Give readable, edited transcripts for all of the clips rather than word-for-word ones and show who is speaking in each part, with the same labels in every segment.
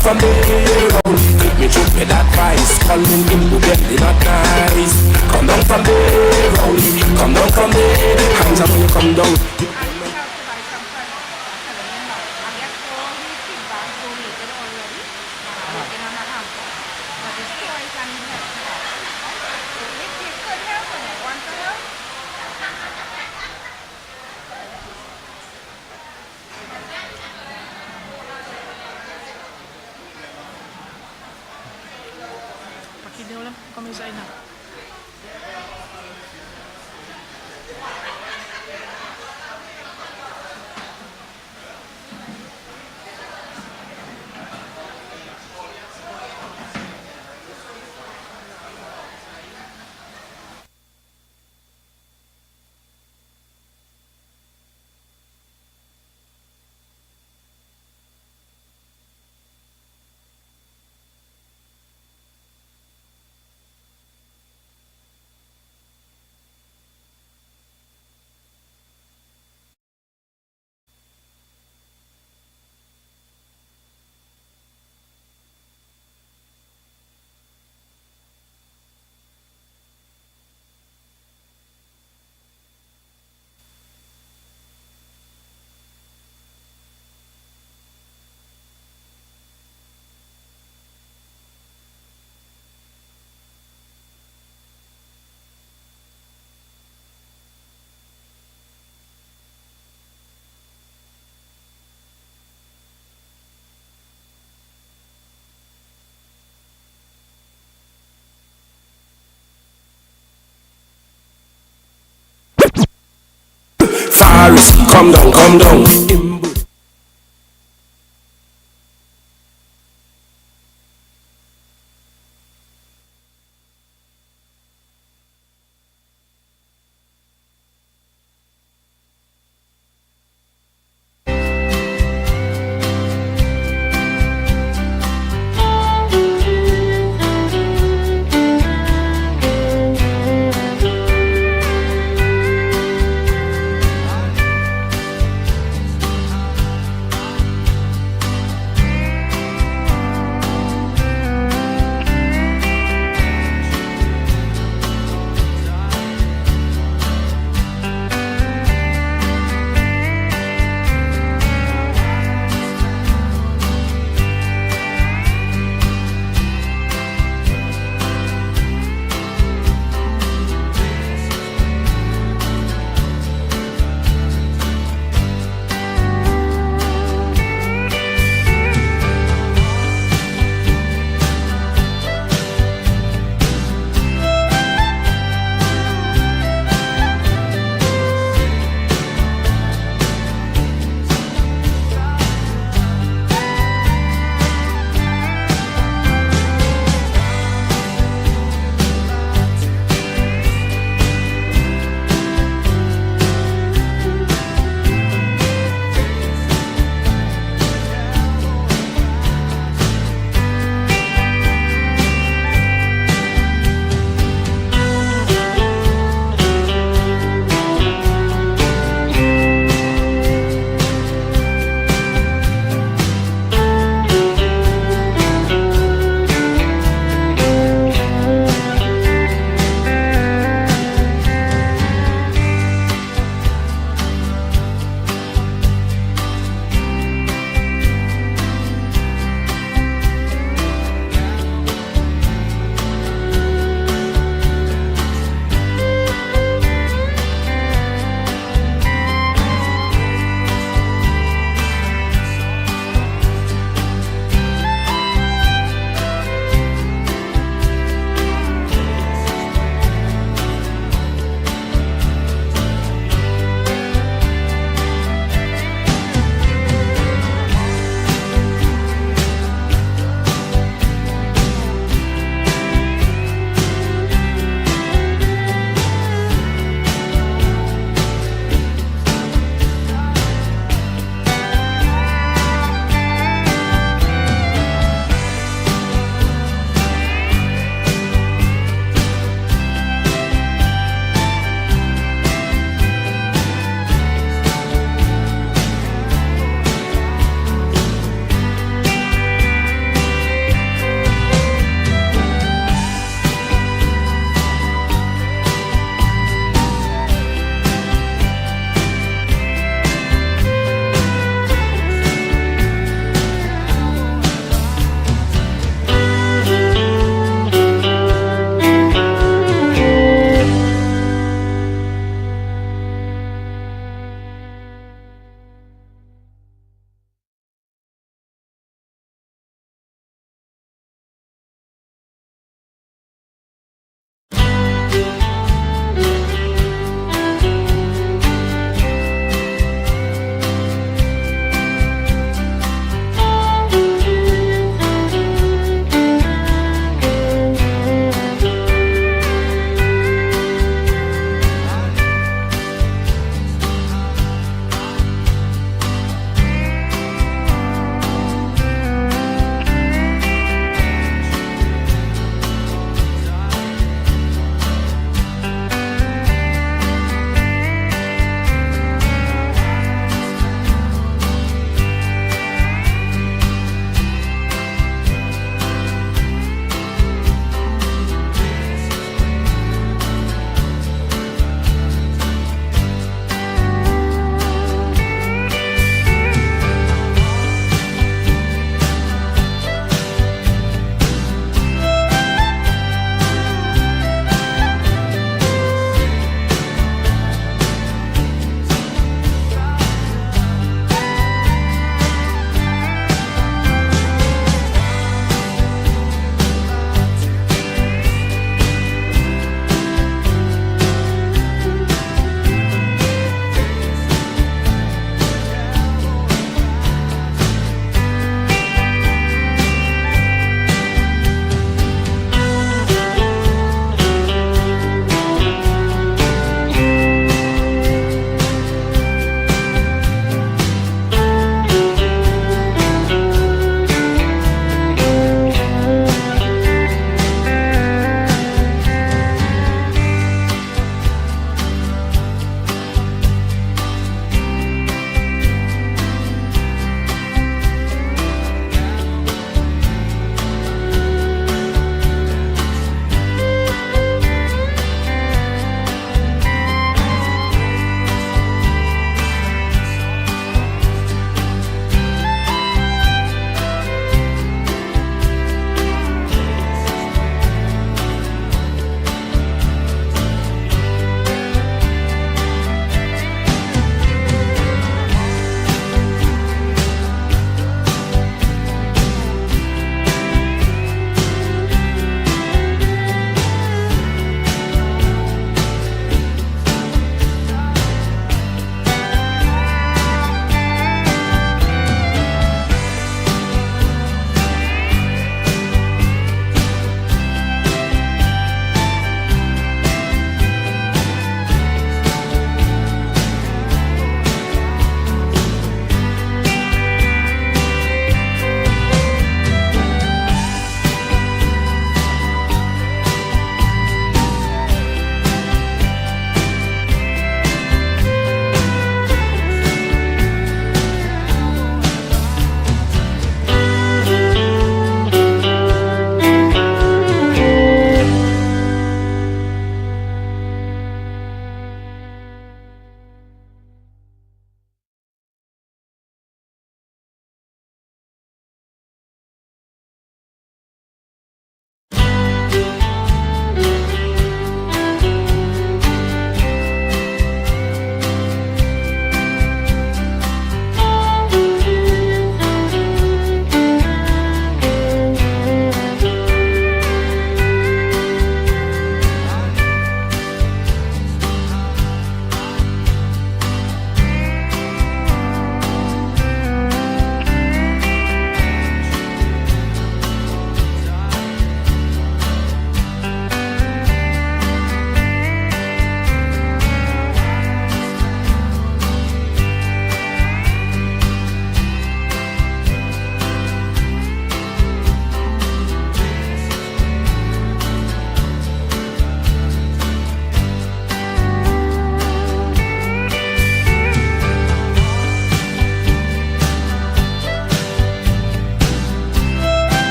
Speaker 1: from there. Take me through with advice. Calling him to get me not nice. Come down from there, come down from there. Hands up when you come down.
Speaker 2: Hindi ko lang kami sa ina.
Speaker 3: Faris, come down, come down.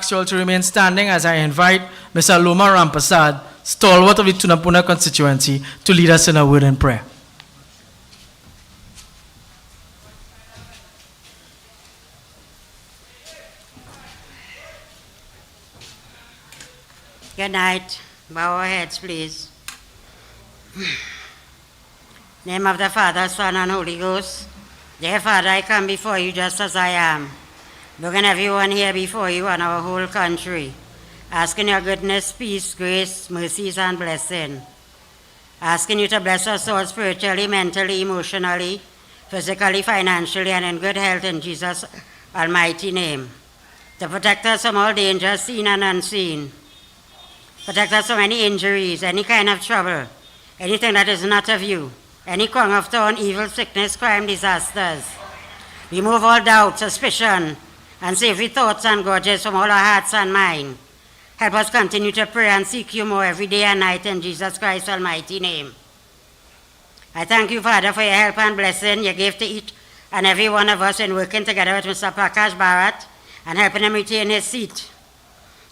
Speaker 4: ask you all to remain standing as I invite Mr. Loma Rampasad, stalwart of the Tunapuna constituency, to lead us in a word and prayer.
Speaker 5: Good night. Bow our heads, please. Name of the Father, Son, and Holy Ghost. Dear Father, I come before you just as I am, looking everyone here before you and our whole country, asking your goodness, peace, grace, mercies, and blessing. Asking you to bless us all spiritually, mentally, emotionally, physically, financially, and in good health in Jesus' almighty name. To protect us from all dangers, seen and unseen. Protect us from any injuries, any kind of trouble, anything that is not of you, any crime of thorn, evil, sickness, crime, disasters. Remove all doubt, suspicion, and savory thoughts and grudges from all our hearts and minds. Help us continue to pray and seek you more every day and night in Jesus Christ's almighty name. I thank you, Father, for your help and blessing you gave to each and every one of us in working together with Mr. Prakash Bharat and helping him retain his seat.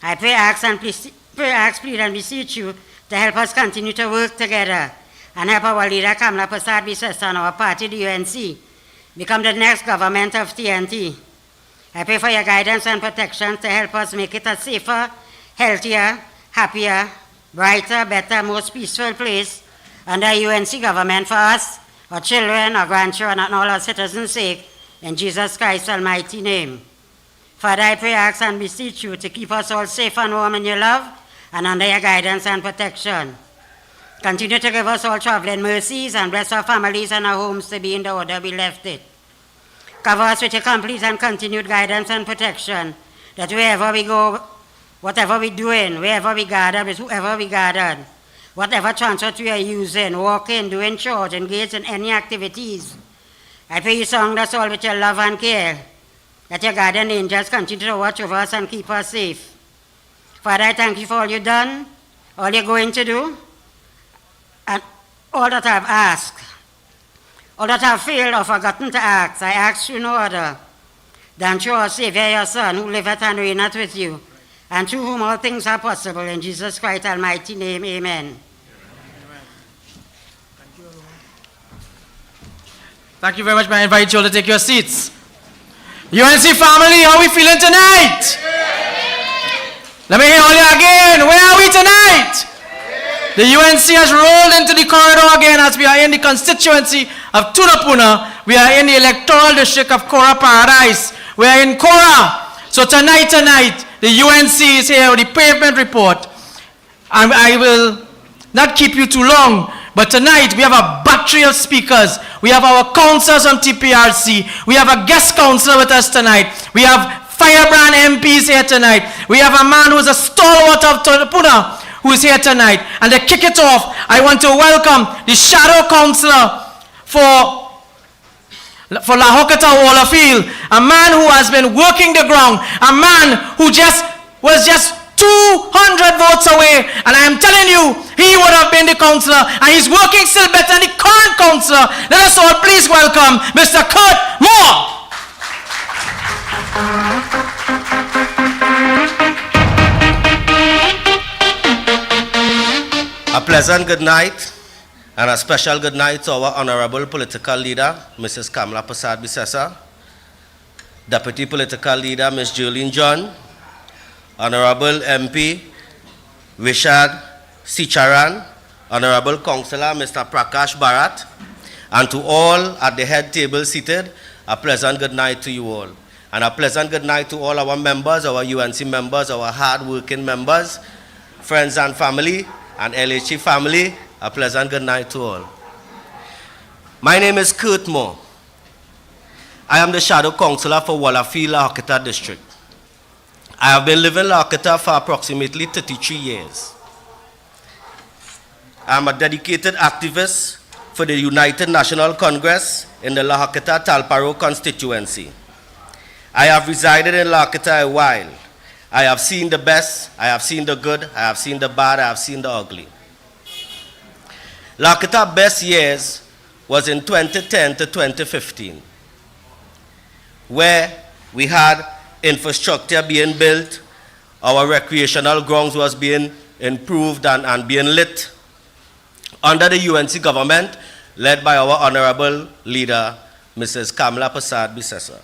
Speaker 5: I pray, ask, plead, and beseech you to help us continue to work together and help our leader, Kamla Prasad Bisesa, and our party, the UNC, become the next government of TNT. I pray for your guidance and protection to help us make it a safer, healthier, happier, brighter, better, most peaceful place under UNC government for us, our children, our grandchildren, and all our citizens' sake, in Jesus Christ's almighty name. Father, I pray, ask, and beseech you to keep us all safe and warm in your love and under your guidance and protection. Continue to give us all traveling mercies and bless our families and our homes to be in the order we left it. Cover us with your complete and continued guidance and protection, that wherever we go, whatever we're doing, wherever we gather, with whoever we gathered, whatever transport we are using, walking, doing church, engaged in any activities, I pray you surround us all with your love and care, that your guardian angels continue to watch over us and keep us safe. Father, I thank you for all you've done, all you're going to do, and all that I've asked, all that I've failed or forgotten to ask. I ask you no other than through our Savior, your Son, who liveth and reigneth with you, and through whom all things are possible. In Jesus Christ's almighty name, amen.
Speaker 4: Thank you very much. I invite you all to take your seats. UNC family, how are we feeling tonight? Let me hear all you again. Where are we tonight? The UNC has rolled into the corridor again as we are in the constituency of Tunapuna. We are in the electoral district of Kora Paradise. We are in Kora. So tonight, the UNC is here with the pavement report. And I will not keep you too long, but tonight we have a battery of speakers. We have our councillors from TPRC. We have a guest councillor with us tonight. We have firebrand MPs here tonight. We have a man who is a stalwart of Tunapuna who is here tonight. And to kick it off, I want to welcome the shadow councillor for La Hokata Wallafield, a man who has been working the ground, a man who was just 200 votes away, and I am telling you, he would have been the councillor, and he's working still better than the current councillor. Let us all please welcome Mr. Kurt Moore.
Speaker 6: A pleasant good night and a special good night to our honorable political leader, Mrs. Kamla Prasad Bisesa, Deputy Political Leader, Ms. Jolene John, Honorable MP Richard Sicharan, Honorable Councillor Mr. Prakash Bharat, and to all at the head table seated, a pleasant good night to you all. And a pleasant good night to all our members, our UNC members, our hard-working members, friends and family, and LHE family, a pleasant good night to all. My name is Kurt Moore. I am the shadow councillor for Wallafield, La Hokata district. I have been living in La Hokata for approximately 33 years. I am a dedicated activist for the United National Congress in the La Hokata Talparo constituency. I have resided in La Hokata a while. I have seen the best, I have seen the good, I have seen the bad, I have seen the ugly. La Hokata's best years was in 2010 to 2015, where we had infrastructure being built, our recreational grounds was being improved and being lit under the UNC government, led by our honorable leader, Mrs. Kamla Prasad Bisesa.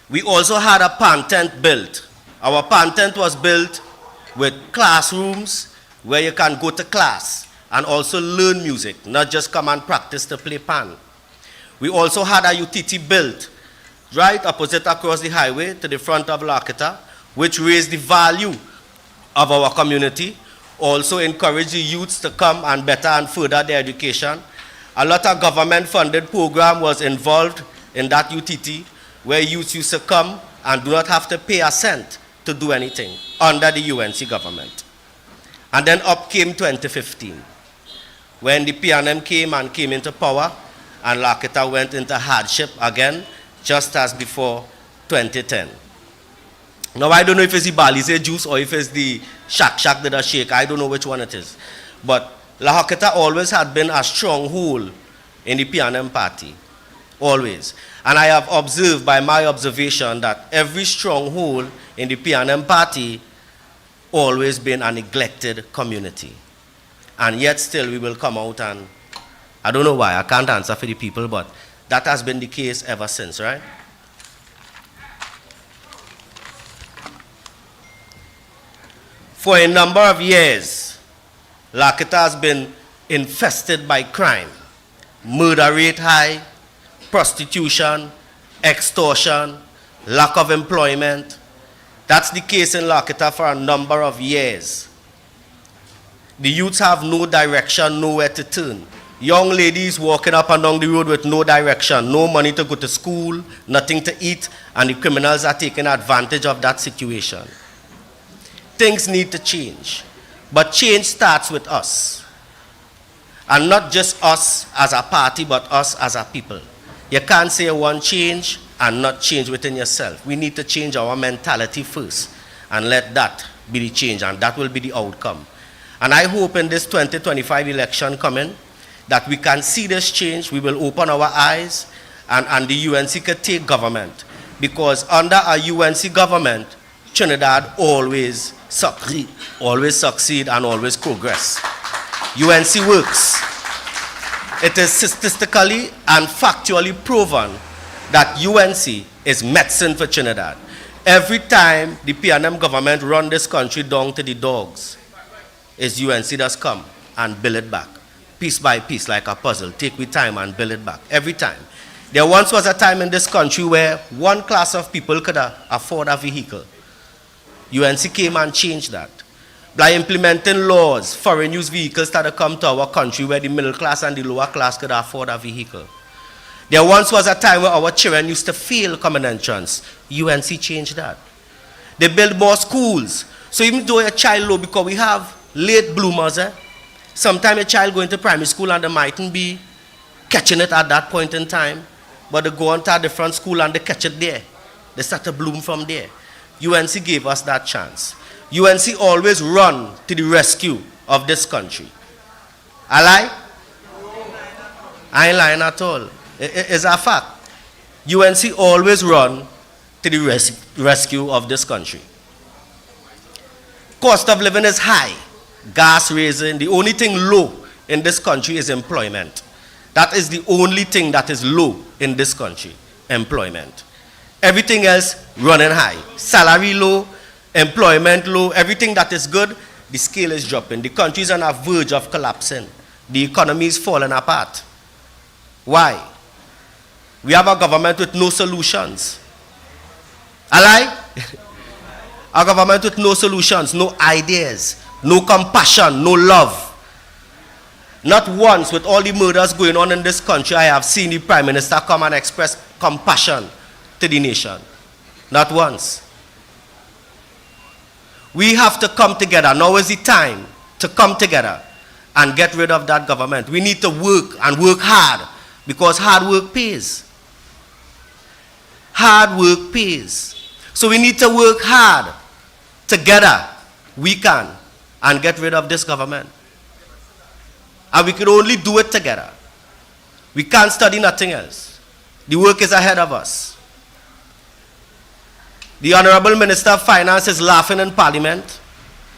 Speaker 6: We also had a pan tent built. Our pan tent was built with classrooms where you can go to class and also learn music, not just come and practice to play pan. We also had a UTT built right opposite across the highway to the front of Lakita, which raised the value of our community, also encouraged the youths to come and better and further their education. A lot of government-funded program was involved in that UTT, where youths used to come and do not have to pay a cent to do anything under the UNC government. And then up came 2015, when the PNM came into power, and Lakita went into hardship again, just as before 2010. Now, I don't know if it's the Balize juice or if it's the Shak that I shake. I don't know which one it is. But Lakita always had been a stronghold in the PNM party. Always. And I have observed by my observation that every stronghold in the PNM party always been a neglected community. And yet still we will come out and, I don't know why, I can't answer for the people, but that has been the case ever since, right? For a number of years, Lakita has been infested by crime. Murder rate high, prostitution, extortion, lack of employment. That's the case in Lakita for a number of years. The youths have no direction, nowhere to turn. Young ladies walking up and down the road with no direction, no money to go to school, nothing to eat, and the criminals are taking advantage of that situation. Things need to change, but change starts with us. And not just us as a party, but us as a people. You can't say you want change and not change within yourself. We need to change our mentality first and let that be the change, and that will be the outcome. And I hope in this 2025 election coming, that we can see this change, we will open our eyes, and the UNC can take government. Because under a UNC government, Trinidad always succeed and always progress. UNC works. It is statistically and factually proven that UNC is medicine for Trinidad. Every time the PNM government run this country down to the dogs, is UNC does come and build it back. Piece by piece, like a puzzle. Take with time and build it back. Every time. There once was a time in this country where one class of people could afford a vehicle. UNC came and changed that. By implementing laws, foreign use vehicles started to come to our country where the middle class and the lower class could afford a vehicle. There once was a time where our children used to fail common entrance. UNC changed that. They built more schools. So even though your child low, because we have late bloomers, sometimes a child going to primary school and they mightn't be catching it at that point in time, but they go on to a different school and they catch it there. They start to bloom from there. UNC gave us that chance. UNC always run to the rescue of this country. I lie? I ain't lying at all. It's a fact. UNC always run to the rescue of this country. Cost of living is high. Gas raising. The only thing low in this country is employment. That is the only thing that is low in this country. Employment. Everything else running high. Salary low, employment low, everything that is good, the scale is dropping. The country is on a verge of collapsing. The economy is falling apart. Why? We have a government with no solutions. A lie? A government with no solutions, no ideas, no compassion, no love. Not once, with all the murders going on in this country, I have seen the Prime Minister come and express compassion to the nation. Not once. We have to come together. Now is the time to come together and get rid of that government. We need to work and work hard, because hard work pays. Hard work pays. So we need to work hard. Together, we can, and get rid of this government. And we can only do it together. We can't study nothing else. The work is ahead of us. The Honorable Minister of Finance is laughing in Parliament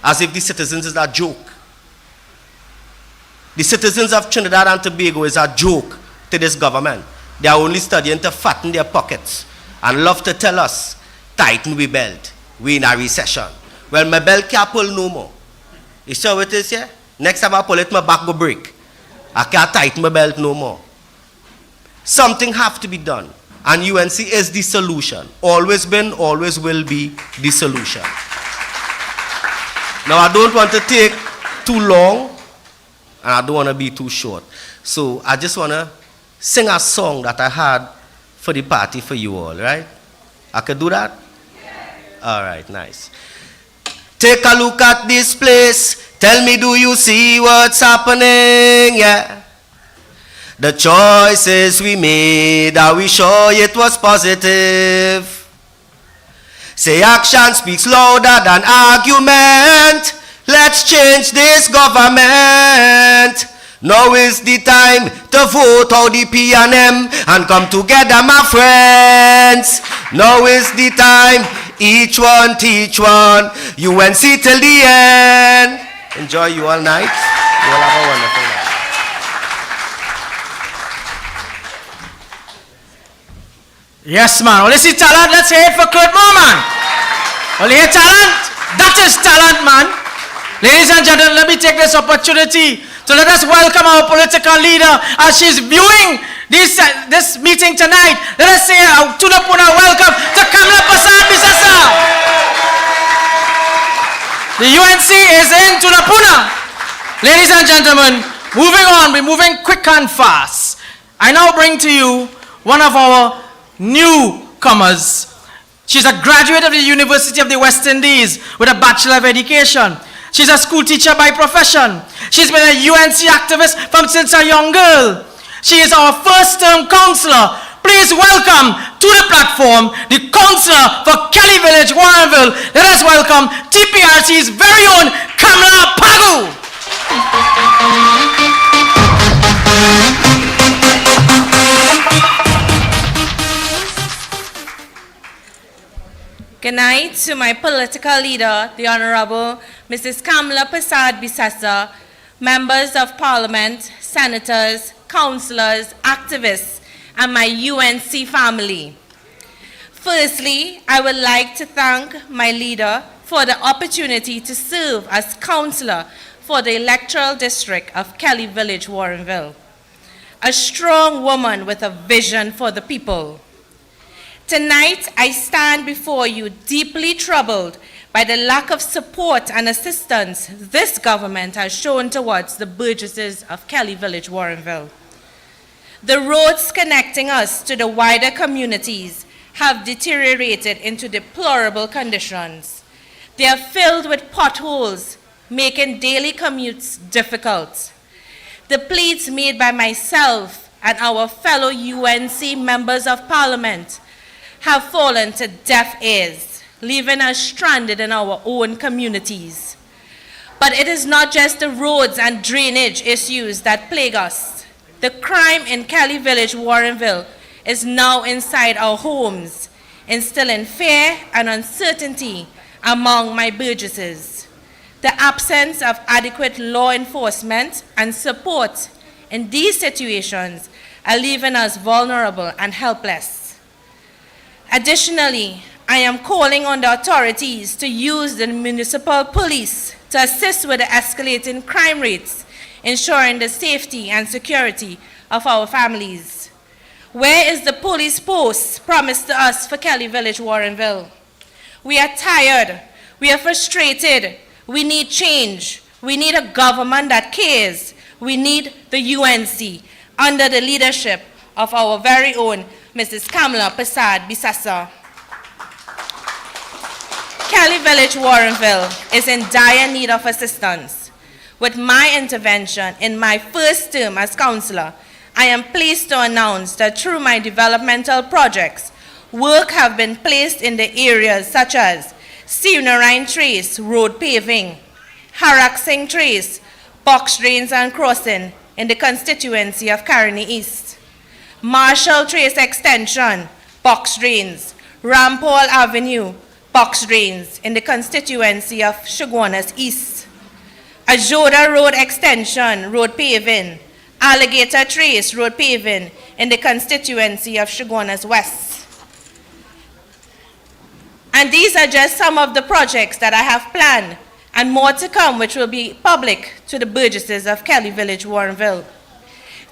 Speaker 6: as if the citizens is a joke. The citizens of Trinidad and Tobago is a joke to this government. They are only studying to fatten their pockets and love to tell us, tighten we belt, we in a recession. Well, my belt can't pull no more. You see how it is here? Next time I pull it, my back go break. I can't tighten my belt no more. Something have to be done. And UNC is the solution. Always been, always will be the solution. Now, I don't want to take too long, and I don't want to be too short. So, I just want to sing a song that I had for the party for you all, right? I could do that? Yeah. All right, nice. Take a look at this place. Tell me, do you see what's happening? Yeah. The choices we made, are we sure it was positive? Say action speaks louder than argument. Let's change this government. Now is the time to vote out the P&M and come together, my friends. Now is the time, each one teach one. UNC till the end. Enjoy you all night. You all have a wonderful night.
Speaker 4: Yes, man. Well, you see talent? Let's hear it for Kurt Moore, Well, you hear talent? That is talent, man. Ladies and gentlemen, let me take this opportunity to let us welcome our political leader as she's viewing this meeting tonight. Let us say Tunapuna welcome to Kamla Prasad Bisasa. The UNC is in Tunapuna. Ladies and gentlemen, moving on, we're moving quick and fast. I now bring to you one of our newcomers. She's a graduate of the University of the West Indies with a Bachelor of Education. She's a school teacher by profession. She's been a UNC activist since a young girl. She is our first-term councillor. Please welcome to the platform the councillor for Kelly Village, Warrenville. Let us welcome TPRC's very own Kamla Pagu.
Speaker 7: Good night to my political leader, the Honorable Mrs. Kamla Prasad Bisasa, members of Parliament, senators, councillors, activists, and my UNC family. Firstly, I would like to thank my leader for the opportunity to serve as councillor for the electoral district of Kelly Village, Warrenville. A strong woman with a vision for the people. Tonight, I stand before you deeply troubled by the lack of support and assistance this government has shown towards the burgesses of Kelly Village, Warrenville. The roads connecting us to the wider communities have deteriorated into deplorable conditions. They are filled with potholes, making daily commutes difficult. The pleas made by myself and our fellow UNC members of Parliament have fallen to deaf ears, leaving us stranded in our own communities. But it is not just the roads and drainage issues that plague us. The crime in Kelly Village, Warrenville, is now inside our homes, instilling fear and uncertainty among my burgesses. The absence of adequate law enforcement and support in these situations are leaving us vulnerable and helpless. Additionally, I am calling on the authorities to use the municipal police to assist with the escalating crime rates, ensuring the safety and security of our families. Where is the police post promised to us for Kelly Village, Warrenville? We are tired. We are frustrated. We need change. We need a government that cares. We need the UNC under the leadership of our very own Mrs. Kamla Prasad Bisasa. Kelly Village, Warrenville is in dire need of assistance. With my intervention in my first term as councillor, I am pleased to announce that through my developmental projects, work have been placed in the areas such as Sewnarine Trace road paving, Haraxing Trace, box drains and crossing in the constituency of Caroni East, Marshall Trace Extension, box drains, Rampole Avenue, box drains in the constituency of Shogunas East, Ajoda Road Extension, road paving, Alligator Trace, road paving in the constituency of Shogunas West. And these are just some of the projects that I have planned, and more to come, which will be public to the burgesses of Kelly Village, Warrenville.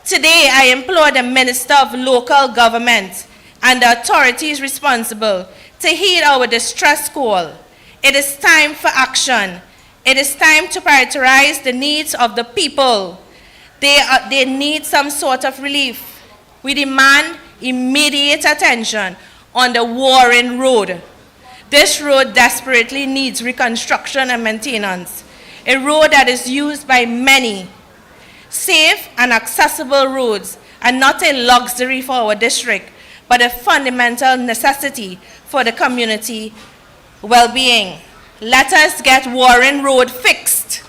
Speaker 7: Today, I implore the Minister of Local Government and the authorities responsible to heed our distress call. It is time for action. It is time to prioritize the needs of the people. They need some sort of relief. We demand immediate attention on the Warren Road. This road desperately needs reconstruction and maintenance. A road that is used by many. Safe and accessible roads are not a luxury for our district, but a fundamental necessity for the community well-being. Let us get Warren Road fixed.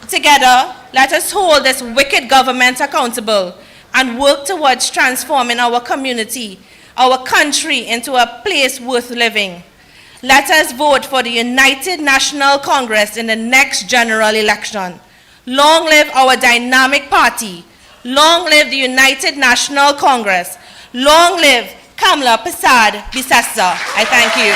Speaker 7: Together, let us hold this wicked government accountable and work towards transforming our community, our country into a place worth living. Let us vote for the United National Congress in the next general election. Long live our dynamic party. Long live the United National Congress. Long live Kamla Prasad Bisasa. I thank you.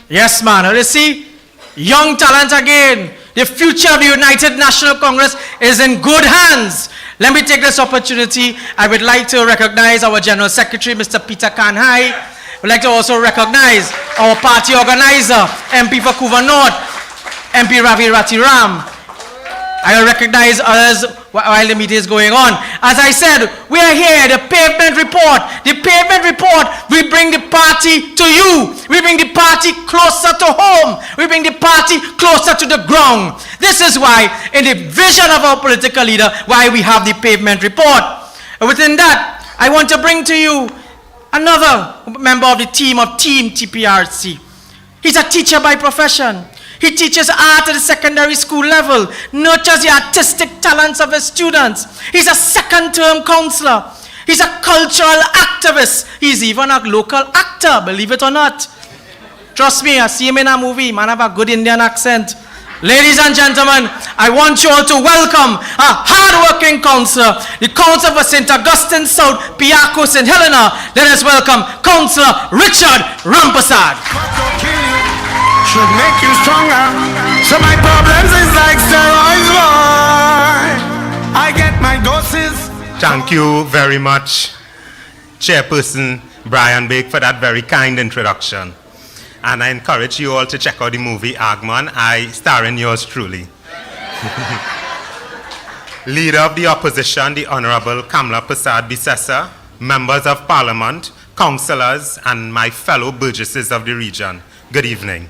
Speaker 4: Yes, man. You see, young talent again. The future of the United National Congress is in good hands. Let me take this opportunity. I would like to recognize our General Secretary, Mr. Peter Kanhai. I would like to also recognize our party organizer, MP for Kuva North, MP Ravi Ratiram. I will recognize others while the meeting is going on. As I said, we are here, the pavement report. The pavement report, we bring the party to you. We bring the party closer to home. We bring the party closer to the ground. This is why, in the vision of our political leader, why we have the pavement report. And within that, I want to bring to you another member of the team of Team TPRC. He's a teacher by profession. He teaches art at the secondary school level, nurtures the artistic talents of his students. He's a second-term counselor. He's a cultural activist. He's even a local actor, believe it or not. Trust me, I see him in a movie. Man have a good Indian accent. Ladies and gentlemen, I want you all to welcome a hard-working counselor, the counselor for St. Augustine South, Piaco, St. Helena. Let us welcome Counselor Richard Rampasad.
Speaker 3: Should make you stronger. So my problems is like steroids, boy. I get my doses.
Speaker 8: Thank you very much, Chairperson Brian Bake, for that very kind introduction. And I encourage you all to check out the movie Agman, starring yours truly. Leader of the Opposition, the Honorable Kamla Prasad Bisasa, members of Parliament, councillors, and my fellow burgesses of the region, good evening.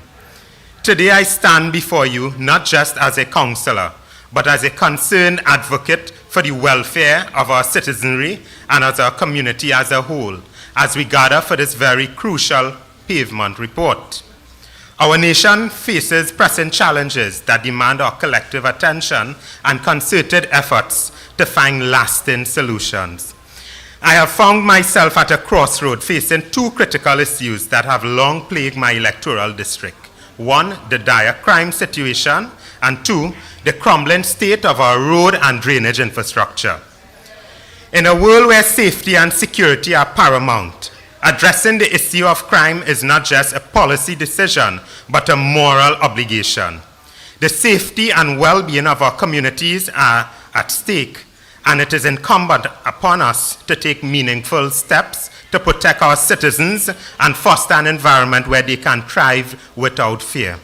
Speaker 8: Today I stand before you not just as a councillor, but as a concerned advocate for the welfare of our citizenry and as our community as a whole, as we gather for this very crucial pavement report. Our nation faces pressing challenges that demand our collective attention and concerted efforts to find lasting solutions. I have found myself at a crossroad facing two critical issues that have long plagued my electoral district. One, the dire crime situation, and two, the crumbling state of our road and drainage infrastructure. In a world where safety and security are paramount, addressing the issue of crime is not just a policy decision, but a moral obligation. The safety and well-being of our communities are at stake, and it is incumbent upon us to take meaningful steps to protect our citizens and foster an environment where they can thrive without fear.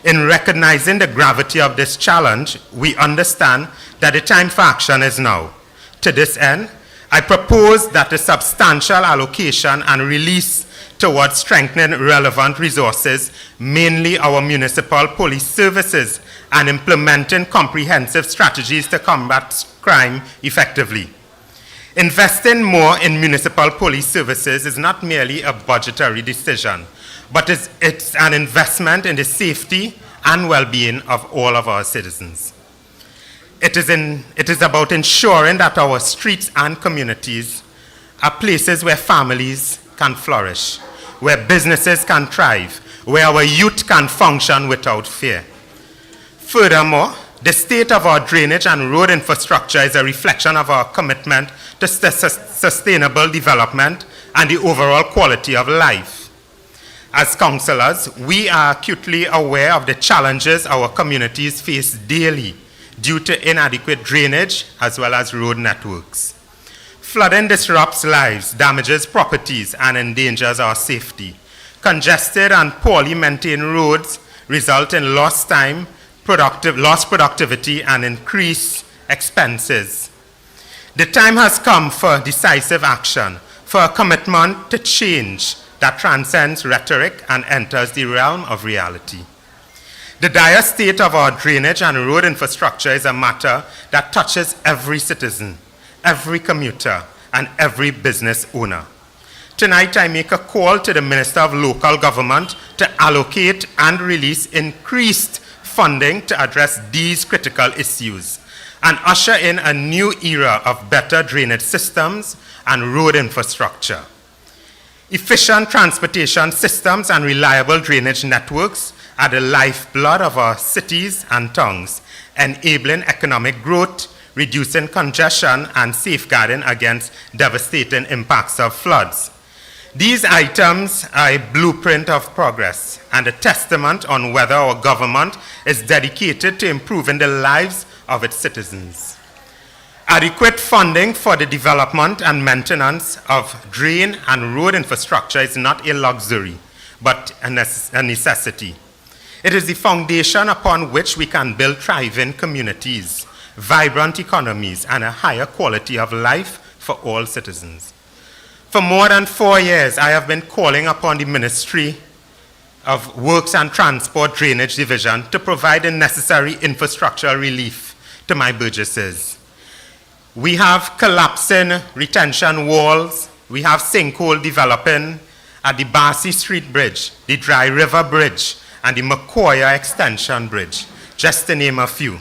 Speaker 8: In recognizing the gravity of this challenge, we understand that the time for action is now. To this end, I propose that a substantial allocation and release towards strengthening relevant resources, mainly our municipal police services, and implementing comprehensive strategies to combat crime effectively. Investing more in municipal police services is not merely a budgetary decision, but it's an investment in the safety and well-being of all of our citizens. It is about ensuring that our streets and communities are places where families can flourish, where businesses can thrive, where our youth can function without fear. Furthermore, the state of our drainage and road infrastructure is a reflection of our commitment to sustainable development and the overall quality of life. As councillors, we are acutely aware of the challenges our communities face daily due to inadequate drainage as well as road networks. Flooding disrupts lives, damages properties, and endangers our safety. Congested and poorly maintained roads result in lost time, lost productivity, and increased expenses. The time has come for decisive action, for a commitment to change that transcends rhetoric and enters the realm of reality. The dire state of our drainage and road infrastructure is a matter that touches every citizen, every commuter, and every business owner. Tonight, I make a call to the Minister of Local Government to allocate and release increased funding to address these critical issues and usher in a new era of better drainage systems and road infrastructure. Efficient transportation systems and reliable drainage networks are the lifeblood of our cities and towns, enabling economic growth, reducing congestion, and safeguarding against devastating impacts of floods. These items are a blueprint of progress and a testament on whether our government is dedicated to improving the lives of its citizens. Adequate funding for the development and maintenance of drain and road infrastructure is not a luxury, but a necessity. It is the foundation upon which we can build thriving communities, vibrant economies, and a higher quality of life for all citizens. For more than 4 years, I have been calling upon the Ministry of Works and Transport Drainage Division to provide the necessary infrastructural relief to my burgesses. We have collapsing retention walls, we have sinkhole developing at the Barcy Street Bridge, the Dry River Bridge, and the Macoya Extension Bridge, just to name a few.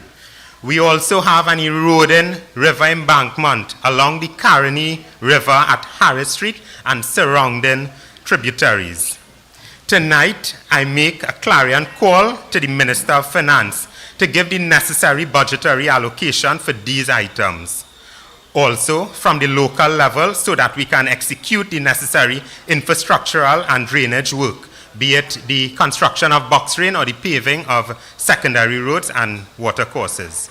Speaker 8: We also have an eroding river embankment along the Caroni River at Harris Street and surrounding tributaries. Tonight, I make a clarion call to the Minister of Finance to give the necessary budgetary allocation for these items. Also, from the local level, so that we can execute the necessary infrastructural and drainage work, be it the construction of box drain or the paving of secondary roads and water courses.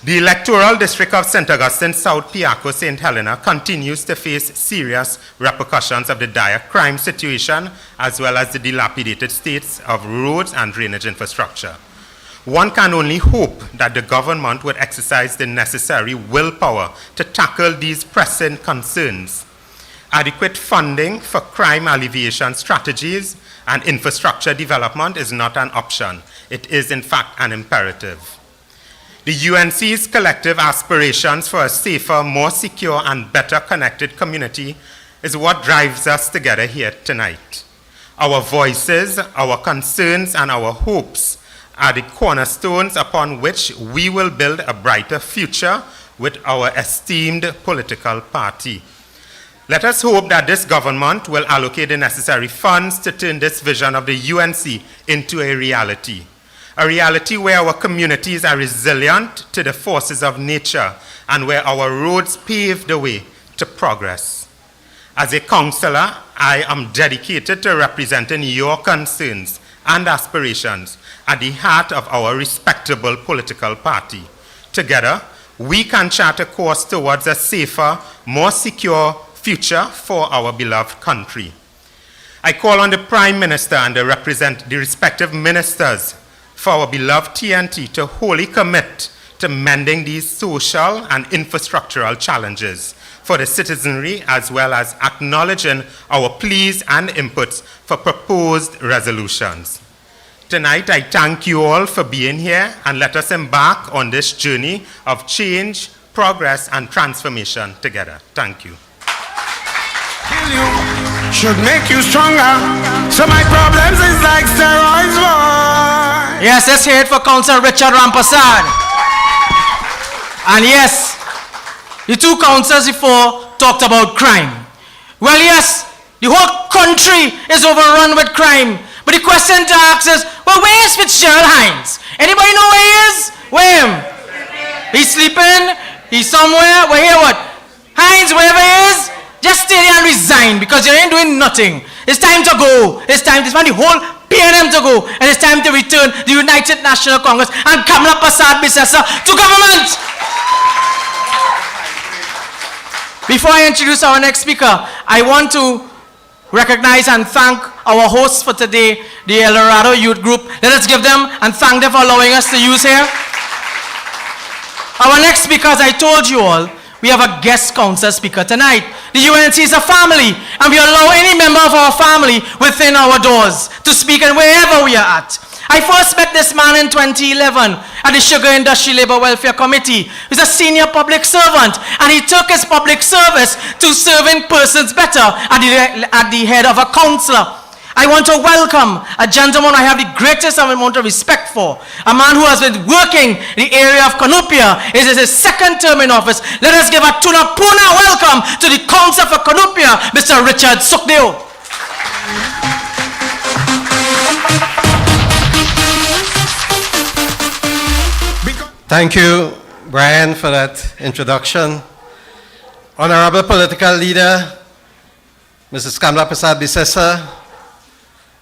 Speaker 8: The electoral district of St. Augustine, South Piarco, St. Helena continues to face serious repercussions of the dire crime situation as well as the dilapidated states of roads and drainage infrastructure. One can only hope that the government would exercise the necessary willpower to tackle these pressing concerns. Adequate funding for crime alleviation strategies and infrastructure development is not an option. It is, in fact, an imperative. The UNC's collective aspirations for a safer, more secure, and better connected community is what drives us together here tonight. Our voices, our concerns, and our hopes are the cornerstones upon which we will build a brighter future with our esteemed political party. Let us hope that this government will allocate the necessary funds to turn this vision of the UNC into a reality where our communities are resilient to the forces of nature and where our roads pave the way to progress. As a councillor, I am dedicated to representing your concerns and aspirations at the heart of our respectable political party. Together, we can chart a course towards a safer, more secure future for our beloved country. I call on the Prime Minister and the respective ministers for our beloved TNT to wholly commit to mending these social and infrastructural challenges for the citizenry, as well as acknowledging our pleas and inputs for proposed resolutions. Tonight, I thank you all for being here, and let us embark on this journey of change, progress, and transformation together. Thank you.
Speaker 3: Kill you should make you stronger. So my problems is like steroids, boy.
Speaker 4: Yes, let's hear it for Councillor Richard Rampasad. And yes, the two councillors before talked about crime. Well, yes, the whole country is overrun with crime. But the question to ask is, well, where is Fitzgerald Hines? Anybody know where he is? Where him? He's sleeping? He's somewhere? Well, here what? Hines, wherever he is, just stay there and resign because you ain't doing nothing. It's time to go. It's time the whole PNM to go. And it's time to return the United National Congress and Kamla Persad-Bissessar to government. Before I introduce our next speaker, I want to recognize and thank our hosts for today, the El Dorado Youth Group. Let us give them and thank them for allowing us to use here. Our next speaker, as I told you all, we have a guest council speaker tonight. The UNC is a family, and we allow any member of our family within our doors to speak and wherever we are at. I first met this man in 2011 at the Sugar Industry Labor Welfare Committee. He's a senior public servant, and he took his public service to serving persons better at the head of a council. I want to welcome a gentleman I have the greatest amount of respect for, a man who has been working the area of Tunapuna. It is his second term in office. Let us give a Tunapuna welcome to the Council for Tunapuna, Mr. Richard Sukdeo.
Speaker 9: Thank you, Brian, for that introduction. Honorable political leader, Mrs. Kamla Persad-Bissessar,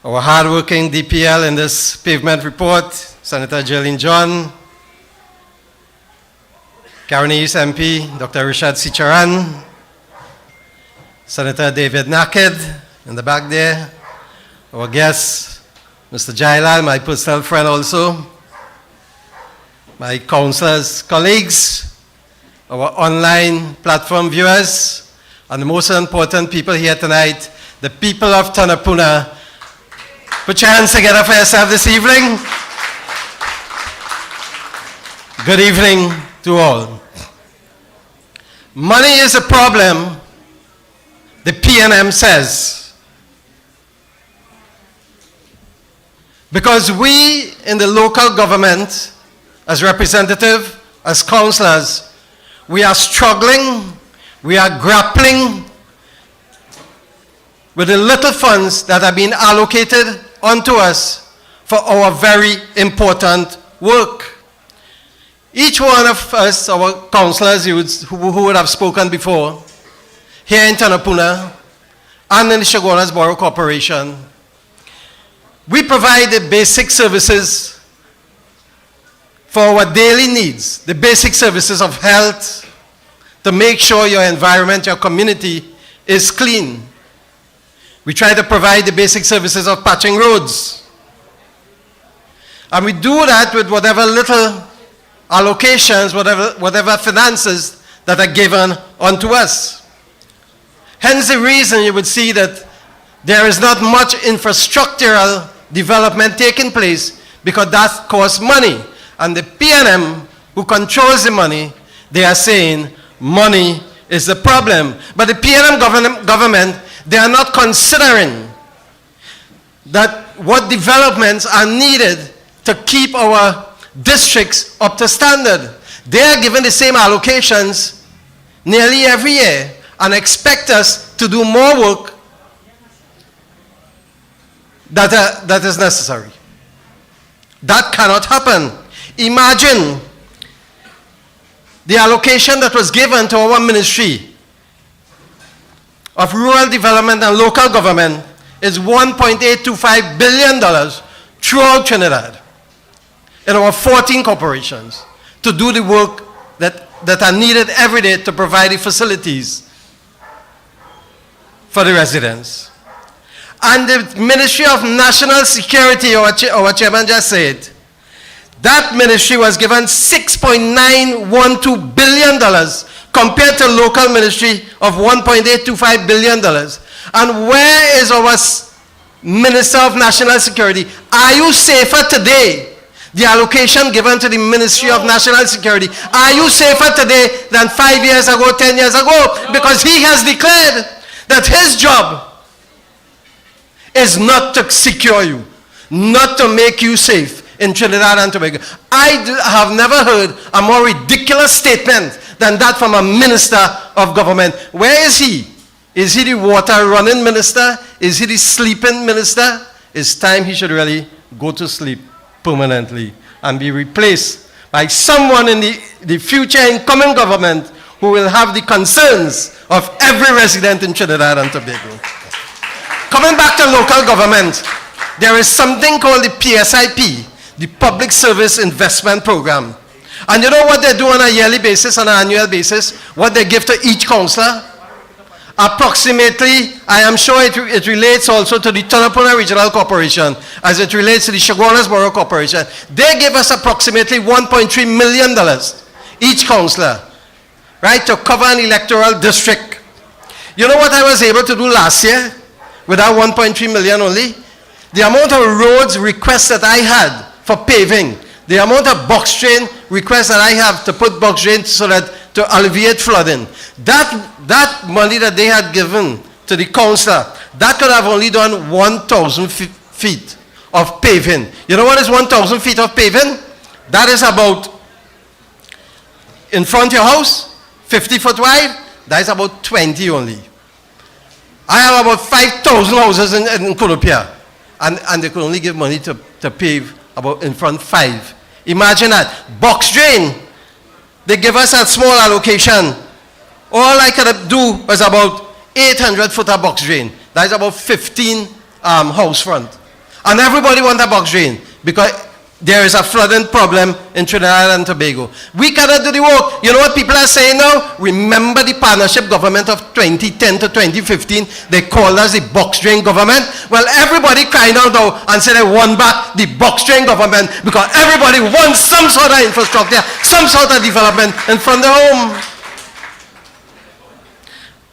Speaker 9: our hard-working DPL in this pavement report, Senator Jerlyn John, Karen East MP, Dr. Richard Sicharan, Senator David Naked in the back there, our guest, Mr. Jailal, my personal friend also, my councillors, colleagues, our online platform viewers, and the most important people here tonight, the people of Tunapuna. Put your hands together for yourself this evening. Good evening to all. Money is a problem, the PNM says. Because we in the local government, as representative, as councillors, we are struggling, we are grappling with the little funds that are being allocated onto us for our very important work. Each one of us, our councillors who would have spoken before, here in Tunapuna and in the Chaguanas Borough Corporation, we provide the basic services for our daily needs, the basic services of health, to make sure your environment, your community is clean. We try to provide the basic services of patching roads. And we do that with whatever little allocations, whatever finances that are given unto us. Hence the reason you would see that there is not much infrastructural development taking place, because that costs money. And the PNM, who controls the money, they are saying money is the problem. But the PNM government, they are not considering that what developments are needed to keep our districts up to standard. They are given the same allocations nearly every year and expect us to do more work that is necessary. That cannot happen. Imagine the allocation that was given to our Ministry of Rural Development and Local Government is $1.825 billion throughout Trinidad in our 14 corporations to do the work that are needed every day to provide the facilities for the residents. And the Ministry of National Security, our chairman just said, that ministry was given $6.912 billion compared to local ministry of $1.825 billion. And where is our Minister of National Security? Are you safer today? The allocation given to the Ministry of National Security, are you safer today than 5 years ago, 10 years ago? Because he has declared that his job is not to secure you, not to make you safe. in Trinidad and Tobago. Have never heard a more ridiculous statement than that from a minister of government. Where is he? Is he the water running minister? Is he the sleeping minister? It's time he should really go to sleep permanently and be replaced by someone in the future incoming government who will have the concerns of every resident in Trinidad and Tobago. Coming back to local government, there is something called the PSIP, the Public Service Investment Program. And you know what they do on a yearly basis, on an annual basis? What they give to each councillor? Approximately, I am sure it relates also to the Tunapuna Regional Corporation, as it relates to the Chaguanas Borough Corporation. They give us approximately $1.3 million, each councillor, right, to cover an electoral district. You know what I was able to do last year with that 1.3 million only? The amount of roads requests that I had for paving, the amount of box drain requests that I have to put box drain so that to alleviate flooding, that money that they had given to the councillor, that could have only done 1,000 feet of paving. You know what is 1,000 feet of paving? That is about, in front of your house, 50 foot wide, that is about 20 only. I have about 5,000 houses in Tunapuna, and they could only give money to pave about in front 5. Imagine that. Box drain, they give us a small allocation. All I could do was about 800 foot of box drain. That is about 15 house front. And everybody wants a box drain because there is a flooding problem in Trinidad and Tobago. We cannot do the work. You know what people are saying now? Remember the partnership government of 2010 to 2015? They called us the box drain government. Well, everybody crying out now and said they want back the box drain government because everybody wants some sort of infrastructure, some sort of development in front of their home.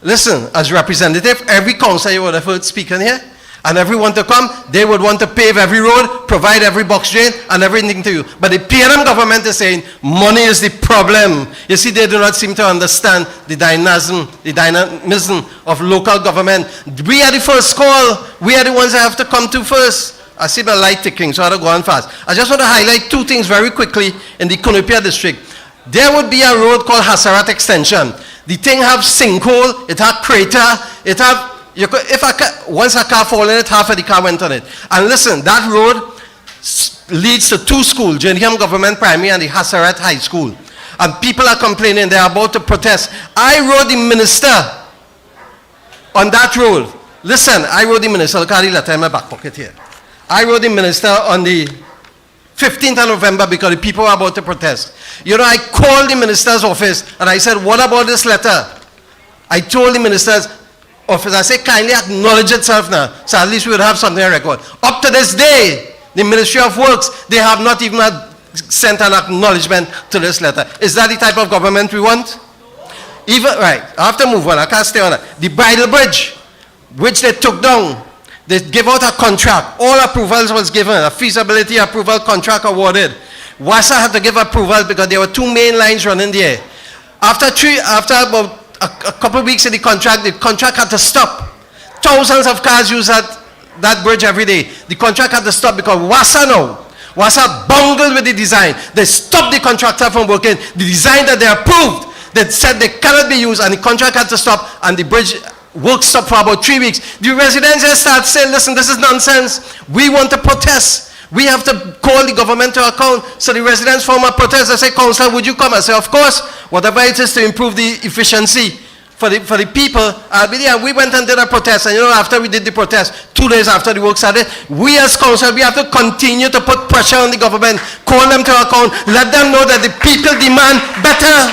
Speaker 9: Listen, as representative, every councillor you would have heard speaking here, and everyone to come, they would want to pave every road, provide every box drain, and everything to you. But the PNM government is saying, money is the problem. You see, they do not seem to understand the dynamism of local government. We are the first call. We are the ones that have to come to first. I see my light ticking, so I have to go on fast. I just want to highlight 2 things very quickly in the Tunapuna district. There would be a road called Hasarat Extension. The thing have sinkhole, it have crater, it have... once a car fall in it, half of the car went on it. And listen, that road leads to 2 schools, Gillingham Government Primary and the Hasarat High School. And people are complaining, they are about to protest. I wrote the minister on that road. Listen, I wrote the minister, look at the letter in my back pocket here. I wrote the minister on the 15th of November because the people were about to protest. You know, I called the minister's office and I said, what about this letter? I told the minister's office, I say, kindly acknowledge itself now, so at least we would have something on record. Up to this day, the Ministry of Works, they have not even sent an acknowledgement to this letter. Is that the type of government we want? Even, right, I have to move on, I can't stay on that. The Bridal Bridge, which they took down, they gave out a contract. All approvals was given, a feasibility approval contract awarded. WASA had to give approval because there were 2 main lines running there. After about a couple of weeks in the contract had to stop. Thousands of cars use that bridge every day. The contract had to stop because WASA bungled with the design. They stopped the contractor from working. The design that they approved, they said they cannot be used, and the contract had to stop, and the bridge work stopped for about 3 weeks. The residents just start saying, listen, this is nonsense. We want to protest. We have to call the government to account. So the residents form a protest. They say, Councillor, would you come? I say, of course, whatever it is to improve the efficiency for the people. We went and did a protest. And you know, after we did the protest, 2 days after the work started, we as council, we have to continue to put pressure on the government, call them to account, let them know that the people demand better.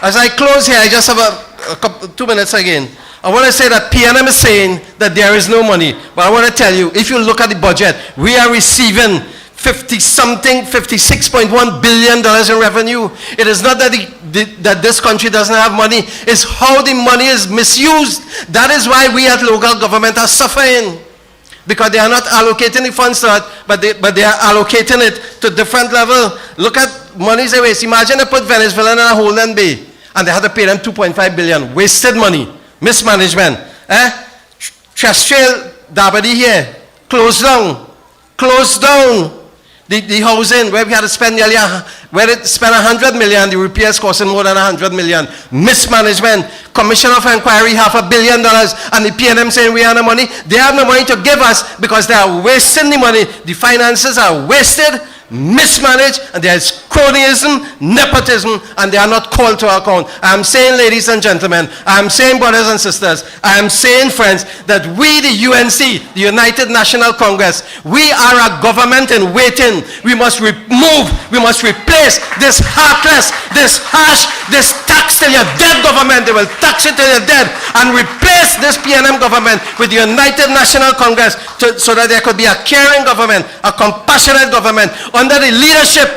Speaker 9: As I close here, I just have 2 minutes again. I want to say that PNM is saying that there is no money. But I want to tell you, if you look at the budget, we are receiving $56.1 billion in revenue. It is not that that this country doesn't have money. It's how the money is misused. That is why we at local government are suffering. Because they are not allocating the funds to it, but they are allocating it to different level. Look at monies they waste. Imagine they put Venezuela in a Holden Bay and they had to pay them $2.5 billion. Wasted money. Mismanagement. Terrestrial Dabadi here, closed down. closed down the housing where we had to spend nearly, where it spent 100 million, the repairs costing more than 100 million. Mismanagement, Commission of Inquiry, $500 million, and the PNM saying we have no money. They have no money to give us because they are wasting the money. The finances are wasted, mismanaged, and there is cronyism, nepotism, and they are not called to account. I am saying, ladies and gentlemen, I am saying, brothers and sisters, I am saying, friends, that we, the UNC, the United National Congress, we are a government in waiting. We must remove, we must replace this heartless, this harsh, this tax till you're dead government. They will tax it till you're dead, and replace this PNM government with the United National Congress so that there could be a caring government, a compassionate government, under the leadership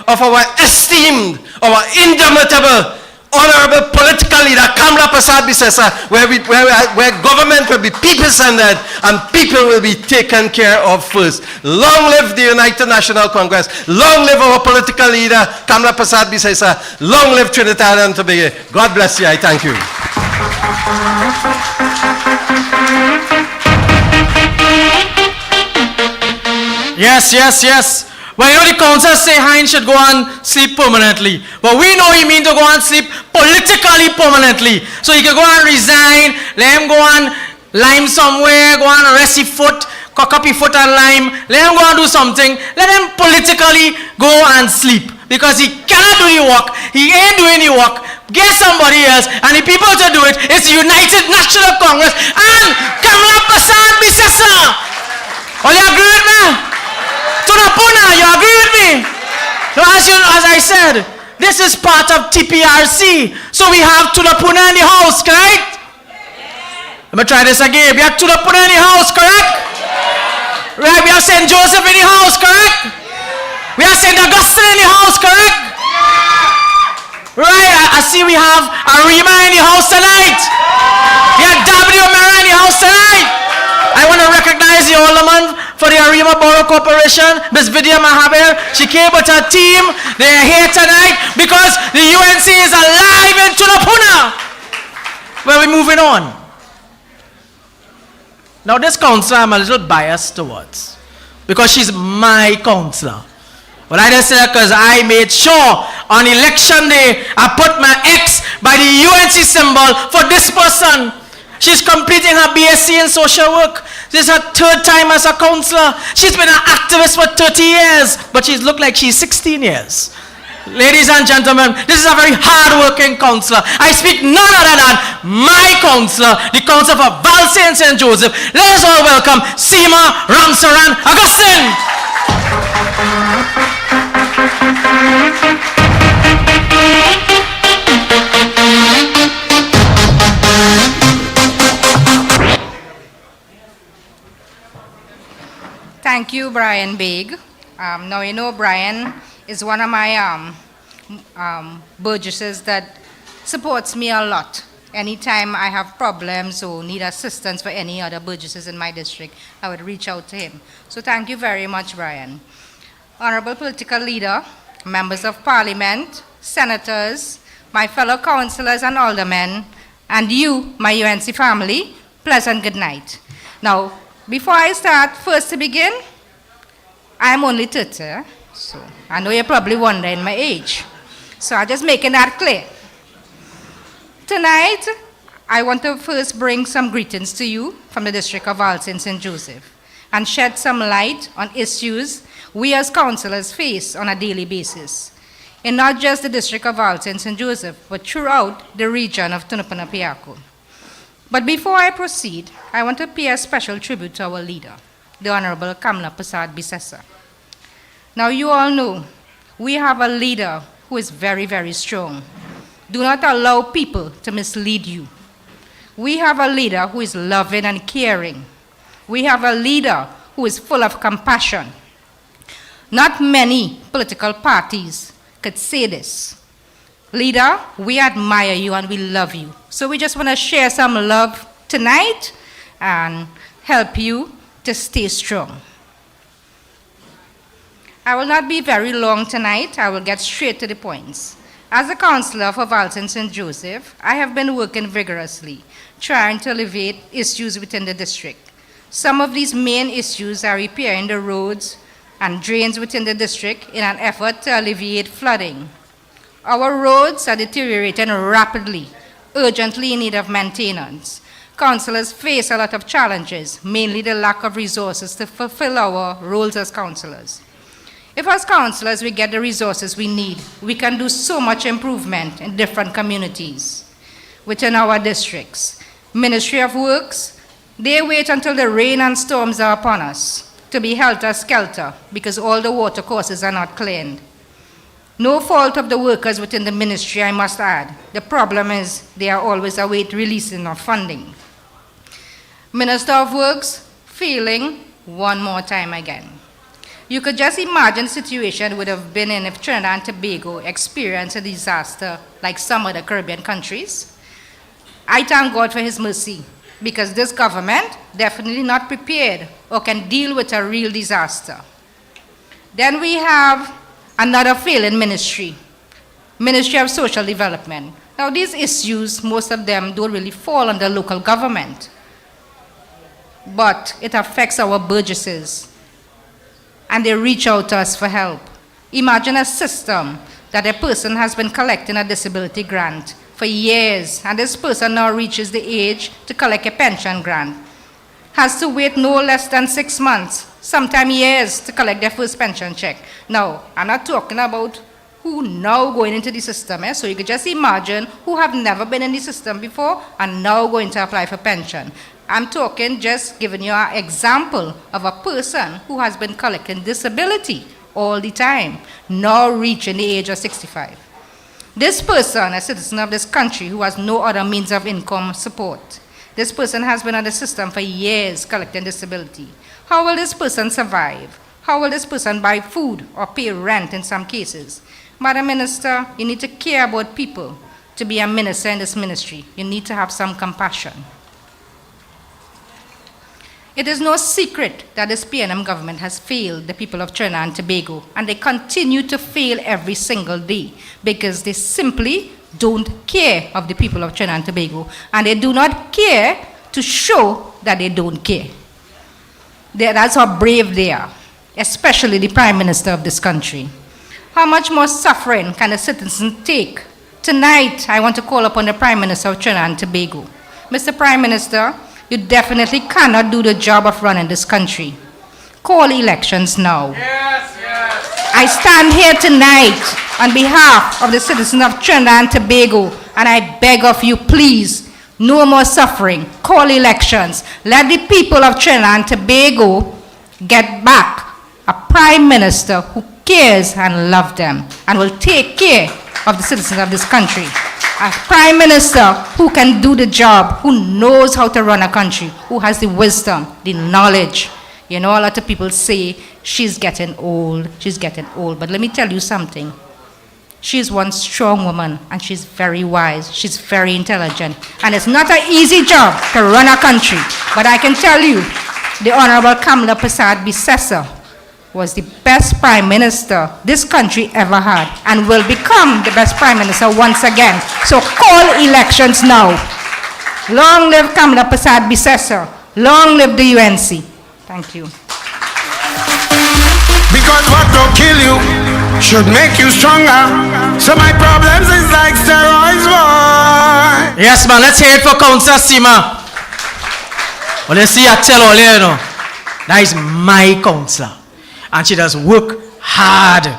Speaker 9: of our esteemed, our indomitable, honorable political leader, Kamla Prasad Bisesa, where government will be people-centered and people will be taken care of first. Long live the United National Congress. Long live our political leader, Kamla Prasad Bisesa. Long live Trinidad and Tobago. God bless you. I thank you.
Speaker 4: Yes, yes, yes. Well, you know the council say Hines should go and sleep permanently. But we know he means to go and sleep politically permanently. So he can go and resign, let him go and lime somewhere, go and rest his foot, cock up his foot and lime, let him go and do something. Let him politically go and sleep. Because he cannot do the work, he ain't doing the work. Get somebody else, and the people to do it is the United National Congress and Kamla Prasad Bisesa. All you agree with me? Tunapuna, you agree with me? So as I said, this is part of TPRC. So we have Tunapuna in the house, correct? Let me try this again. We have Tunapuna in the house, correct? Right, we have St. Joseph in the house, correct? We have St. Augustine in the house, correct? Right, I see we have Arima in the house tonight. We have W. Mera in the house tonight. I want to recognize the alderman for the Arima Borough Corporation, Ms. Vidya Mahaber. She came with her team. They are here tonight because the UNC is alive in Tunapuna. Well, we're moving on. Now, this councillor I'm a little biased towards because she's my councillor. But I just said because I made sure on election day I put my X by the UNC symbol for this person. She's completing her BSc in social work. This is her third time as a counselor. She's been an activist for 30 years, but she's looked like she's 16 years. Ladies and gentlemen, this is a very hard-working counselor. I speak none other than my counselor, the counselor for Valsay and St. Joseph. Let us all welcome Seema Ramsaran Augustine.
Speaker 10: Thank you, Brian Big. Now, you know, Brian is one of my burgesses that supports me a lot. Anytime I have problems or need assistance for any other burgesses in my district, I would reach out to him. So thank you very much, Brian. Honorable political leader, members of parliament, senators, my fellow councillors and aldermen, and you, my UNC family, pleasant good night. Now, before I start, first to begin, I'm only 30, so I know you're probably wondering my age. So I'm just making that clear. Tonight, I want to first bring some greetings to you from the district of Valsay and St. Joseph and shed some light on issues we as councillors face on a daily basis, in not just the district of Valsay and St. Joseph, but throughout the region of Tunapuna Piako. But before I proceed, I want to pay a special tribute to our leader, the Honorable Kamla Prasad Bisesa. Now, you all know we have a leader who is very, very strong. Do not allow people to mislead you. We have a leader who is loving and caring. We have a leader who is full of compassion. Not many political parties could say this. Leader, we admire you and we love you. So we just want to share some love tonight and help you to stay strong. I will not be very long tonight. I will get straight to the points. As a councillor for Valsay and St. Joseph, I have been working vigorously, trying to alleviate issues within the district. Some of these main issues are repairing the roads and drains within the district in an effort to alleviate flooding. Our roads are deteriorating rapidly, urgently in need of maintenance. Councillors face a lot of challenges, mainly the lack of resources to fulfill our roles as councillors. If as councillors we get the resources we need, we can do so much improvement in different communities within our districts. Ministry of Works, they wait until the rain and storms are upon us to be helter-skelter because all the water courses are not cleaned. No fault of the workers within the ministry, I must add. The problem is they are always await releasing of funding. Minister of Works, failing one more time again. You could just imagine the situation would have been in if Trinidad and Tobago experienced a disaster like some other Caribbean countries. I thank God for His mercy because this government definitely not prepared or can deal with a real disaster. Then we have another failing ministry, Ministry of Social Development. Now these issues, most of them don't really fall under local government, but it affects our burgesses and they reach out to us for help. Imagine a system that a person has been collecting a disability grant for years, and this person now reaches the age to collect a pension grant, has to wait no less than 6 months, sometimes years, to collect their first pension check. Now, I'm not talking about who now going into the system, so you could just imagine who have never been in the system before and now going to apply for pension. I'm talking just giving you an example of a person who has been collecting disability all the time, now reaching the age of 65. This person, a citizen of this country who has no other means of income support, this person has been on the system for years collecting disability. How will this person survive? How will this person buy food or pay rent in some cases? Madam Minister, you need to care about people to be a minister in this ministry. You need to have some compassion. It is no secret that this PNM government has failed the people of Trinidad and Tobago, and they continue to fail every single day because they simply don't care of the people of Trinidad and Tobago, and they do not care to show that they don't care. That's how brave they are, especially the Prime Minister of this country. How much more suffering can a citizen take? Tonight, I want to call upon the Prime Minister of Trinidad and Tobago. Mr. Prime Minister, you definitely cannot do the job of running this country. Call elections now.
Speaker 4: Yes, yes.
Speaker 10: I stand here tonight on behalf of the citizens of Trinidad and Tobago, and I beg of you, please, no more suffering. Call elections. Let the people of Trinidad and Tobago get back a Prime Minister who cares and loves them and will take care of the citizens of this country. A Prime Minister who can do the job, who knows how to run a country, who has the wisdom, the knowledge. You know, a lot of people say she's getting old, but let me tell you something. She's one strong woman and she's very wise, she's very intelligent, and it's not an easy job to run a country. But I can tell you, the Honorable Kamla Prasad Bisesa was the best Prime Minister this country ever had and will become the best Prime Minister once again. So call elections now. Long live Kamla Prasad Bisesa. Long live the UNC. Thank you.
Speaker 3: Because what don't kill you should make you stronger. So my problems is like steroids, boy.
Speaker 4: Yes, man, let's hear it for Councillor Sima. Well, let's see, I tell all you know, that is my councillor. And she does work hard.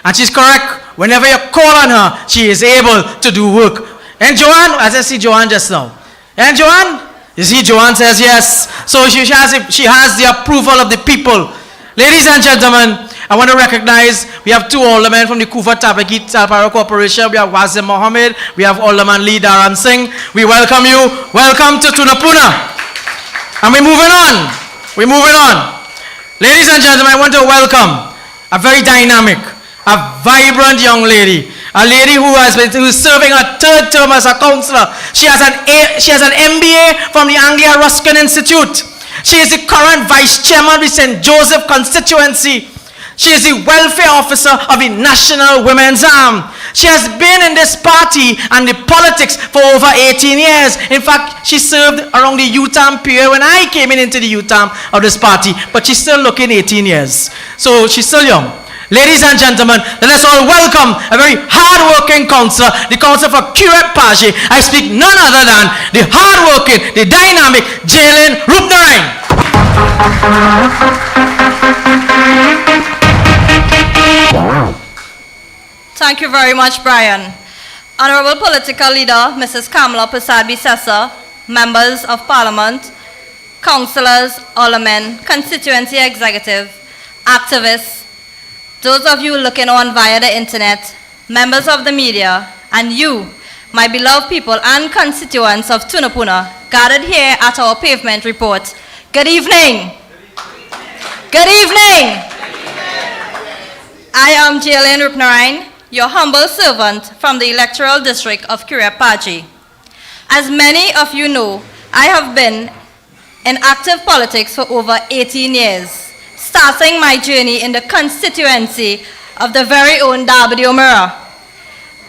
Speaker 4: And she's correct. Whenever you call on her, she is able to do work. And Joanne, as I see Joanne just now. And Joanne, you see Joanne says yes. So she has the approval of the people. Ladies and gentlemen, I want to recognize we have two aldermen from the Kufa Tabaki Talpara Corporation. We have Wazim Mohammed. We have Alderman Lee Daran Singh. We welcome you. Welcome to Tunapuna. And we're moving on. We're moving on. Ladies and gentlemen, I want to welcome a very dynamic, a vibrant young lady, a lady who is serving her third term as a councillor. She has an MBA from the Anglia Ruskin Institute. She is the current vice chairman of the St. Joseph constituency. She is the welfare officer of the National Women's Arm. She has been in this party and the politics for over 18 years. In fact, she served around the U-term period when I came into the U-term of this party, but she's still looking 18 years. So she's still young. Ladies and gentlemen, let us all welcome a very hard-working councillor, the councillor for Curep Paje. I speak none other than the hard-working, the dynamic Jalen Rupnarine.
Speaker 11: Thank you very much, Brian. Honorable Political Leader, Mrs. Kamla Persad-Bissessor, Members of Parliament, Councillors, Aldermen, Constituency Executive, activists, those of you looking on via the internet, members of the media, and you, my beloved people and constituents of Tunapuna, gathered here at our pavement report. Good evening. Good evening. I am Jalen Rupnarine, your humble servant from the electoral district of Curep Paje. As many of you know, I have been in active politics for over 18 years, starting my journey in the constituency of the very own Darby O'Meara,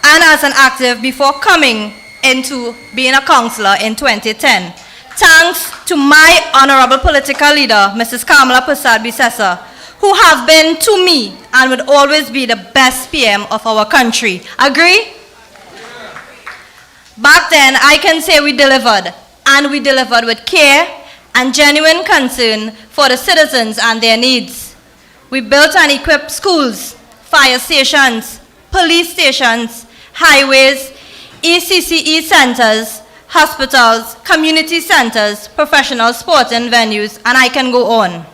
Speaker 11: and as an active before coming into being a councillor in 2010. Thanks to my honorable political leader, Mrs. Kamla Persad-Bissessor, who have been to me and would always be the best PM of our country. Agree? Back then, I can say we delivered, and we delivered with care and genuine concern for the citizens and their needs. We built and equipped schools, fire stations, police stations, highways, ECCE centers, hospitals, community centers, professional sporting venues, and I can go on.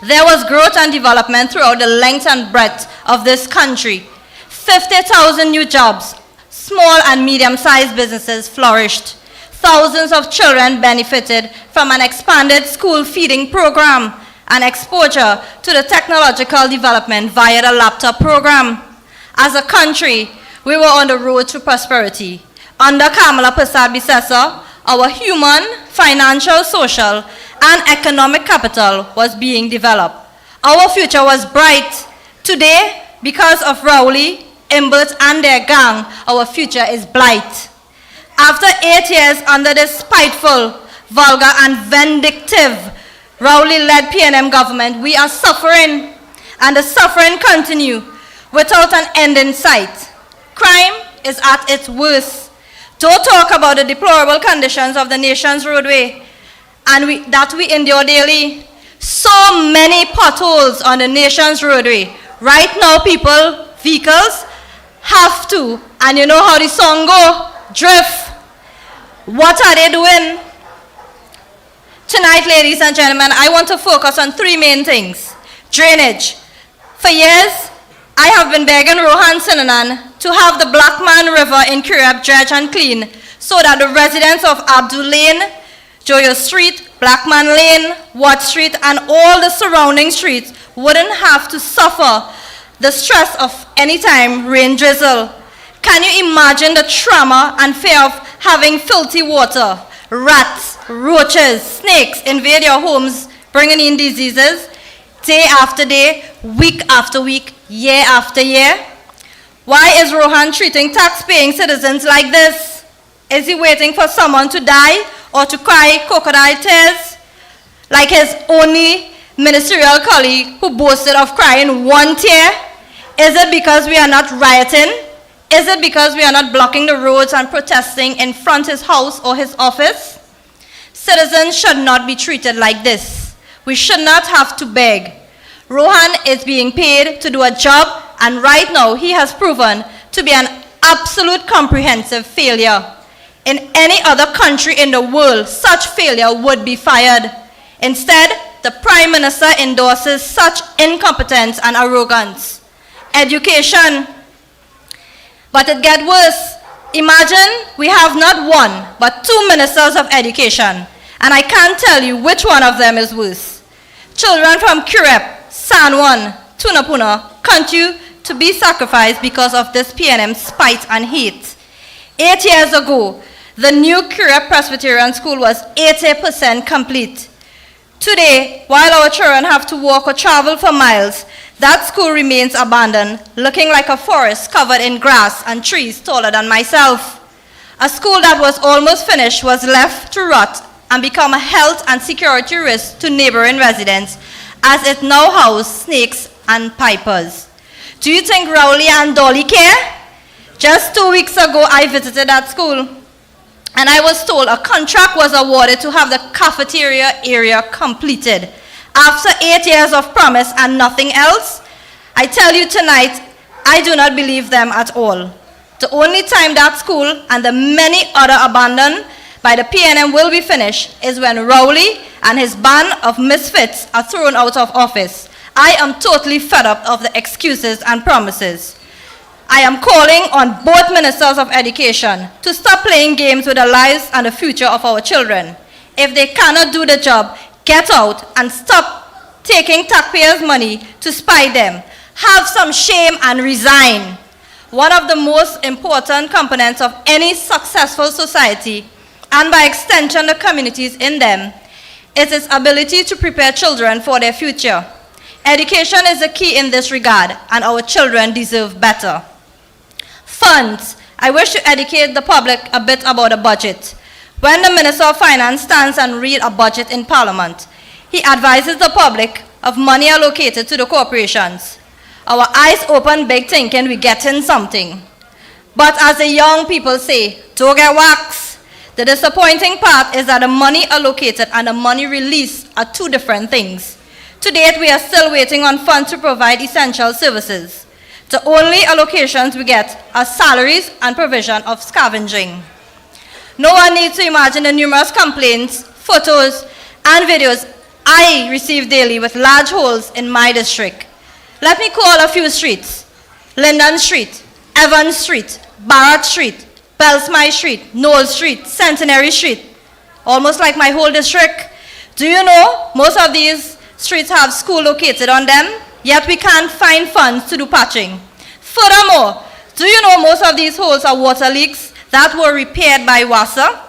Speaker 11: There was growth and development throughout the length and breadth of this country. 50,000 new jobs, small and medium-sized businesses flourished. Thousands of children benefited from an expanded school feeding program and exposure to the technological development via the laptop program. As a country, we were on the road to prosperity. Under Kamla Persad-Bissessor, our human, financial, social, and economic capital was being developed. Our future was bright. Today, because of Rowley, Imbert, and their gang, our future is blight. After 8 years under this spiteful, vulgar, and vindictive Rowley-led PNM government, we are suffering, and the suffering continues without an end in sight. Crime is at its worst. Don't talk about the deplorable conditions of the nation's roadway and that we endure daily. So many potholes on the nation's roadway. Right now, vehicles have to, and you know how the song go, drift. What are they doing? Tonight, ladies and gentlemen, I want to focus on three main things. Drainage. For years, I have been begging Rohan Sinanan to have the Blackman River in Curep dredged and clean so that the residents of Abdul Lane, Joyo Street, Blackman Lane, Watt Street, and all the surrounding streets wouldn't have to suffer the stress of any time rain drizzle. Can you imagine the trauma and fear of having filthy water, rats, roaches, snakes invade your homes, bringing in diseases, day after day, week after week, year after year? Why is Rohan treating tax-paying citizens like this? Is he waiting for someone to die or to cry crocodile tears? Like his only ministerial colleague who boasted of crying one tear? Is it because we are not rioting? Is it because we are not blocking the roads and protesting in front of his house or his office? Citizens should not be treated like this. We should not have to beg. Rohan is being paid to do a job, and right now he has proven to be an absolute comprehensive failure. In any other country in the world, such failure would be fired. Instead, the Prime Minister endorses such incompetence and arrogance. Education. But it gets worse. Imagine we have not one, but two ministers of education, and I can't tell you which one of them is worse. Children from Curep, San Juan, Tunapuna, continue to be sacrificed because of this PNM spite and hate. 8 years ago, the new Curep Presbyterian School was 80% complete. Today, while our children have to walk or travel for miles, That school remains abandoned, looking like a forest covered in grass and trees taller than myself. A school that was almost finished was left to rot and become a health and security risk to neighboring residents, as it now houses snakes and pipers. Do you think Rowley and Dolly care? Just 2 weeks ago, I visited that school, and I was told a contract was awarded to have the cafeteria area completed. After 8 years of promise and nothing else, I tell you tonight, I do not believe them at all. The only time that school and the many other abandoned by the PNM will be finished is when Rowley and his band of misfits are thrown out of office. I am totally fed up of the excuses and promises. I am calling on both ministers of education to stop playing games with the lives and the future of our children. If they cannot do the job, get out and stop taking taxpayers' money to spy them. Have some shame and resign. One of the most important components of any successful society, and by extension the communities in them, is its ability to prepare children for their future. Education is the key in this regard, and our children deserve better. Funds. I wish to educate the public a bit about the budget. When the Minister of Finance stands and reads a budget in Parliament, he advises the public of money allocated to the corporations. Our eyes open big thinking we getting something. But as the young people say, don't get waxed. The disappointing part is that the money allocated and the money released are two different things. To date, we are still waiting on funds to provide essential services. The only allocations we get are salaries and provision of scavenging. No one needs to imagine the numerous complaints, photos, and videos I receive daily with large holes in my district. Let me call a few streets: Linden Street, Evans Street, Barrett Street, Belsmy Street, Knoll Street, Centenary Street. Almost like my whole district. Do you know most of these streets have school located on them, yet we can't find funds to do patching? Furthermore, do you know most of these holes are water leaks that were repaired by WASA,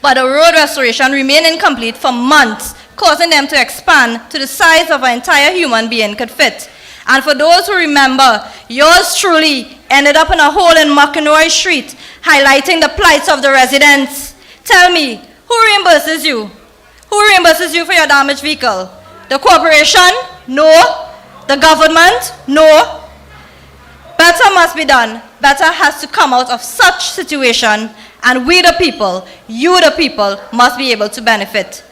Speaker 11: but the road restoration remained incomplete for months, causing them to expand to the size of an entire human being could fit. And for those who remember, yours truly ended up in a hole in McInroy Street, highlighting the plights of the residents. Tell me, who reimburses you? Who reimburses you for your damaged vehicle? The corporation? No. The government? No. Better must be done. Better has to come out of such situation, and we the people, you the people, must be able to benefit.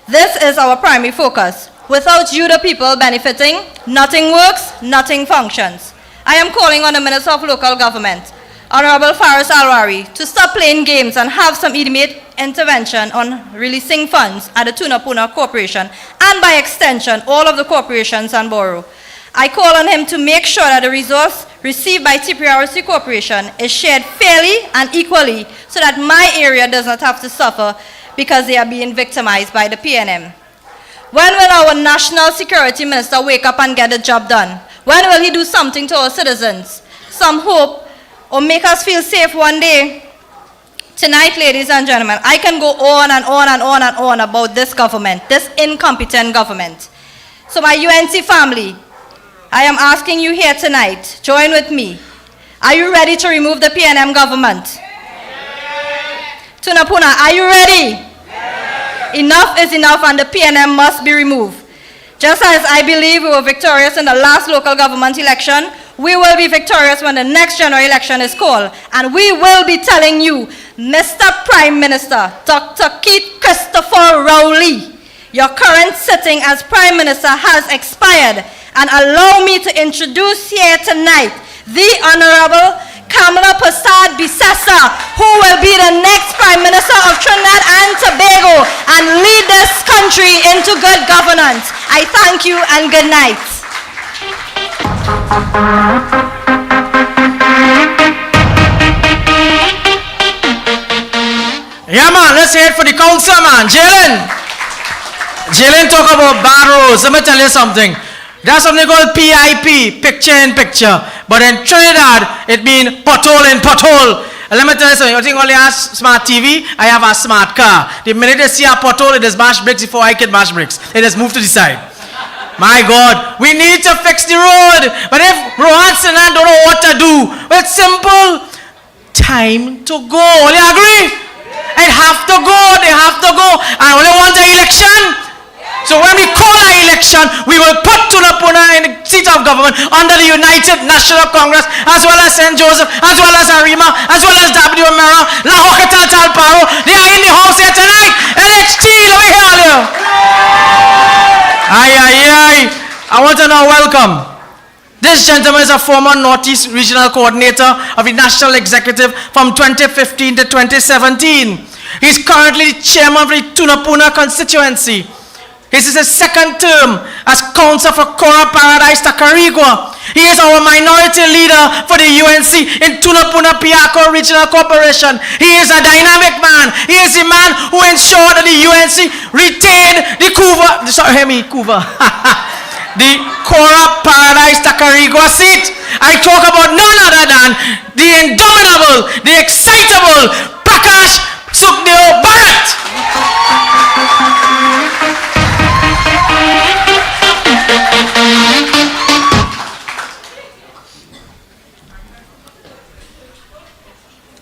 Speaker 11: This is our primary focus. Without you the people benefiting, nothing works, nothing functions. I am calling on the Minister of Local Government, Honorable Faris Alwari, to stop playing games and have some immediate intervention on releasing funds at the Tunapuna Corporation, and by extension, all of the corporations and borough. I call on him to make sure that the resource received by TPRC Corporation is shared fairly and equally, so that my area does not have to suffer because they are being victimized by the PNM. When will our National Security Minister wake up and get the job done? When will he do something to our citizens? Some hope, or make us feel safe one day? Tonight, ladies and gentlemen, I can go on and on and on and on about this government, this incompetent government. So my UNC family, I am asking you here tonight, join with me. Are you ready to remove the PNM government? Tunapuna, are you ready? Enough is enough, and the PNM must be removed. Just as I believe we were victorious in the last local government election, we will be victorious when the next general election is called. And we will be telling you, Mr. Prime Minister, Dr. Keith Christopher Rowley, your current sitting as Prime Minister has expired. And allow me to introduce here tonight the Honorable Kamala Prasad Bisasa, who will be the next Prime Minister of Trinidad and Tobago and lead this country into good governance. I thank you and good night.
Speaker 4: Yeah, man, let's hear it for the council, man. Jalen. Jalen talk about bad roads. Let me tell you something. There's something called PIP, picture in picture. But in Trinidad, it means pothole in pothole. And let me tell you something. You think only have smart TV? I have a smart car. The minute they see a pothole, it is mash bricks before I can mash bricks. It is moved to the side. My God, we need to fix the road. But if Rohan Sinan don't know what to do, well, it's simple. Time to go. All you agree? They have to go. They have to go. And only want an election. So when we call our election, we will put Tunapuna in the seat of government under the United National Congress, as well as St. Joseph, as well as Arima, as well as W. Mera, La Hokata Talparo. They are in the house here tonight. LHT, let me hear you. Aye, aye, aye. I want to now welcome. This gentleman is a former Northeast Regional Coordinator of the National Executive from 2015 to 2017. He's currently the chairman of the Tunapuna constituency. This is his second term as councillor for Cora Paradise, Tacarigua. He is our minority leader for the UNC in Tunapuna Piaco Regional Corporation. He is a dynamic man. He is the man who ensured that the UNC retained the the Cora Paradise Tacarigua seat. I talk about none other than the indomitable, the excitable Prakash Sukhdeo Bharat.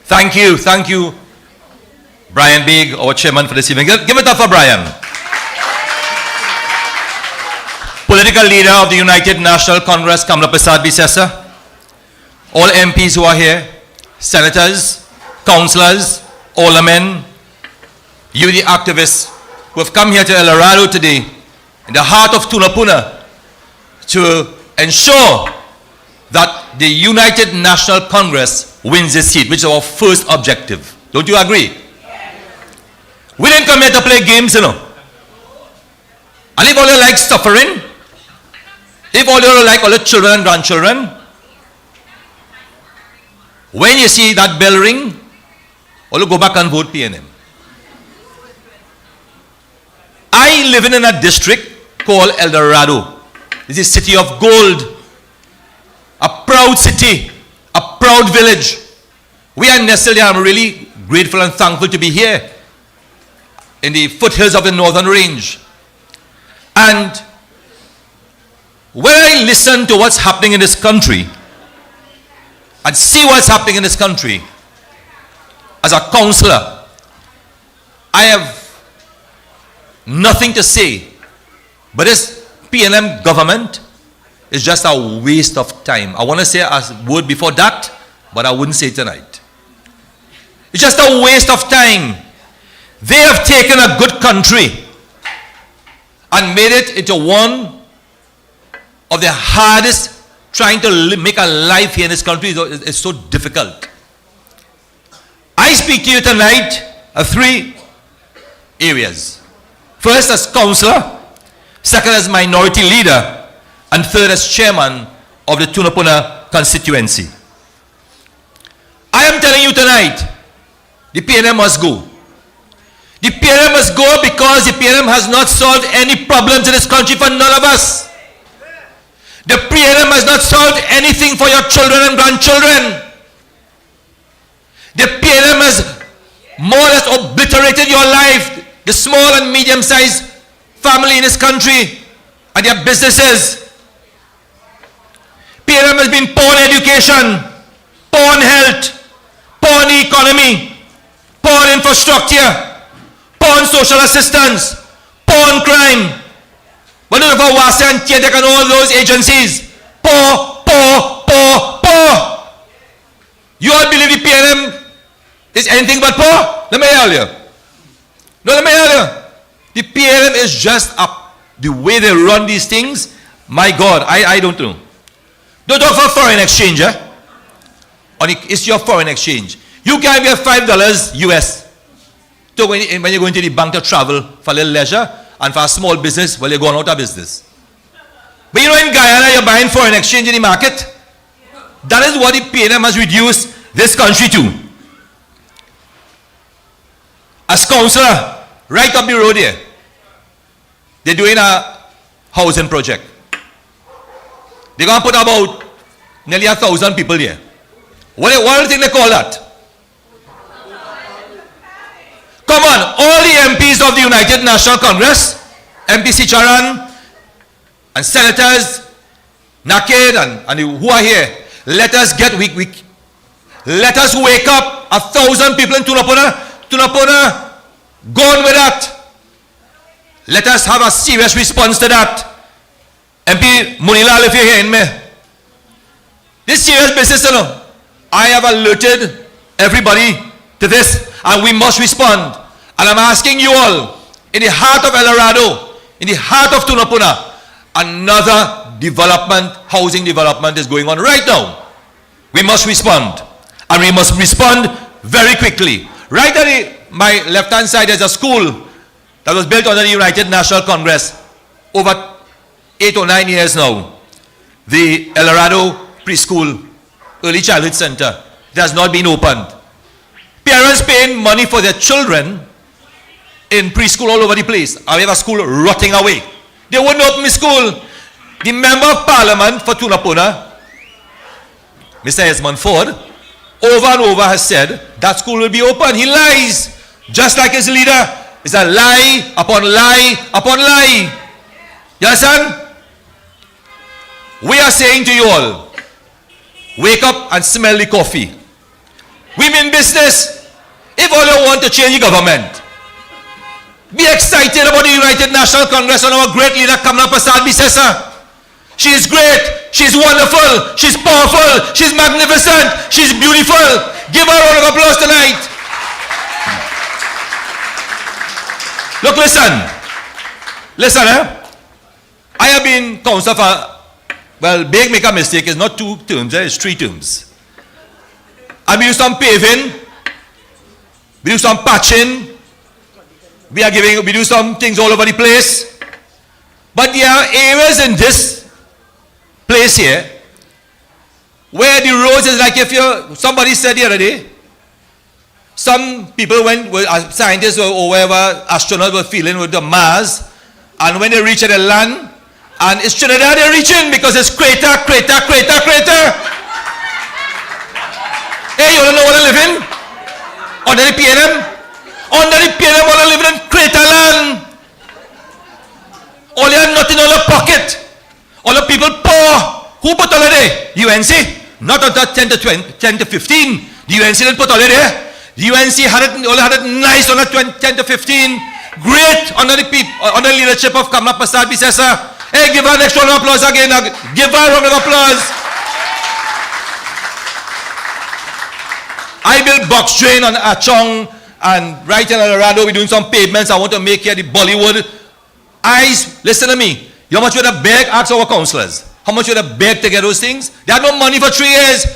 Speaker 12: Thank you, Brian Big, our chairman for this evening. Give it up for Brian. Political leader of the United National Congress, Kamla Prasad Bisesa, all MPs who are here, senators, councillors, aldermen, you the activists who have come here to El Dorado today, in the heart of Tunapuna, to ensure that the United National Congress wins this seat, which is our first objective. Don't you agree? Yes. We didn't come here to play games, you know. And if all you like suffering, if all you like all the children and grandchildren, when you see that bell ring, all you go back and vote PNM. I live in a district called El Dorado. It's a city of gold, a proud city, a proud village. We are necessarily, I'm really grateful and thankful to be here in the foothills of the Northern Range. And when I listen to what's happening in this country and see what's happening in this country, as a councillor, I have nothing to say, but this PNM government is just a waste of time. I want to say a word before that, but I wouldn't say it tonight. It's just a waste of time. They have taken a good country and made it into one of the hardest, trying to make a life here in this country is so difficult. I speak to you tonight of three areas. First as councillor, second as minority leader, and third as chairman of the Tunapuna constituency. I am telling you tonight, the PNM must go. The PNM must go because the PNM has not solved any problems in this country for none of us. The PNM has not solved anything for your children and grandchildren. The PNM has more or less obliterated your life, the small and medium-sized family in this country and their businesses. PNM has been poor in education, poor in health, poor in the economy, poor in infrastructure, poor in social assistance, poor in crime. But look for WASA and TEDEC and all those agencies. Poor, poor, poor, poor. You all believe the PNM is anything but poor? Let me tell you. No, let me tell you. The PNM is just the way they run these things. My God, I don't know. Don't talk for foreign exchange, eh? On the issue of foreign exchange. You can get $5 US to when you're going to the bank to travel for a little leisure, and for a small business, well, you're going out of business. But you know, in Guyana, you're buying foreign exchange in the market. That is what the PNM has reduced this country to. As councillor, right up the road here, they're doing a housing project. They're going to put about nearly 1,000 people here. What do you think they call that? Come on, all the MPs of the United National Congress, MP Sicharan, and senators, Naked and who are here, let us get let us wake up 1,000 people in Tunapuna. Tunapuna, go on with that. Let us have a serious response to that. MP Munilal, if you're hearing me, this serious business, you know, I have alerted everybody to this, and we must respond. And I'm asking you all, in the heart of El Dorado, in the heart of Tunapuna, another housing development is going on right now. We must respond, and we must respond very quickly. Right at my left-hand side, there's a school that was built under the United National Congress over 8 or 9 years now. The El Dorado Preschool Early Childhood Center. It has not been opened. Parents paying money for their children in preschool all over the place. And we have a school rotting away. They wouldn't open the school. The Member of Parliament for Tunapuna, Mr. Esmond Ford, over and over has said that school will be open. He lies, just like his leader. It's a lie upon lie upon lie. You understand? We are saying to you all, wake up and smell the coffee. We mean business. If all you want to change the government, be excited about the United National Congress and our great leader Kamla Prasad Bisesa. She is great. She's wonderful. She's powerful. She's magnificent. She's beautiful. Give her a round of applause tonight. Look, listen. Listen, I have been councillor for, well, big make a mistake. It's not 2 terms, it's 3 terms. And we do some paving. We do some patching. We do some things all over the place. But there are areas in this place here where the roads is like, somebody said the other day, some people scientists or whatever, astronauts were feeling with the Mars, and when they reach the land, and it's Trinidad they're reaching because it's crater. Hey, you don't know what I live in? Under the PNM? Under the PNM, what I live in crater land. All you have nothing in your pocket. All the people poor. Who put all of it? UNC? Not until 10 to 15. The UNC didn't put all of it. The UNC only had it nice on the 10 to 15. Great under the leadership of Kamla Prasad Bisesa. Hey, give her an extra round of applause again. Give her a round of applause. I built box drain on Achong, and right in El Dorado we're doing some pavements. I want to make here the Bollywood. Listen to me. You know how much we had to beg? Ask our councillors. How much we had to beg to get those things? They had no money for 3 years.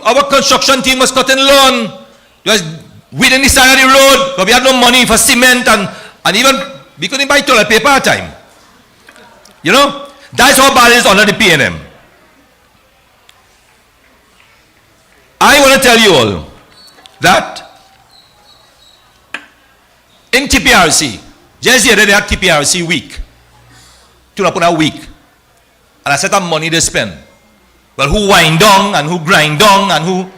Speaker 12: Our construction team was cutting lawn. We didn't decide the road, but we had no money for cement, and even we couldn't buy toilet paper at a time. You know? That's how bad it is under the PNM. I want to tell you all that in TPRC, just the other day they had TPRC week. Tunapuna week. And I set up money they spend. Well, who wind down and who grind down and who...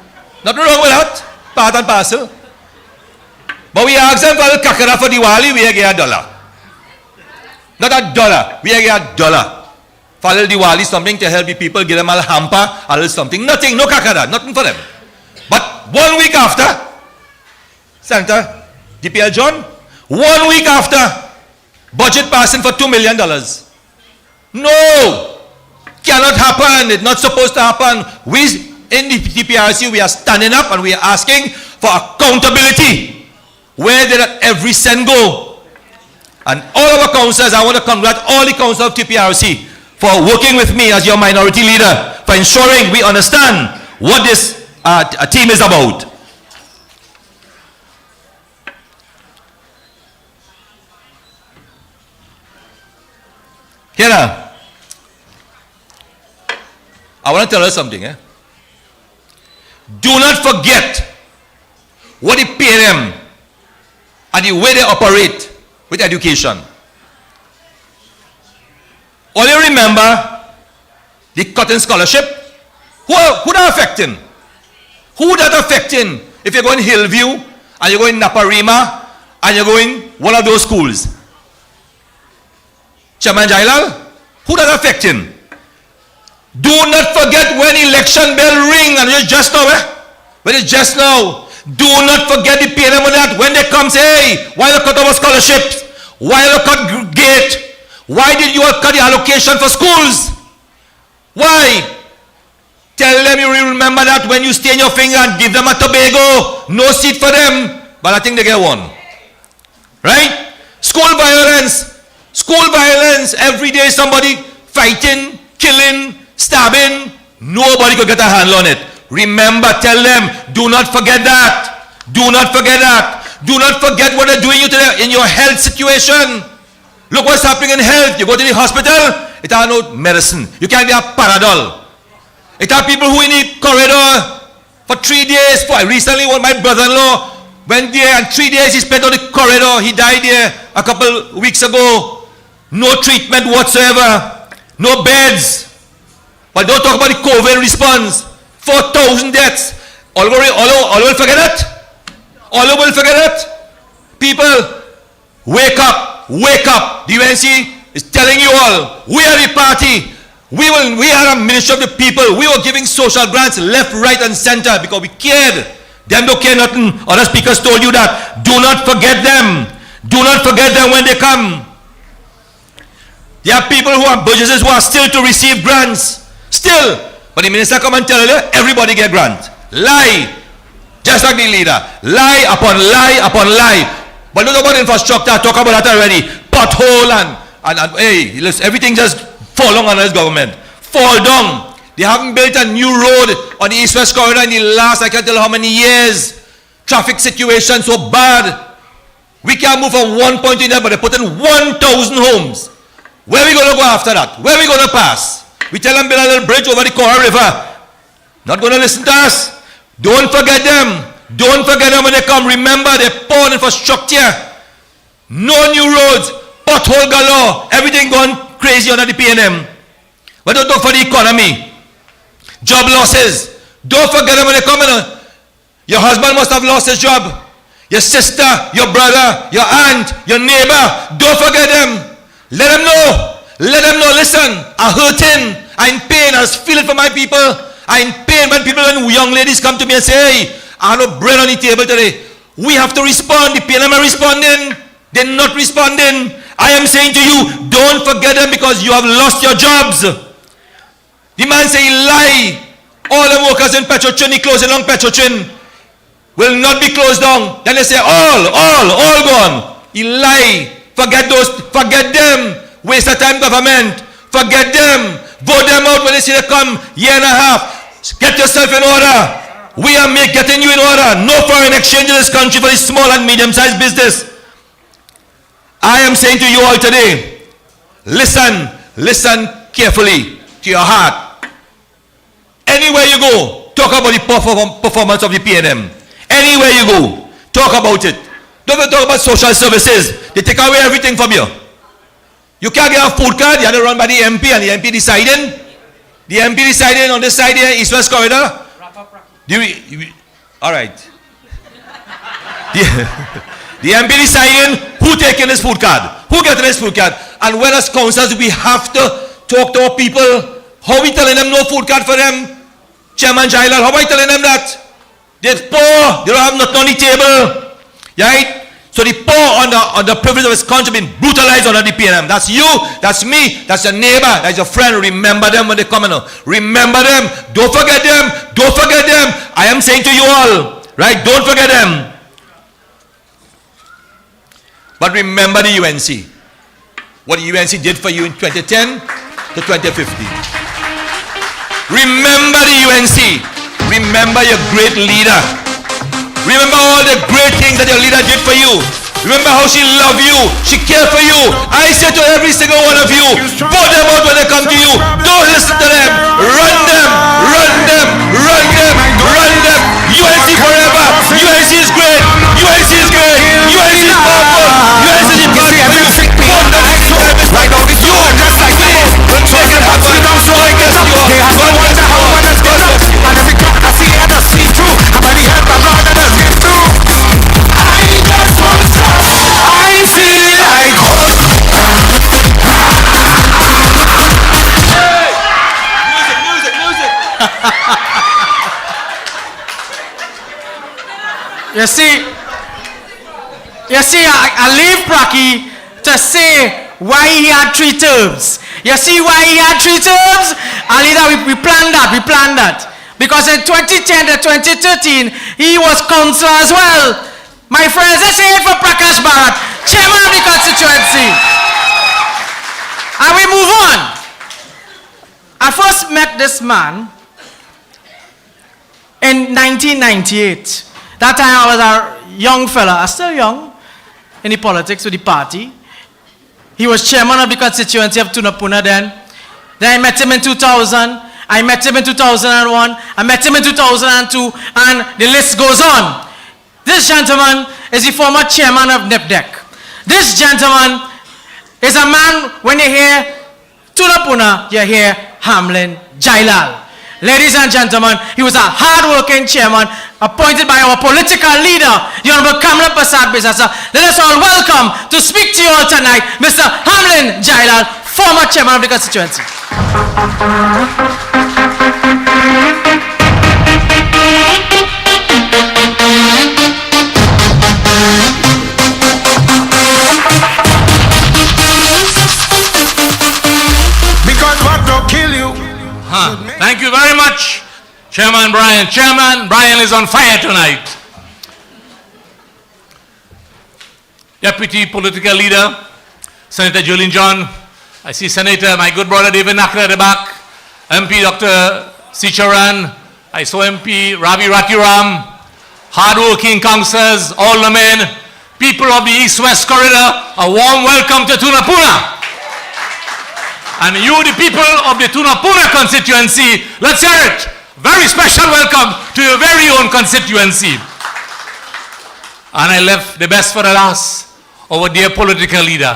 Speaker 12: Nothing wrong with that. Part and parcel. But we ask them for the kakara for Diwali, we get $1. Not $1. We get $1. For a little Diwali, something to help the people, give them a hamper, a little something. Nothing, no kakara, nothing for them. But 1 week after, Senator DPL John, 1 week after, budget passing for $2 million. No! Cannot happen. It's not supposed to happen. We in the TPRC, we are standing up and we are asking for accountability. Where did every cent go? And all our councillors, I want to congratulate all the councillors of TPRC for working with me as your minority leader, for ensuring we understand what this team is about. Here now. I want to tell you something. Do not forget what the PNM and the way they operate with education. Only remember the cotton scholarship. Who that affecting? Who that affecting? If you're going Hillview and you're going Naparima and you're going one of those schools. Chairman Jailal, Who that affecting? Do not forget when election bell ring, and it's just now, when it's just now. Do not forget the PNM on that. When they come say, hey, why you cut our scholarships? Why you cut gate? Why did you cut the allocation for schools? Why? Tell them you remember that when you stain your finger and give them a Tobago. No seat for them. But I think they get one. Right? School violence. School violence. Every day somebody fighting, killing, stabbing. Nobody could get a handle on it. Remember, tell them, do not forget that. Do not forget that. Do not forget what they're doing in your health situation. Look what's happening in health. You go to the hospital, it has no medicine. You can't get a Paradol. It has people who in the corridor for 3 days. Recently, my brother-in-law went there and 3 days he spent on the corridor. He died there a couple weeks ago. No treatment whatsoever. No beds. But don't talk about the COVID response. 4,000 deaths. All will forget it. All will forget it. People, wake up. Wake up. The UNC is telling you all, we are the party. We are a ministry of the people. We were giving social grants left, right, and center because we cared. Them don't care nothing. Other speakers told you that. Do not forget them. Do not forget them when they come. There are people who are burgesses who are still to receive grants. Still. But the minister come and tell you, everybody get grant. Lie. Just like the leader. Lie upon lie upon lie. But don't talk about infrastructure. Talk about that already. Pothole and hey, listen, everything just fall down on this government. Fall down. They haven't built a new road on the east-west corridor in the last, I can't tell how many years. Traffic situation so bad. We can't move from one point to another, but they put in 1,000 homes. Where are we going to go after that? Where are we going to pass? We tell them build a little bridge over the Kora River. Not going to listen to us. Don't forget them. Don't forget them when they come. Remember, they poor infrastructure. No new roads. Pothole galore. Everything gone crazy under the PNM. But don't talk for the economy. Job losses. Don't forget them when they come in. Your husband must have lost his job. Your sister, your brother, your aunt, your neighbor. Don't forget them. Let them know. Let them know, listen, I'm hurting, I'm in pain, I was feeling for my people. I'm in pain when young ladies come to me and say, hey, I have no bread on the table today. We have to respond. The PNM are responding. They're not responding. I am saying to you, don't forget them because you have lost your jobs. The man say, lie. All the workers in Petrochin, he closing down Petrochin, will not be closed down. Then they say, all gone. He lie. Forget those, forget them. Waste of time government. Forget them. Vote them out when they see they come. Year and a half. Get yourself in order. We are getting you in order. No foreign exchange in this country for the small and medium-sized business. I am saying to you all today, listen carefully to your heart. Anywhere you go, talk about the performance of the PNM. Anywhere you go, talk about it. Don't talk about social services. They take away everything from you. You can't get a food card, you have to run by the MP and the MP deciding. The MP deciding on this side here, east-west corridor. All right. The MP deciding who taking this food card, who getting this food card. And when as councillors, we have to talk to our people. How we telling them no food card for them? Chairman Jailal, how are we telling them that? They're poor, they don't have nothing on the table. Right? So the poor on the privilege of his country being brutalized under the PNM. That's you, that's me, that's your neighbor, that's your friend. Remember them when they come in. Remember them. Don't forget them. Don't forget them. I am saying to you all, right? Don't forget them. But remember the UNC. What the UNC did for you in 2010 to 2015. Remember the UNC. Remember your great leader. Remember all the great things that your leader did for you. Remember how she loved you. She cared for you. I say to every single one of you, vote them out when they come to you. Don't listen to them. Run them. Run them. Run them. Run them. UNC forever. UNC is great. UNC is great. UNC is powerful. UNC is important. Vote them out. Right now, it's you. Just like me. When talking about you, don't show I guess you are. I don't wonder how I want to get up. And every time I see it, I see through. I'm ready to help my brother to get through. I just want to stop. I feel like
Speaker 4: You see, I leave Pracky to say why he had 3 terms. You see why he had 3 terms? Alida, we planned that. Because in 2010 to 2013, he was councillor as well. My friends, let's say it for Prakash Bharat, chairman of the constituency. And we move on. I first met this man in 1998. That time I was a young fella, still young, in the politics with the party. He was chairman of the constituency of Tunapuna then. Then I met him in 2000. I met him in 2001. I met him in 2002. And the list goes on. This gentleman is the former chairman of Dec. This gentleman is a man, when you hear Tunapuna, you hear Hamlin Jailal. Ladies and gentlemen, he was a hard-working chairman appointed by our political leader, the Honorable Kamla Prasad Bisasa. Let us all welcome to speak to you all tonight, Mr. Hamlin Jailal, former chairman of the constituency.
Speaker 3: Because what will kill you.
Speaker 12: Thank you very much, Chairman Brian. Chairman Brian is on fire tonight. Deputy Political Leader, Senator Julian John. I see Senator, my good brother David Nakra at the back. MP Dr. Sicharan. I saw MP Ravi Ratiram. Hard-working councillors, all the men, people of the East-West Corridor, a warm welcome to Tunapuna. And you, the people of the Tunapuna constituency, let's hear it. Very special welcome to your very own constituency. And I left the best for the last, our dear political leader.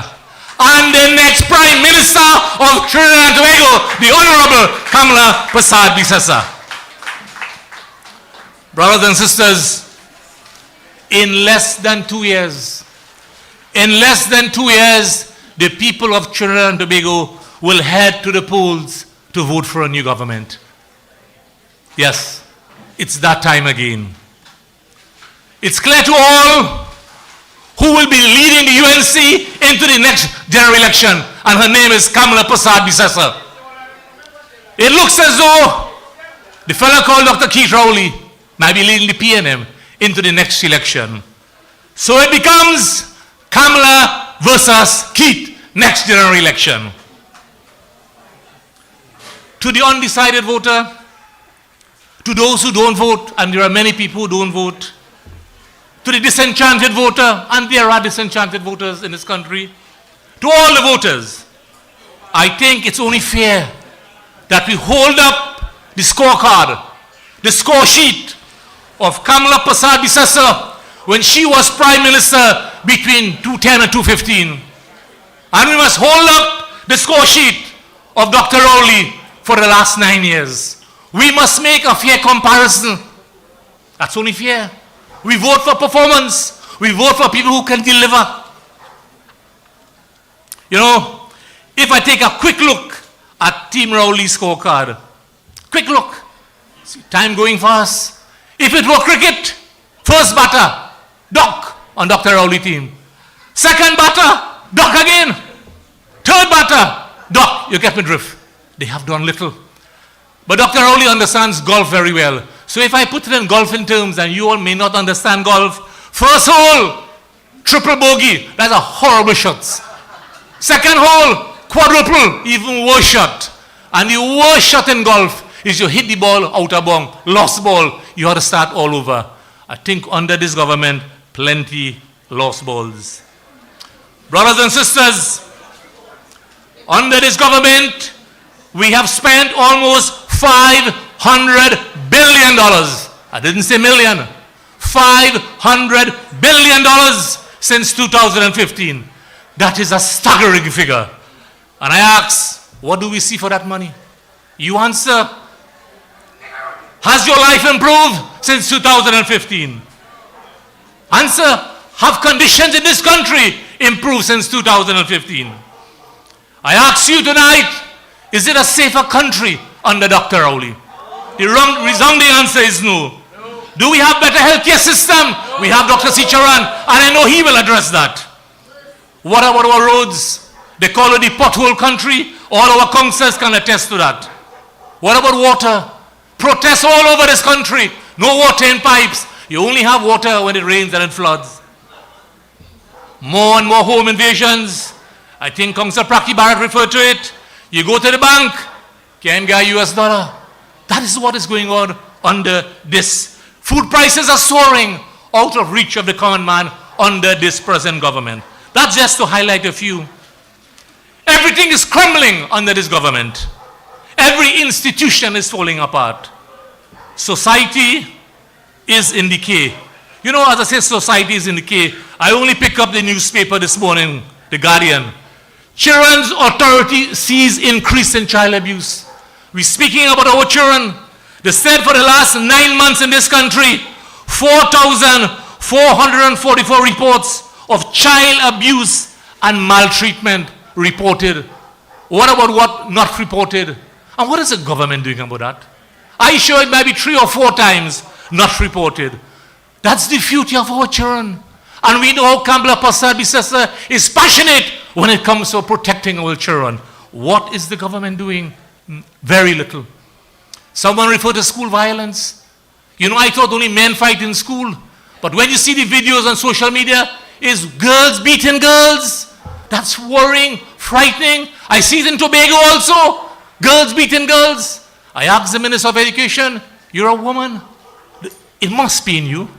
Speaker 12: And the next Prime Minister of Trinidad and Tobago, the Honorable Kamla Prasad Bisasa. Brothers and sisters, in less than 2 years, the people of Trinidad and Tobago will head to the polls to vote for a new government. Yes, it's that time again. It's clear to all who will be leading the UNC into the next general election, and her name is Kamla Prasad Bisasa. It looks as though the fellow called Dr. Keith Rowley might be leading the PNM into the next election. So it becomes Kamla versus Keith next general election. To the undecided voter, to those who don't vote, and there are many people who don't vote, to the disenchanted voter, and there are disenchanted voters in this country, to all the voters, I think it's only fair that we hold up the scorecard, the score sheet of Kamla Prasad Bisasa when she was Prime Minister between 2010 and 2015. And we must hold up the score sheet of Dr. Rowley for the last 9 years. We must make a fair comparison. That's only fair. We vote for performance. We vote for people who can deliver. You know, if I take a quick look at Team Rowley's scorecard, quick look, see, time going fast. If it were cricket, first batter, Doc on Dr. Rowley team. Second batter, Doc again. Third batter, Doc, you get me drift. They have done little. But Dr. Rowley understands golf very well. So if I put it in golfing terms, and you all may not understand golf, first hole, triple bogey, that's a horrible shot. Second hole, quadruple, even worse shot. And the worst shot in golf is you hit the ball out of bounds, lost ball, you have to start all over. I think under this government, plenty lost balls. Brothers and sisters, under this government, we have spent almost $500 billion. I didn't say million. $500 billion since 2015. That is a staggering figure. And I ask, what do we see for that money? You answer. Has your life improved since 2015? Answer. Have conditions in this country improved since 2015? I ask you tonight, is it a safer country under Dr. Rowley? The resounding answer is no.
Speaker 13: Do we have better healthcare system? We have Dr. Sicharan, and I know he will address that. What about our roads? They call it the pothole country. All our councillors can attest to that. What about water? Protests all over this country. No water in pipes. You only have water when it rains and it floods. More and more home invasions. I think Councillor Praki Barrett referred to it. You go to the bank, can't get a US dollar. That is what is going on under this. Food prices are soaring out of reach of the common man under this present government. That's just to highlight a few. Everything is crumbling under this government. Every institution is falling apart. Society is in decay. You know, as I say, society is in decay. I only pick up the newspaper this morning, The Guardian. Children's authority sees increase in child abuse. We're speaking about our children. They said for the last 9 months in this country, 4,444 reports of child abuse and maltreatment reported. What about what not reported? And what is the government doing about that? I sure it might be 3 or 4 times not reported. That's the future of our children. And we know Kamla Prasad Bisesa is passionate when it comes to protecting our children. What is the government doing? Very little. Someone referred to school violence. You know, I thought only men fight in school. But when you see the videos on social media, is girls beating girls? That's worrying, frightening. I see it in Tobago also. Girls beating girls. I asked the Minister of Education, you're a woman. It must be in you.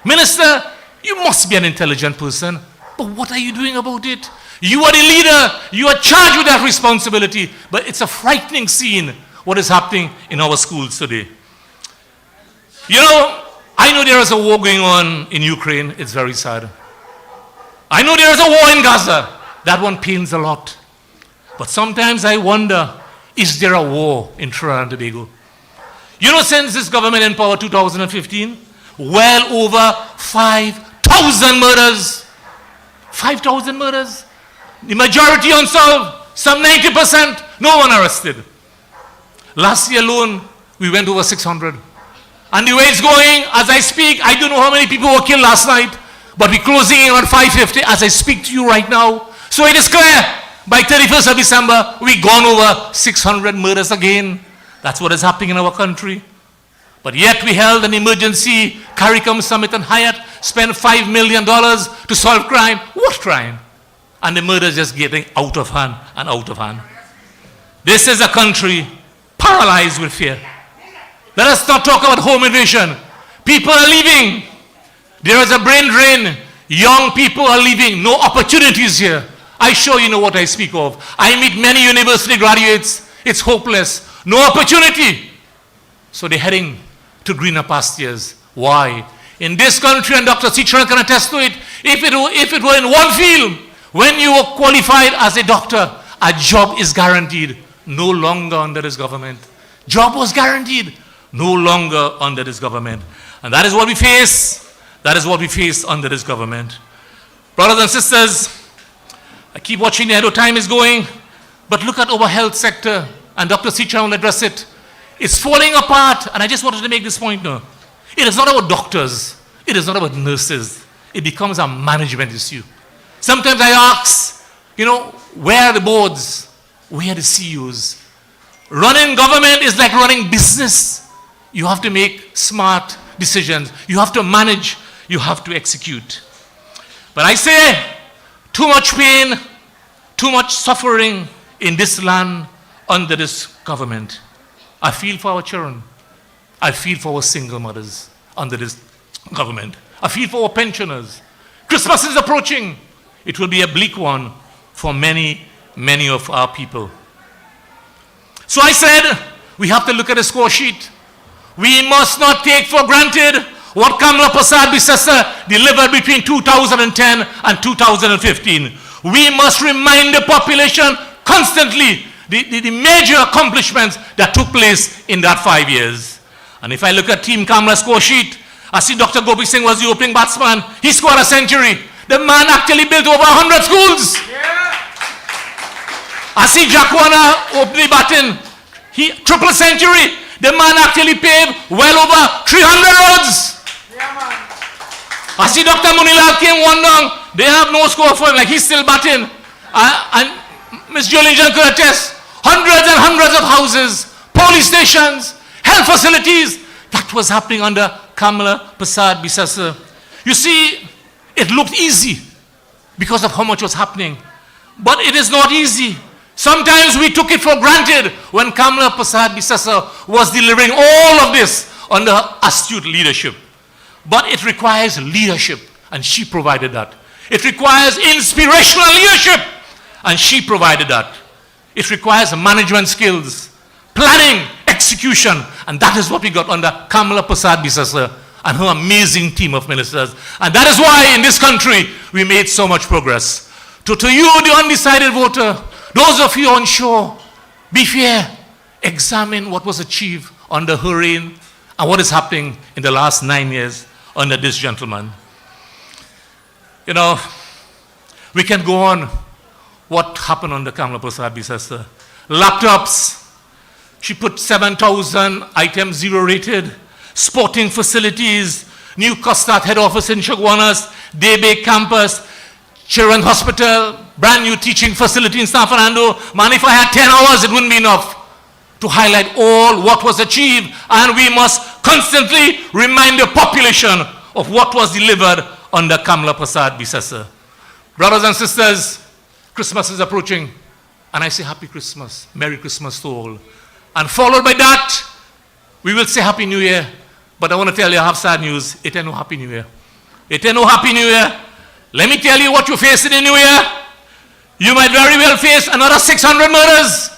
Speaker 13: Minister, you must be an intelligent person. But what are you doing about it? You are the leader. You are charged with that responsibility. But it's a frightening scene, what is happening in our schools today. You know, I know there is a war going on in Ukraine. It's very sad. I know there is a war in Gaza. That one pains a lot. But sometimes I wonder, is there a war in Trinidad and Tobago? You know, since this government in power 2015, well over 5,000 murders. 5,000 murders. The majority unsolved. Some 90%. No one arrested. Last year alone, we went over 600. And the way it's going, as I speak, I don't know how many people were killed last night, but we're closing in on 550 as I speak to you right now. So it is clear, by 31st of December, we've gone over 600 murders again. That's what is happening in our country. But yet we held an emergency CARICOM summit in Hyatt, spent $5 million to solve crime. What crime? And the murder is just getting out of hand and out of hand. This is a country paralyzed with fear. Let us not talk about home invasion. People are leaving. There is a brain drain. Young people are leaving. No opportunities here. I sure you know what I speak of. I meet many university graduates. It's hopeless. No opportunity. So they're heading to greener pastures. Why? In this country, and Dr. Sicharan can attest to it, if it were in one field, when you were qualified as a doctor, a job is guaranteed. No longer under this government. Job was guaranteed. No longer under this government. And that is what we face. That is what we face under this government. Brothers and sisters, I keep watching the how time is going, but look at our health sector, and Dr. Sicharan will address it. It's falling apart, and I just wanted to make this point now. It is not about doctors. It is not about nurses. It becomes a management issue. Sometimes I ask, you know, where are the boards? Where are the CEOs? Running government is like running business. You have to make smart decisions. You have to manage. You have to execute. But I say, too much pain, too much suffering in this land under this government. I feel for our children. I feel for our single mothers under this government. I feel for our pensioners. Christmas is approaching. It will be a bleak one for many, many of our people. So I said, we have to look at the score sheet. We must not take for granted what Kamla Prasad Bisesa delivered between 2010 and 2015. We must remind the population constantly the major accomplishments that took place in that 5 years. And if I look at Team Kamla's score sheet, I see Dr. Gopi Singh was the opening batsman. He scored a century. The man actually built over 100 schools. I see Jakwana opening batting. He triple century. The man actually paved well over 300 roads. I see Dr. Munilal came one down. They have no score for him, like he's still batting. And Ms. Jolene John could attest. Hundreds and hundreds of houses, police stations, health facilities. That was happening under Kamla Prasad Bisasa. You see, it looked easy because of how much was happening. But it is not easy. Sometimes we took it for granted when Kamla Prasad Bisasa was delivering all of this under her astute leadership. But it requires leadership, and she provided that. It requires inspirational leadership, and she provided that. It requires management skills, planning, execution, and that is what we got under Kamla Prasad Bisasa and her amazing team of ministers. And that is why in this country we made so much progress. To you, the undecided voter, those of you unsure, be fair. Examine what was achieved under her reign and what is happening in the last 9 years under this gentleman. You know, we can go on what happened under Kamla Prasad Bisasa. Laptops, she put 7,000 items zero rated, sporting facilities, new Costat head office in Chaguanas, Day-Bay campus, Children's Hospital, brand new teaching facility in San Fernando. Man, if I had 10 hours, it wouldn't be enough to highlight all what was achieved, and we must constantly remind the population of what was delivered under Kamla Prasad Bisasa. Brothers and sisters, Christmas is approaching, and I say Happy Christmas, Merry Christmas to all. And followed by that, we will say Happy New Year, but I want to tell you I have sad news. It ain't no Happy New Year. It ain't no Happy New Year. Let me tell you what you face in the New Year. You might very well face another 600 murders.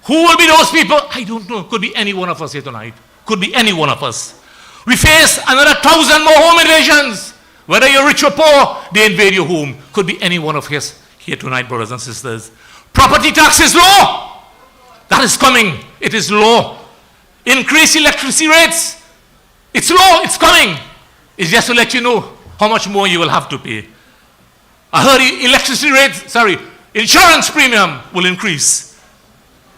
Speaker 13: Who will be those people? I don't know. Could be any one of us here tonight. Could be any one of us. We face another 1,000 more home invasions. Whether you're rich or poor, they invade your home. Could be any one of us here tonight, brothers and sisters. Property tax is low. That is coming. It is low. Increase electricity rates. It's low. It's coming. It's just to let you know how much more you will have to pay. I heard electricity rates, insurance premium will increase.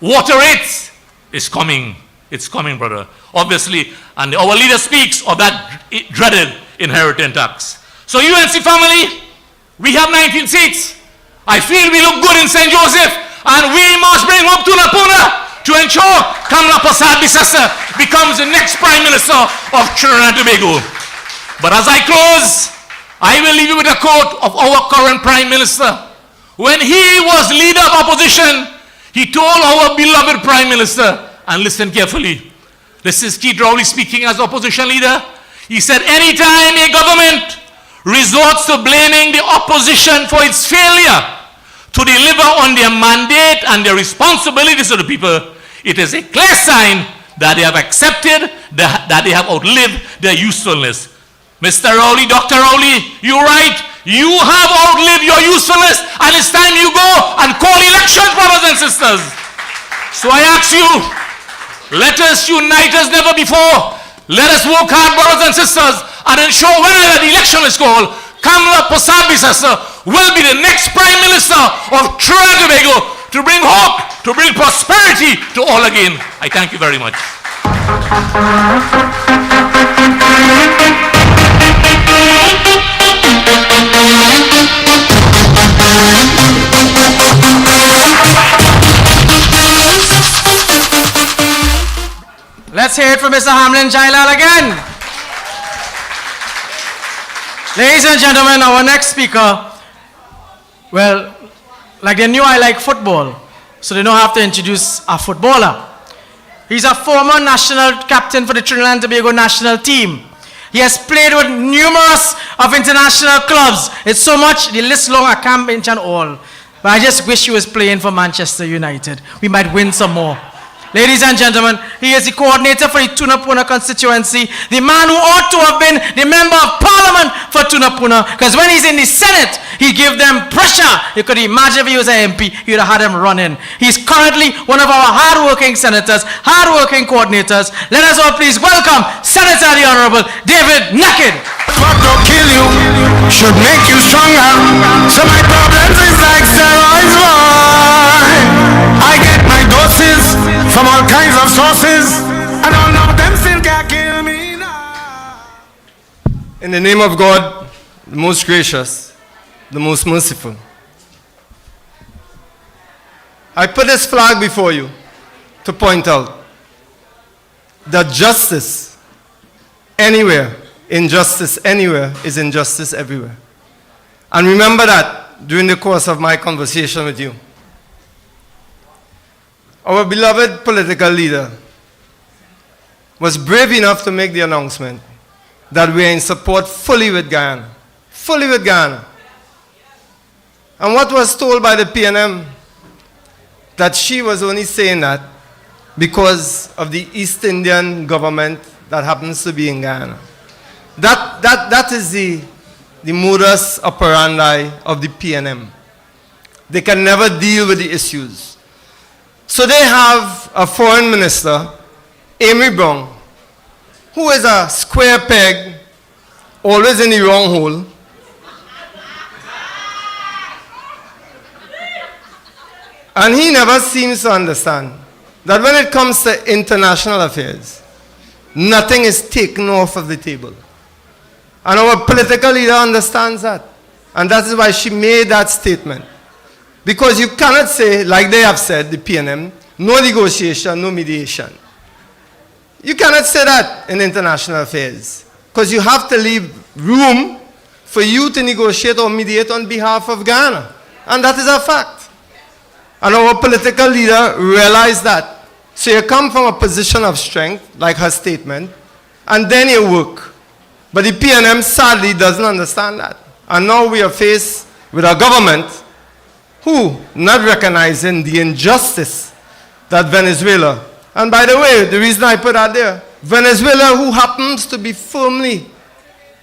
Speaker 13: Water rates is coming. It's coming, brother. Obviously, and our leader speaks of that dreaded inheritance tax. So UNC family, we have 19 seats. I feel we look good in St. Joseph, and we must bring up Tunapuna to ensure Kamla Prasad Bisasa becomes the next Prime Minister of Trinidad and Tobago. But as I close, I will leave you with a quote of our current Prime Minister. When he was leader of opposition, he told our beloved Prime Minister, and listen carefully, this is Keith Rowley speaking as opposition leader. He said, anytime a government resorts to blaming the opposition for its failure to deliver on their mandate and their responsibilities to the people, it is a clear sign that they have accepted, that they have outlived their usefulness. Mr. Rowley, Dr. Rowley, you're right. You have outlived your usefulness, and it's time you go and call elections, brothers and sisters. So I ask you, let us unite as never before. Let us work hard, brothers and sisters, and ensure whenever the election is called, Kamla Prasad Bisasa will be the next Prime Minister of Trinidad and Tobago to bring hope, to bring prosperity to all again. I thank you very much.
Speaker 4: Let's hear it from Mr. Hamlin Jailal again. Ladies and gentlemen, our next speaker, well, like they knew I like football, so they don't have to introduce a footballer. He's a former national captain for the Trinidad and Tobago national team. He has played with numerous of international clubs. It's so much, the list long, I can't mention all. But I just wish he was playing for Manchester United. We might win some more. Ladies and gentlemen, he is the coordinator for the Tunapuna constituency, the man who ought to have been the member of parliament for Tunapuna, because when he's in the Senate, he gives them pressure. You could imagine if he was an MP, he would have had him running. He's currently one of our hard-working senators, hard-working coordinators. Let us all please welcome Senator the Honorable David Naked.
Speaker 3: What don't kill you should make you stronger. So my problems is like steroids, boy. I get my doses from all kinds of sources, and all of them still can't kill me now.
Speaker 9: In the name of God, the most gracious, the most merciful. I put this flag before you to point out that justice anywhere, injustice anywhere, is injustice everywhere. And remember that during the course of my conversation with you. Our beloved political leader was brave enough to make the announcement that we are in support fully with Guyana. Fully with Guyana. And what was told by the PNM, that she was only saying that because of the East Indian government that happens to be in Guyana. That is the modus operandi of the PNM. They can never deal with the issues. So they have a foreign minister, Amy Brown, who is a square peg, always in the wrong hole. And he never seems to understand that when it comes to international affairs, nothing is taken off of the table. And our political leader understands that. And that is why she made that statement. Because you cannot say, like they have said, the PNM, no negotiation, no mediation. You cannot say that in international affairs. Because you have to leave room for you to negotiate or mediate on behalf of Ghana. And that is a fact. And our political leader realized that. So you come from a position of strength, like her statement, and then you work. But the PNM sadly doesn't understand that. And now we are faced with a government who, not recognizing the injustice that Venezuela, and by the way, the reason I put that there, Venezuela, who happens to be firmly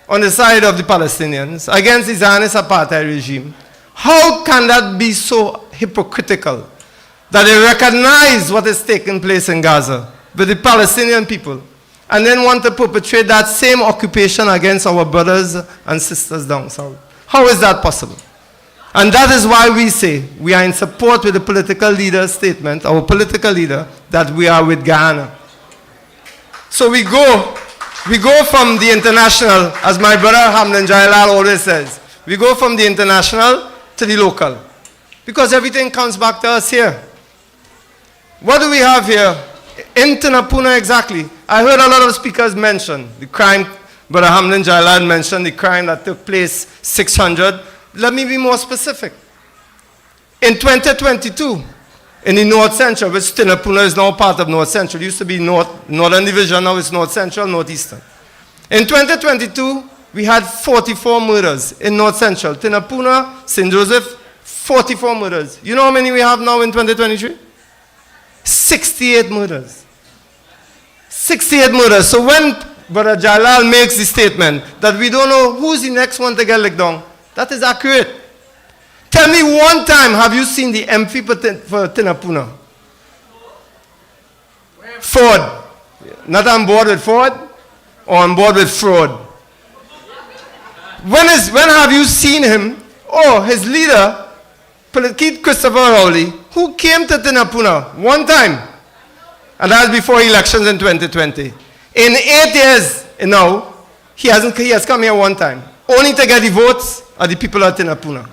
Speaker 9: on the side of the Palestinians against the Zionist apartheid regime, how can that be so hypocritical that they recognize what is taking place in Gaza with the Palestinian people and then want to perpetrate that same occupation against our brothers and sisters down south? How is that possible? And that is why we say we are in support with the political leader's statement, our political leader, that we are with Guyana. So we go from the international, as my brother Hamdan Jailal always says, we go from the international to the local. Because everything comes back to us here. What do we have here? In Tunapuna exactly. I heard a lot of speakers mention the crime, Brother Hamdan Jailal mentioned the crime that took place 600. Let me be more specific. In 2022, in the North Central, which Tunapuna is now part of North Central, it used to be Northern Division, now it's North Central, Northeastern. In 2022, we had 44 murders in North Central. Tunapuna, St. Joseph, 44 murders. You know how many we have now in 2023? 68 murders. 68 murders. So when Brother Jalal makes the statement that we don't know who's the next one to get licked down, that is accurate. Tell me one time, have you seen the MP for Tunapuna? Ford. Not on board with Ford or on board with fraud. When have you seen him or his leader, Keith Christopher Rowley, who came to Tunapuna one time? And that was before elections in 2020. In 8 years now, he has come here one time, only to get the votes of the people of Tunapuna.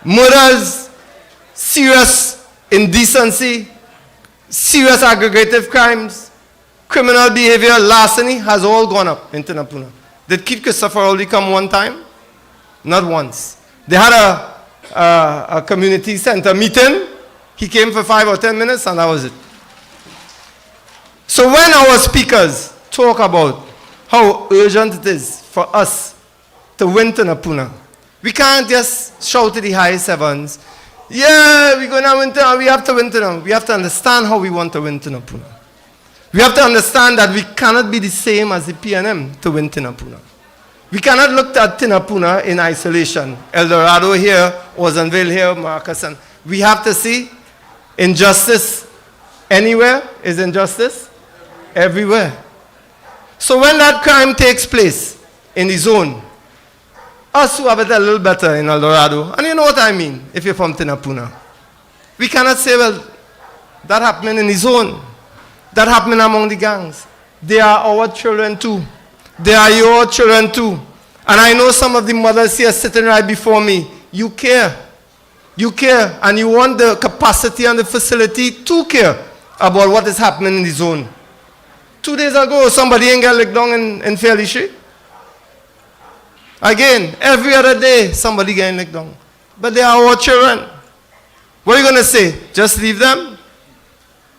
Speaker 9: Murders, serious indecency, serious aggravative crimes, criminal behavior, larceny has all gone up in Tunapuna. Did Keith Christopher only come one time? Not once. They had a community center meeting. He came for 5 or 10 minutes and that was it. So when our speakers talk about how urgent it is for us to win Tunapuna, we can't just shout to the highest heavens, yeah, we're going to win Tunapuna, we have to win Tunapuna. We have to understand how we want to win Tunapuna. We have to understand that we cannot be the same as the PNM to win Tunapuna. We cannot look at Tunapuna in isolation. El Dorado here, Ozanville here, Marcus, and we have to see injustice anywhere is injustice everywhere. So when that crime takes place in the zone, us who have it a little better in El Dorado, and you know what I mean if you're from Tunapuna, we cannot say, well, that happening in the zone, that happening among the gangs. They are our children too. They are your children too. And I know some of the mothers here sitting right before me. You care. You care, and you want the capacity and the facility to care about what is happening in the zone. 2 days ago, somebody ain't got licked down in Fairley Street. Again, every other day, somebody getting licked down. But they are our children. What are you going to say? Just leave them?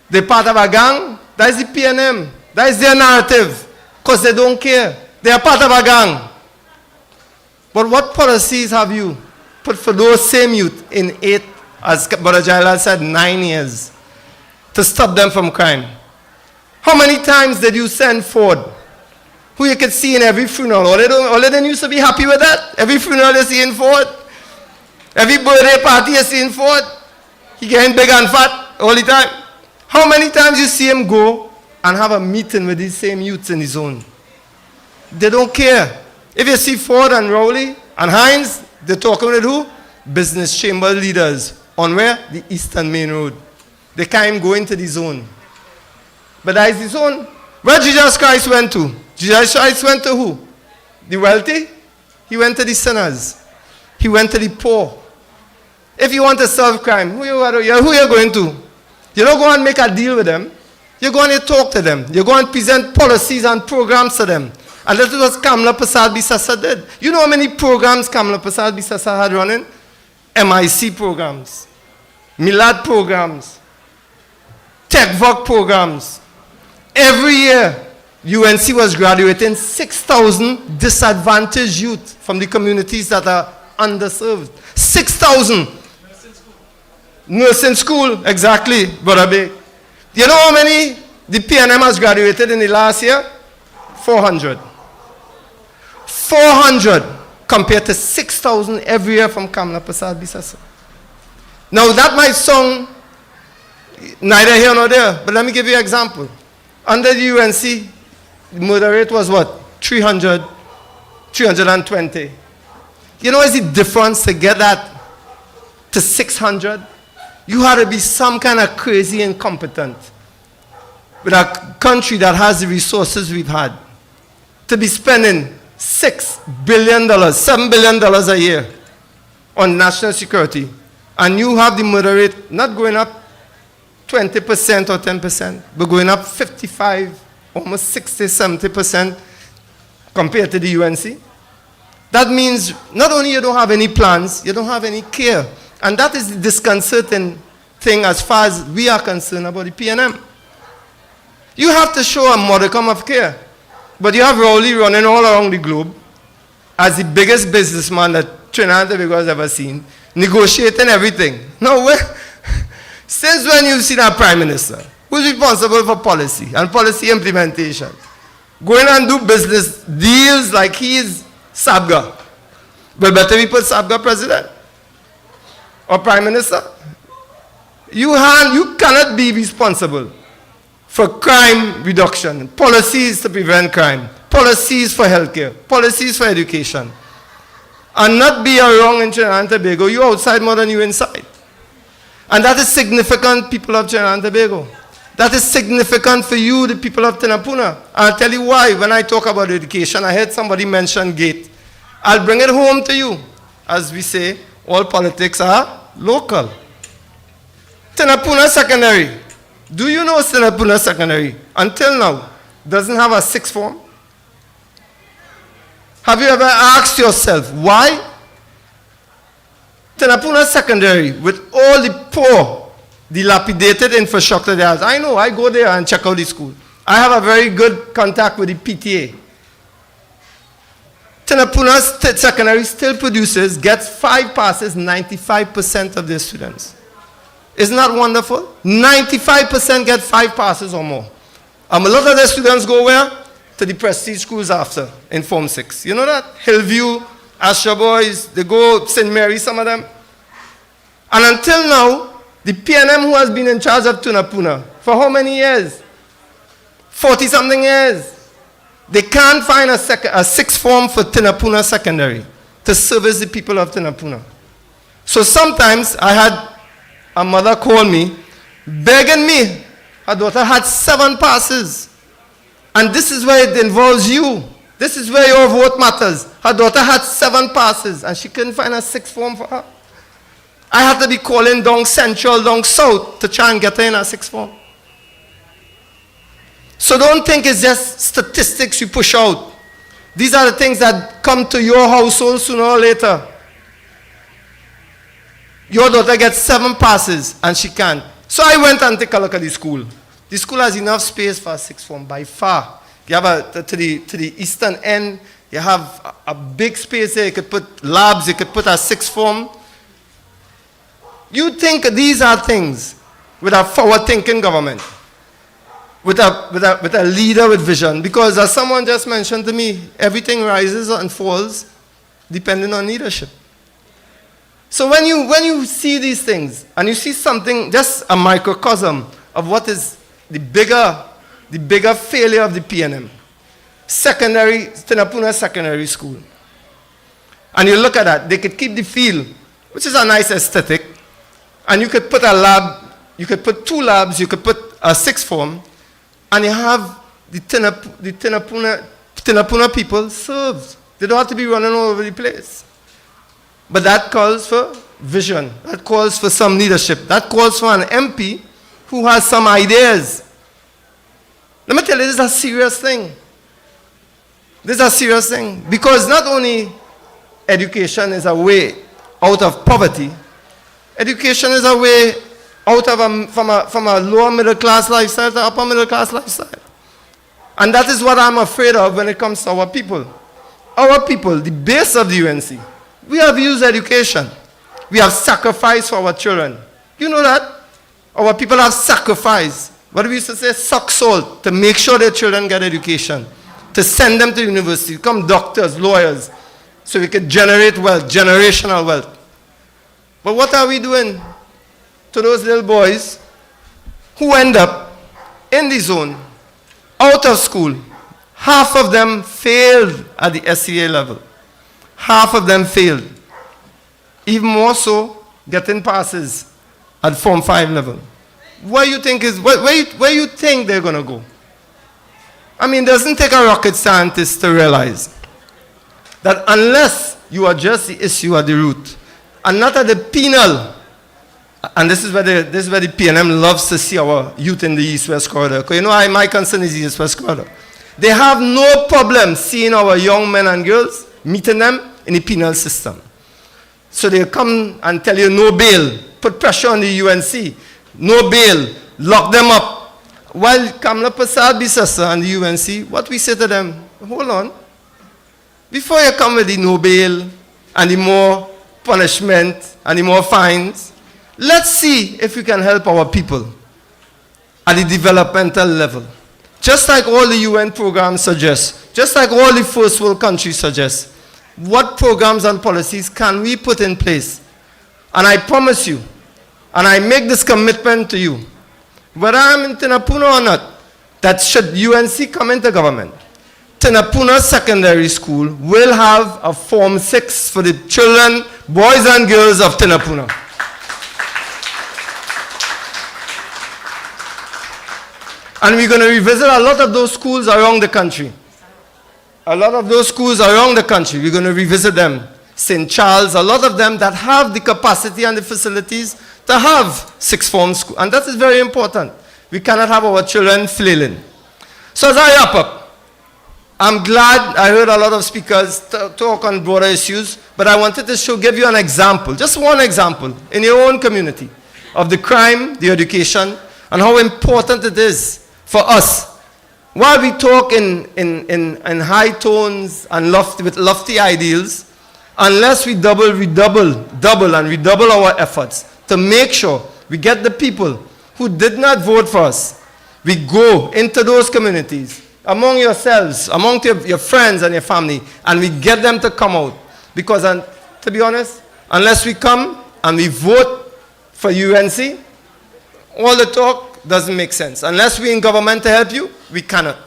Speaker 9: They're part of a gang? That is the PNM. That is their narrative. Because they don't care. They are part of a gang. But what policies have you put for those same youth in 8, as Brother Jailal said, 9 years, to stop them from crime? How many times did you send Ford, who you could see in every funeral? All of them used to be happy with that. Every funeral you see in Ford. Every birthday party you see in Ford. He getting big and fat all the time. How many times you see him go and have a meeting with these same youths in the zone? They don't care. If you see Ford and Rowley and Hines, they're talking with who? Business chamber leaders. On where? The Eastern Main Road. They can't even go into the zone. But that is the zone. Where Jesus Christ went to? Jesus Christ went to who? The wealthy? He went to the sinners. He went to the poor. If you want to solve crime, who you going to? You don't go and make a deal with them. You go and talk to them. You go and present policies and programs to them. And that's what Kamla Prasad Bisasa did. You know how many programs Kamla Prasad Bisasa had running? MIC programs, Milad programs, TechVoc programs. Every year, UNC was graduating 6,000 disadvantaged youth from the communities that are underserved. 6,000. Nursing school, exactly, Brother Bey. You know how many the PNM has graduated in the last year? 400. 400 compared to 6,000 every year from Kamla Prasad Bisasa. Now that might sound neither here nor there, but let me give you an example. Under the UNC, the murder rate was what? 320. You know what's the difference to get that to 600? You had to be some kind of crazy incompetent with a country that has the resources we've had to be spending $6 billion, $7 billion a year on national security. And you have the murder rate not going up 20% or 10%, but going up 55, almost 60, 70% compared to the UNC. That means not only you don't have any plans, you don't have any care. And that is the disconcerting thing as far as we are concerned about the PNM. You have to show a modicum of care. But you have Rowley running all around the globe as the biggest businessman that Trinidad and Tobago has ever seen, negotiating everything. Now, since when you've seen a prime minister who's responsible for policy and policy implementation, going and do business deals like he is Sabga? But better we put Sabga president or prime minister. You cannot be responsible for crime reduction, policies to prevent crime, policies for healthcare, policies for education, and not be around in Trinidad and Tobago. You outside more than you inside. And that is significant, people of Trinidad and Tobago. That is significant for you, the people of Tunapuna. I'll tell you why. When I talk about education, I heard somebody mention gate. I'll bring it home to you. As we say, all politics are local. Tunapuna Secondary. Do you know Tunapuna Secondary, until now, doesn't have a sixth form? Have you ever asked yourself, why? Tunapuna Secondary, with all the poor, dilapidated infrastructure there has. I know, I go there and check out the school. I have a very good contact with the PTA. Tunapuna Secondary still produces, gets 5 passes, 95% of their students. Isn't that wonderful? 95% get 5 passes or more. A lot of their students go where? To the prestige schools after, in Form 6. You know that? Hillview, Asher Boys, they go St. Mary, some of them. And until now, the PNM who has been in charge of Tunapuna, for how many years? 40-something years. They can't find a sixth form for Tunapuna Secondary to service the people of Tunapuna. So sometimes I had a mother call me, begging me. Her daughter had 7 passes. And this is where it involves you. This is where your vote matters. Her daughter had 7 passes and she couldn't find a 6th form for her. I had to be calling down Central, down South to try and get her in a 6th form. So don't think it's just statistics you push out. These are the things that come to your household sooner or later. Your daughter gets 7 passes and she can't. So I went and take a look at the school. The school has enough space for a 6th form by far. You have to the eastern end, you have a big space there. You could put labs, you could put a 6th form. You think these are things with a forward-thinking government, with a leader with vision. Because as someone just mentioned to me, everything rises and falls depending on leadership. So when you see these things, and you see something, just a microcosm of what is the bigger failure of the PNM, Tunapuna Secondary School. And you look at that, they could keep the field, which is a nice aesthetic, and you could put a lab, you could put 2 labs, you could put a 6th form, and you have the Tunapuna people served. They don't have to be running all over the place. But that calls for vision. That calls for some leadership. That calls for an MP who has some ideas. Let me tell you, this is a serious thing. This is a serious thing. Because not only education is a way out of poverty, education is a way out of from a lower middle class lifestyle to upper middle class lifestyle. And that is what I'm afraid of when it comes to our people. Our people, the base of the UNC, we have used education. We have sacrificed for our children. You know that? Our people have sacrificed. What we used to say, suck salt, to make sure their children get education, to send them to university, become doctors, lawyers, so we could generate wealth, generational wealth. But what are we doing to those little boys who end up in the zone, out of school? Half of them failed at the SCA level. Half of them failed. Even more so, getting passes at Form 5 level. Where you think they're going to go? I mean, it doesn't take a rocket scientist to realize that unless you address the issue at the root, and not at the penal, and this is where the PNM loves to see our youth in the East-West corridor. Because you know, my concern is the East-West corridor. They have no problem seeing our young men and girls, meeting them in the penal system. So they come and tell you no bail, put pressure on the UNC, no bail, lock them up. While Kamla Prasad Bisasa and the UNC, what we say to them, hold on. Before you come with the no bail and the more punishment and the more fines, let's see if we can help our people at the developmental level. Just like all the UN programs suggest, just like all the first world countries suggest, what programs and policies can we put in place? And I promise you, and I make this commitment to you, whether I'm in Tunapuna or not, that should UNC come into government, Tunapuna Secondary School will have a Form 6 for the children, boys and girls of Tunapuna. And we're going to revisit a lot of those schools around the country. A lot of those schools around the country, we're going to revisit them. St. Charles, a lot of them that have the capacity and the facilities to have 6th form school. And that is very important. We cannot have our children flailing. So as I wrap up, I'm glad I heard a lot of speakers talk on broader issues, but I wanted to give you an example, just one example, in your own community, of the crime, the education, and how important it is for us. While we talk in high tones and with lofty ideals, unless we double our efforts to make sure we get the people who did not vote for us, we go into those communities, among yourselves, among your friends and your family, and we get them to come out. Because, to be honest, unless we come and we vote for UNC, all the talk doesn't make sense. Unless we're in government to help you, we cannot.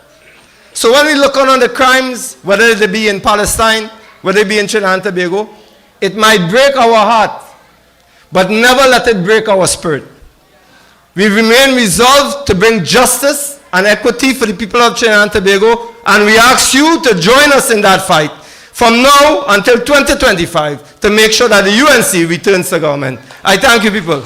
Speaker 9: So when we look on the crimes, whether they be in Palestine, whether it be in Trinidad and Tobago, it might break our heart, but never let it break our spirit. We remain resolved to bring justice and equity for the people of Trinidad and Tobago, and we ask you to join us in that fight. from now until 2025 to make sure that the UNC returns to government. I thank you, people.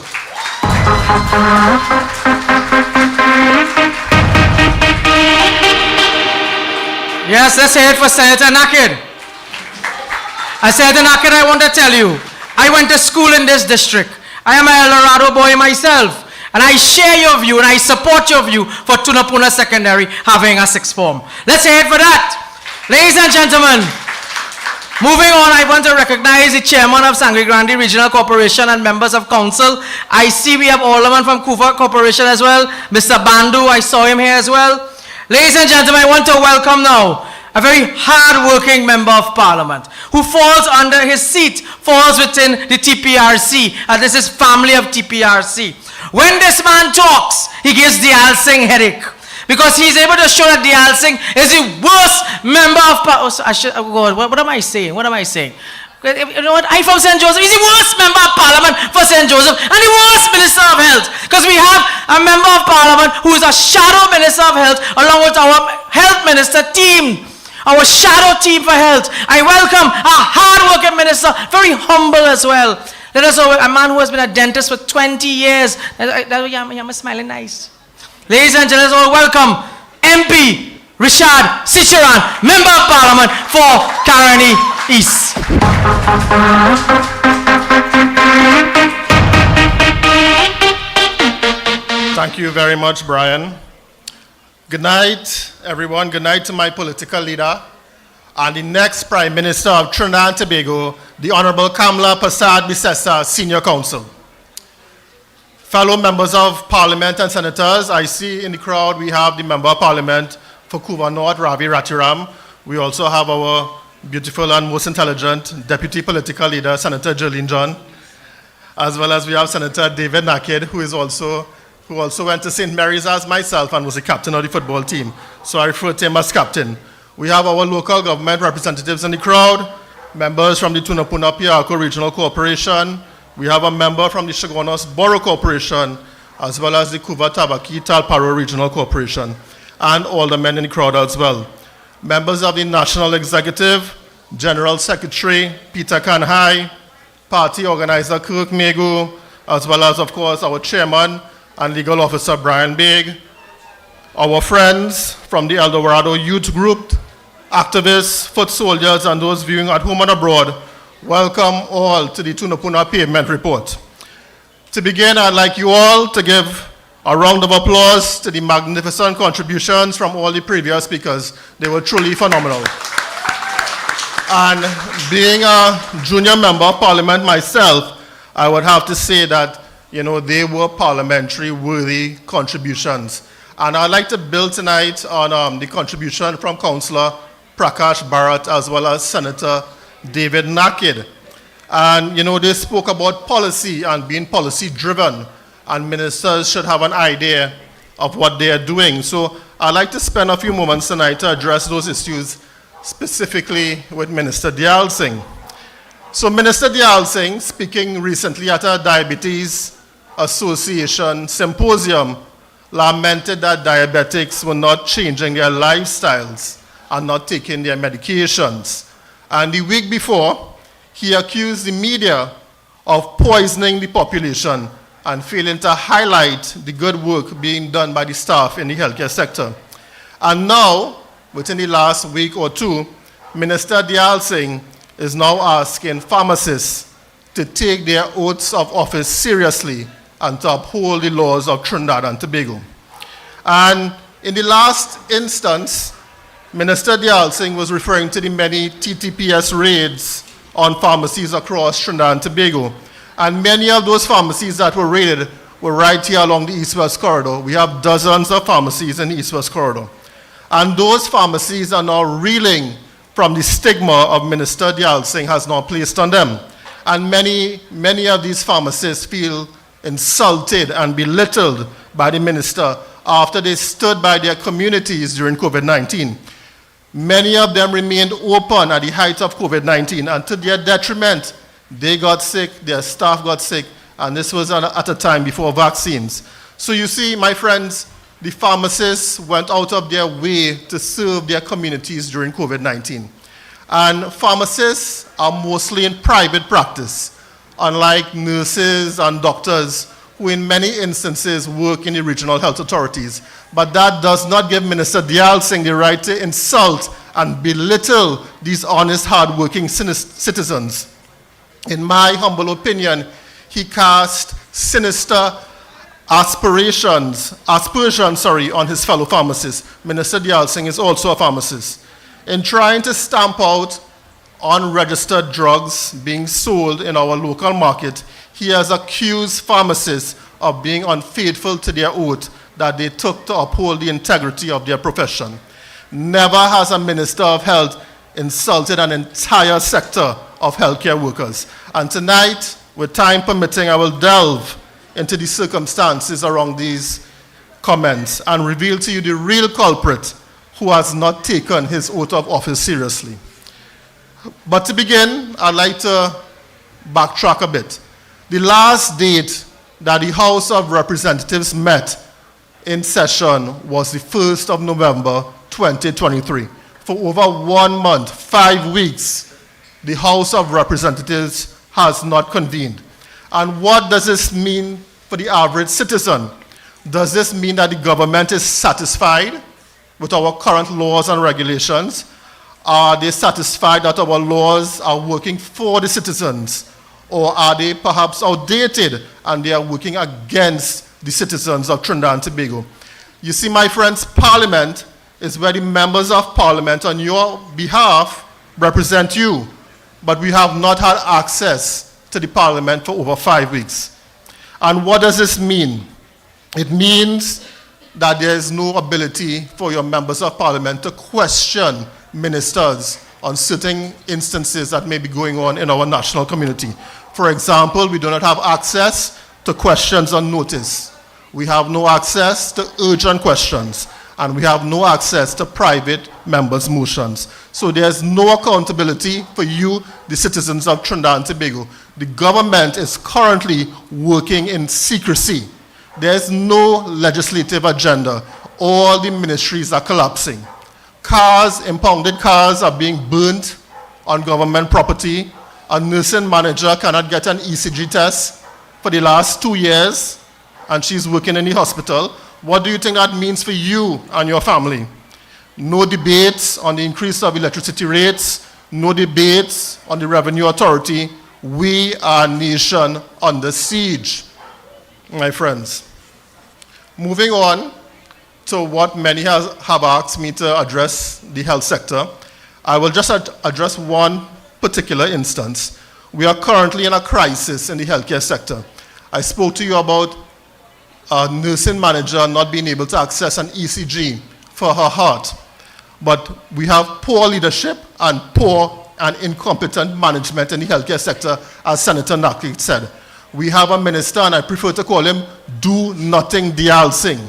Speaker 4: Yes, let's hear it for Senator Naked. Senator Naked, I want to tell you, I went to school in this district. I am an El Dorado boy myself. And I share your view and I support your view for Tunapuna Secondary having a sixth form. Let's hear it for that. Ladies and gentlemen, moving on, I want to recognize the chairman of Sangre Grande Regional Corporation and members of council. I see we have Alderman from Kufa Corporation as well. Mr. Bandu, I saw him here as well. Ladies and gentlemen, I want to welcome now a very hard-working member of parliament who falls under his seat, falls within the TPRC, and this is family of TPRC. When this man talks, he gives the Alsing headache because he's able to show that the Alsing is the worst member of what am I saying? What am I saying? You know what? I'm from St. Joseph. He's the worst member of parliament for St. Joseph and the worst minister of health because we have a member of parliament who is a shadow minister of health along with our health minister team. Our shadow team for health. I welcome a hard-working minister, very humble as well. Let us know a man who has been a dentist for 20 years. I'm smiling nice. Ladies and gentlemen, all welcome MP Richard Sicharan, Member of Parliament for Caroni East.
Speaker 14: Thank you very much, Brian. Good night, everyone. Good night to my political leader and the next Prime Minister of Trinidad and Tobago, the Honorable Kamla Persad-Bissessar, Senior Counsel. Fellow members of Parliament and Senators, I see in the crowd we have the Member of Parliament for Kuva North, Ravi Ratiram. We also have our beautiful and most intelligent Deputy Political Leader, Senator Jolene John, as well as we have Senator David Naked, who also went to St. Mary's as myself and was the captain of the football team. So I refer to him as captain. We have our local government representatives in the crowd, members from the Tunapuna Piarco Regional Corporation. We have a member from the Chaguanos Borough Corporation, as well as the Kuva Tabaki Talparo Regional Corporation, and all the men in the crowd as well. Members of the National Executive, General Secretary Peter Kanhai, Party Organizer Kirk Megu, as well as, of course, our Chairman and Legal Officer Brian Big, our friends from the El Dorado Youth Group, activists, foot soldiers, and those viewing at home and abroad, welcome all to the Tunapuna Pavement Report. To begin, I'd like you all to give a round of applause to the magnificent contributions from all the previous speakers. They were truly phenomenal. And being a junior member of parliament myself, I would have to say that they were parliamentary worthy contributions. And I'd like to build tonight on the contribution from Councillor Prakash Bharat as well as Senator David Naked. And they spoke about policy and being policy driven, and ministers should have an idea of what they are doing. So I'd like to spend a few moments tonight to address those issues specifically with Minister Dayal Singh. So Minister Dayal Singh, speaking recently at a Diabetes Association symposium, lamented that diabetics were not changing their lifestyles and not taking their medications. And the week before, he accused the media of poisoning the population and failing to highlight the good work being done by the staff in the healthcare sector. And now, within the last week or two, Minister Dayal Singh is now asking pharmacists to take their oaths of office seriously and to uphold the laws of Trinidad and Tobago. And in the last instance, Minister Dayal Singh was referring to the many TTPS raids on pharmacies across Trinidad and Tobago. And many of those pharmacies that were raided were right here along the East-West corridor. We have dozens of pharmacies in the East-West corridor. And those pharmacies are now reeling from the stigma of Minister Dayal Singh has now placed on them. And many of these pharmacists feel insulted and belittled by the minister after they stood by their communities during COVID-19. Many of them remained open at the height of COVID-19, and to their detriment, they got sick, their staff got sick, and this was at a time before vaccines. So you see, my friends, the pharmacists went out of their way to serve their communities during COVID-19. And pharmacists are mostly in private practice, unlike nurses and doctors who in many instances work in the regional health authorities. But that does not give Minister Dayal Singh the right to insult and belittle these honest, hard-working citizens. In my humble opinion, he cast sinister aspersions on his fellow pharmacists. Minister Dayal Singh is also a pharmacist. In trying to stamp out unregistered drugs being sold in our local market, he has accused pharmacists of being unfaithful to their oath that they took to uphold the integrity of their profession. Never has a minister of health insulted an entire sector of healthcare workers. And tonight, with time permitting, I will delve into the circumstances around these comments and reveal to you the real culprit who has not taken his oath of office seriously. But to begin, I'd like to backtrack a bit. The last date that the House of Representatives met in session was the 1st of November, 2023. For over 1 month, 5 weeks, the House of Representatives has not convened. And what does this mean for the average citizen? Does this mean that the government is satisfied with our current laws and regulations? Are they satisfied that our laws are working for the citizens? Or are they perhaps outdated and they are working against the citizens of Trinidad and Tobago? You see, my friends, Parliament is where the members of Parliament on your behalf represent you. But we have not had access to the Parliament for over 5 weeks. And what does this mean? It means that there is no ability for your members of Parliament to question ministers on certain instances that may be going on in our national community. For example, we do not have access to questions on notice. We have no access to urgent questions. And we have no access to private members' motions. So there's no accountability for you, the citizens of Trinidad and Tobago. The government is currently working in secrecy. There's no legislative agenda. All the ministries are collapsing. Cars, impounded cars, are being burnt on government property. A nursing manager cannot get an ECG test for the last 2 years, and she's working in the hospital. What do you think that means for you and your family? No debates on the increase of electricity rates, no debates on the Revenue Authority. We are a nation under siege, my friends. Moving on to what many have asked me to address the health sector, I will just address one particular instance. We are currently in a crisis in the healthcare sector. I spoke to you about a nursing manager not being able to access an ECG for her heart. But we have poor leadership and poor and incompetent management in the healthcare sector, as Senator Naklik said. We have a minister, and I prefer to call him Do-Nothing Dayal Singh.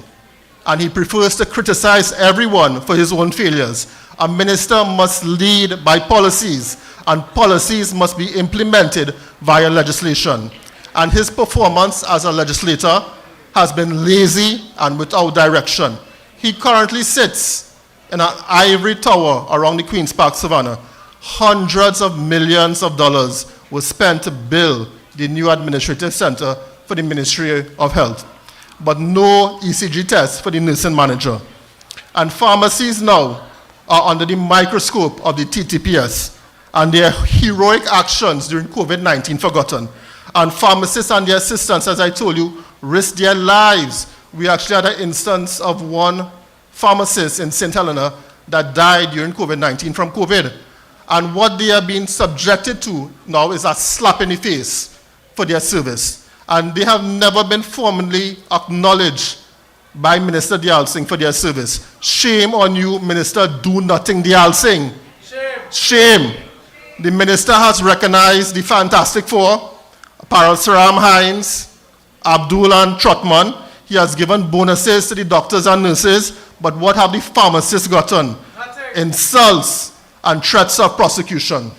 Speaker 14: And he prefers to criticize everyone for his own failures. A minister must lead by policies, and policies must be implemented via legislation. And his performance as a legislator has been lazy and without direction. He currently sits in an ivory tower around the Queen's Park Savannah. Hundreds of millions of dollars were spent to build the new administrative center for the Ministry of Health, but no ECG test for the nursing manager. And pharmacies now are under the microscope of the TTPS, and their heroic actions during COVID-19 forgotten. And pharmacists and their assistants, as I told you, risk their lives. We actually had an instance of one pharmacist in St. Helena that died during COVID-19 from COVID. And what they are being subjected to now is a slap in the face for their service. And they have never been formally acknowledged by Minister Dayal Singh for their service. Shame on you, Minister Do-Nothing Dayal Singh. Shame. The minister has recognized the Fantastic Four, Parasaram Hines, Abdul and Trotman. He has given bonuses to the doctors and nurses, but what have the pharmacists gotten? Insults and threats of prosecution.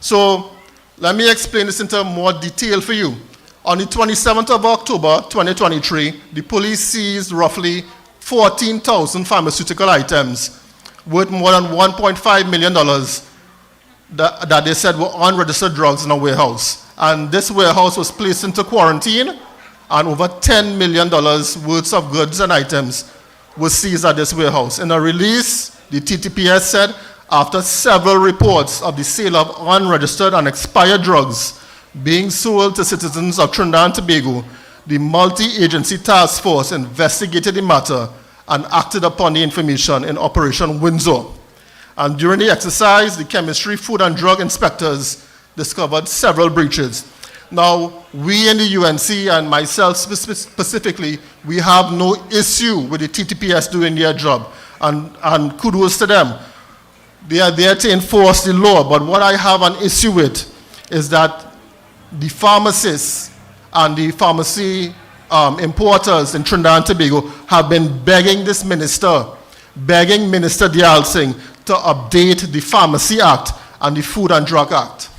Speaker 14: So let me explain this into more detail for you. On the 27th of October, 2023, the police seized roughly 14,000 pharmaceutical items worth more than $1.5 million that they said were unregistered drugs in a warehouse. And this warehouse was placed into quarantine, and over $10 million worth of goods and items was seized at this warehouse. In a release, the TTPS said, after several reports of the sale of unregistered and expired drugs being sold to citizens of Trinidad and Tobago, the multi-agency task force investigated the matter and acted upon the information in Operation Windsor. And during the exercise, the chemistry, food, and drug inspectors discovered several breaches. Now, we in the UNC, and myself specifically, we have no issue with the TTPS doing their job, and kudos to them. They are there to enforce the law, but what I have an issue with is that the pharmacists and the pharmacy importers in Trinidad and Tobago have been begging this minister, begging Minister Dialsing to update the Pharmacy Act and the Food and Drug Act,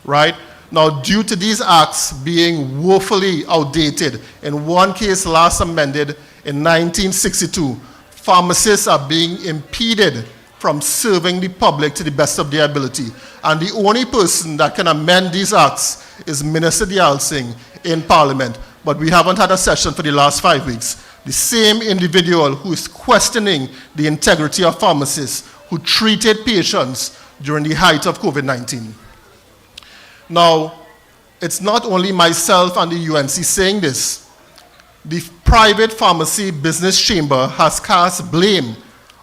Speaker 14: right? Now, due to these acts being woefully outdated, in one case last amended in 1962, pharmacists are being impeded from serving the public to the best of their ability. And the only person that can amend these acts is Minister Dialsing in Parliament. But we haven't had a session for the last 5 weeks. The same individual who is questioning the integrity of pharmacists who treated patients during the height of COVID-19. Now, it's not only myself and the UNC saying this. The private pharmacy business chamber has cast blame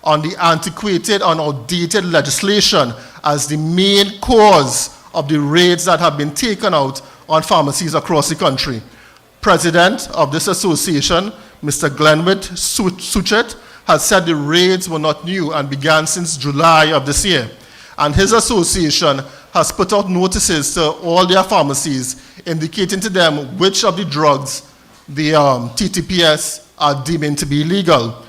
Speaker 14: on the antiquated and outdated legislation as the main cause of the raids that have been taken out on pharmacies across the country. President of this association, Mr. Glenwood Suchet, has said the raids were not new and began since July of this year. And his association has put out notices to all their pharmacies indicating to them which of the drugs the TTPS are deeming to be illegal.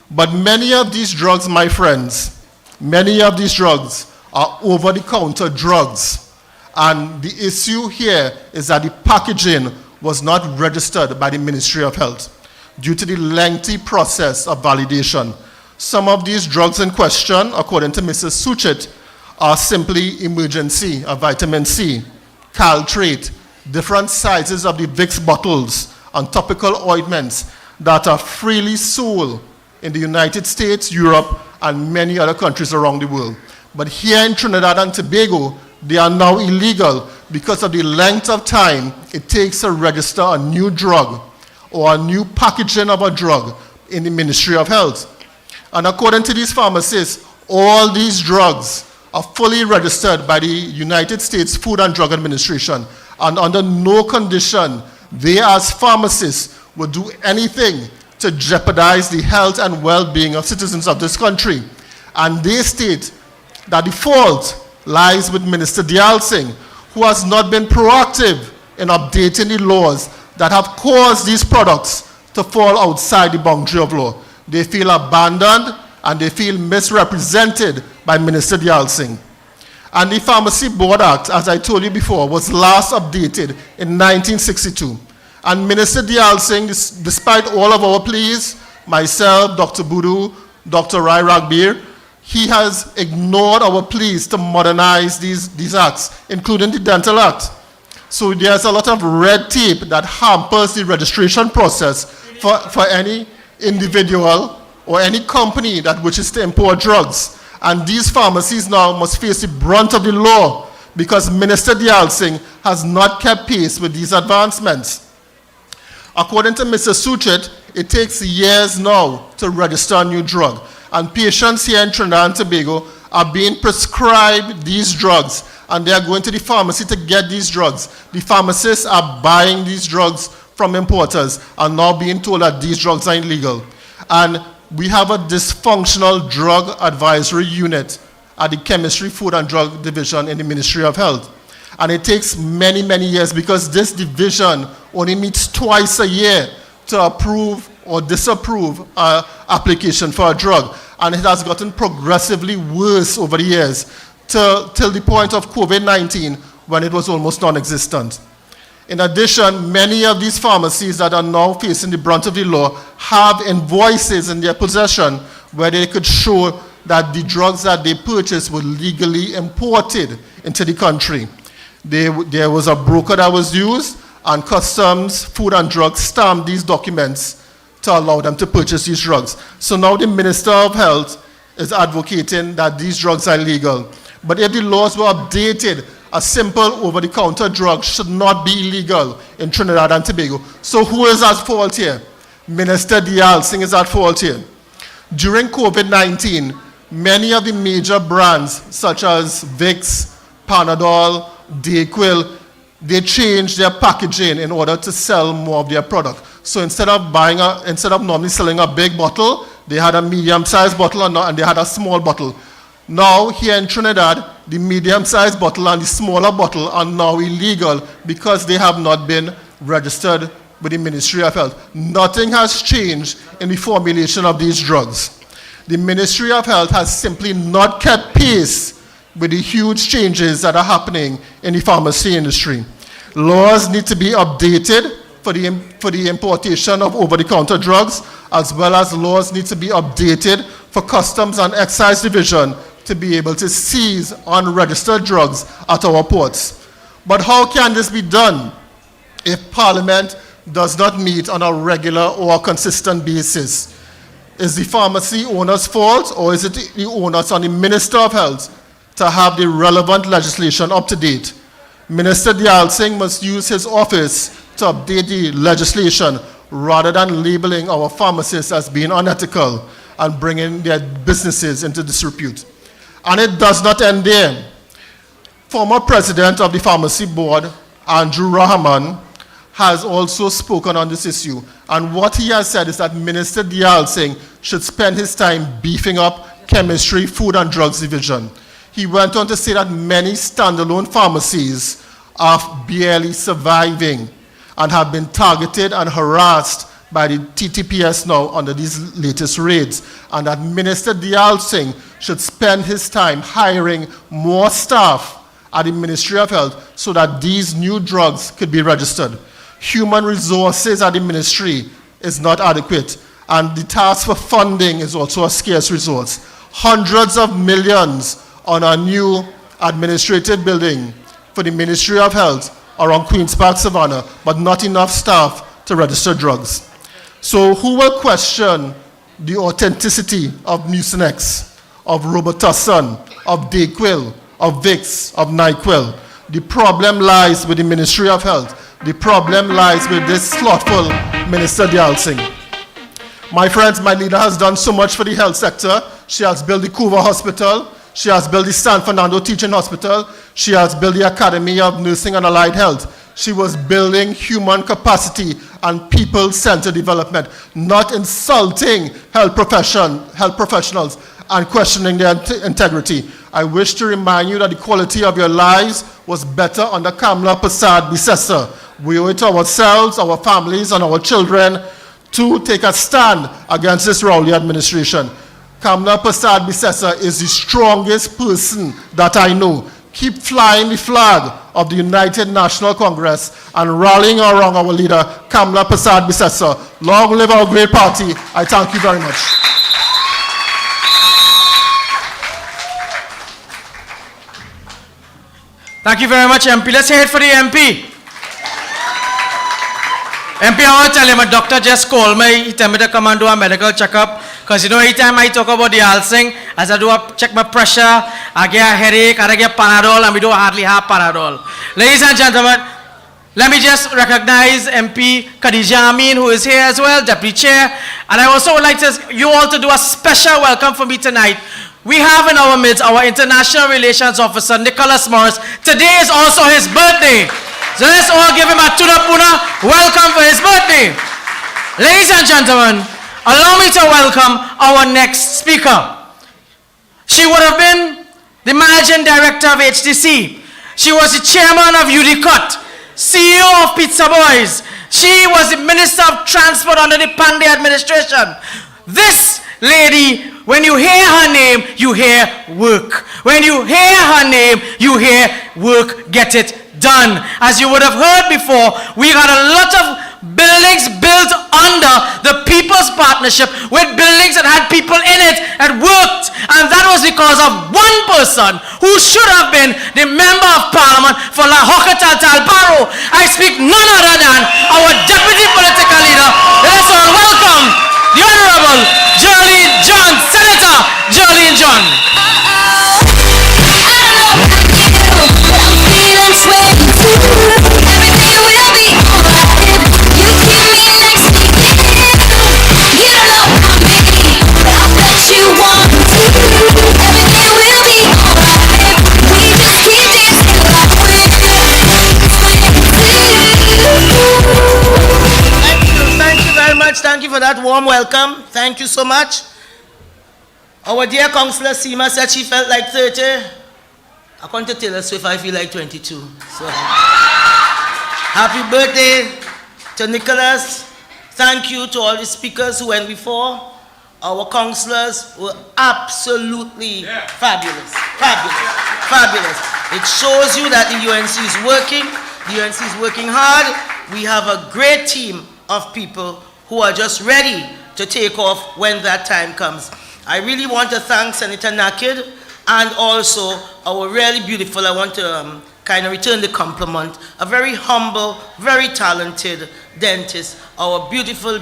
Speaker 14: But many of these drugs, my friends, many of these drugs are over-the-counter drugs. And the issue here is that the packaging was not registered by the Ministry of Health due to the lengthy process of validation. Some of these drugs in question, according to Mrs. Suchet, are simply emergency of vitamin C, Caltrate, different sizes of the Vicks bottles, and topical ointments that are freely sold in the United States, Europe, and many other countries around the world. But here in Trinidad and Tobago, they are now illegal because of the length of time it takes to register a new drug or a new packaging of a drug in the Ministry of Health. And according to these pharmacists, all these drugs are fully registered by the United States Food and Drug Administration, and under no condition they as pharmacists would do anything to jeopardize the health and well-being of citizens of this country. And they state that the fault lies with Minister Dialsing, who has not been proactive in updating the laws that have caused these products to fall outside the boundary of law. They feel abandoned and they feel misrepresented by Minister Dialsing. And the Pharmacy Board Act, as I told you before, was last updated in 1962. And Minister Dialsing, despite all of our pleas, myself, Dr. Budu, Dr. Rai Ragbir, he has ignored our pleas to modernize these acts, including the Dental Act. So there's a lot of red tape that hampers the registration process for any individual or any company that wishes to import drugs. And these pharmacies now must face the brunt of the law because Minister Dialsing has not kept pace with these advancements. According to Mr. Suchet, it takes years now to register a new drug. And patients here in Trinidad and Tobago are being prescribed these drugs, and they are going to the pharmacy to get these drugs. The pharmacists are buying these drugs from importers and now being told that these drugs are illegal. And we have a dysfunctional drug advisory unit at the Chemistry, Food and Drug Division in the Ministry of Health. And it takes many, many years because this division only meets twice a year to approve or disapprove an application for a drug. And it has gotten progressively worse over the years till the point of COVID-19 when it was almost non-existent. In addition, many of these pharmacies that are now facing the brunt of the law have invoices in their possession where they could show that the drugs that they purchased were legally imported into the country. There was a broker that was used, and Customs, Food and Drugs stamped these documents to allow them to purchase these drugs. So now the Minister of Health is advocating that these drugs are legal. But if the laws were updated, a simple over-the-counter drug should not be illegal in Trinidad and Tobago. So who is at fault here? Minister Diyal Singh is at fault here. During COVID-19, many of the major brands, such as Vicks, Panadol, Dayquil, they changed their packaging in order to sell more of their product. So instead of normally selling a big bottle, they had a medium-sized bottle and they had a small bottle. Now, here in Trinidad, the medium-sized bottle and the smaller bottle are now illegal because they have not been registered with the Ministry of Health. Nothing has changed in the formulation of these drugs. The Ministry of Health has simply not kept pace with the huge changes that are happening in the pharmacy industry. Laws need to be updated for the importation of over-the-counter drugs, as well as laws need to be updated for Customs and Excise Division to be able to seize unregistered drugs at our ports. But how can this be done if Parliament does not meet on a regular or consistent basis? Is the pharmacy owner's fault, or is it the onus on the Minister of Health to have the relevant legislation up to date? Minister Diyal Singh must use his office to update the legislation rather than labeling our pharmacists as being unethical and bringing their businesses into disrepute. And it does not end there. Former President of the Pharmacy Board, Andrew Rahman, has also spoken on this issue. And what he has said is that Minister Diyal Singh should spend his time beefing up Chemistry, Food and Drugs Division. He went on to say that many standalone pharmacies are barely surviving and have been targeted and harassed by the TTPS now under these latest raids, and that Minister Diyal Singh should spend his time hiring more staff at the Ministry of Health so that these new drugs could be registered. Human resources at the ministry is not adequate, and the task for funding is also a scarce resource. Hundreds of millions on a new administrative building for the Ministry of Health around Queen's Park, Savannah, but not enough staff to register drugs. So who will question the authenticity of Mucinex, of Robitussin, of Dayquil, of Vicks, of NyQuil? The problem lies with the Ministry of Health. The problem lies with this slothful Minister Diyal Singh. My friends, my leader has done so much for the health sector. She has built the Cuba Hospital. She has built the San Fernando Teaching Hospital. She has built the Academy of Nursing and Allied Health. She was building human capacity and people-centered development, not insulting health professionals and questioning their integrity. I wish to remind you that the quality of your lives was better under Kamla Persad-Bissessar. We owe it to ourselves, our families, and our children to take a stand against this Rowley administration. Kamla Persad-Bissessar is the strongest person that I know. Keep flying the flag of the United National Congress and rallying around our leader, Kamla Persad-Bissessar. Long live our great party. I thank you very much.
Speaker 4: Thank you very much, MP. Let's hear it for the MP. MP, I want to tell him, a doctor just called me. He told me to come and do a medical checkup. Because you know, every time I talk about Diyal Singh, as I do check my pressure, I get a headache, I get Panadol, and we don't hardly have Panadol. Ladies and gentlemen, let me just recognize MP Khadija Amin, who is here as well, Deputy Chair. And I also would like you all to do a special welcome for me tonight. We have in our midst our International Relations Officer, Nicholas Morris. Today is also his birthday. So let's all give him a Tunapuna welcome for his birthday. Ladies and gentlemen, allow me to welcome our next speaker. She would have been the Managing Director of HTC. She was the Chairman of UDCOT, CEO of Pizza Boys. She was the Minister of Transport under the Pandey administration. This lady, when you hear her name, you hear work. When you hear her name, you hear work, get it done. As you would have heard before, we got a lot of buildings built under the the People's Partnership with buildings that had people in it that worked. And that was because of one person who should have been the Member of Parliament for La Hocotal Paro. I speak none other than our Deputy Political Leader. Let us all welcome the Honorable Geraldine John, Senator Geraldine John.
Speaker 15: Thank you for that warm welcome. Thank you so much. Our dear Councillor Seema said she felt like 30. I want to tell her so if I feel like 22. So, happy birthday to Nicholas. Thank you to all the speakers who went before. Our councillors were absolutely fabulous. Fabulous. Fabulous. It shows you that the UNC is working. The UNC is working hard. We have a great team of people who are just ready to take off when that time comes. I really want to thank Senator Nakid and also our really beautiful, I want to kind of return the compliment, a very humble, very talented dentist, our beautiful,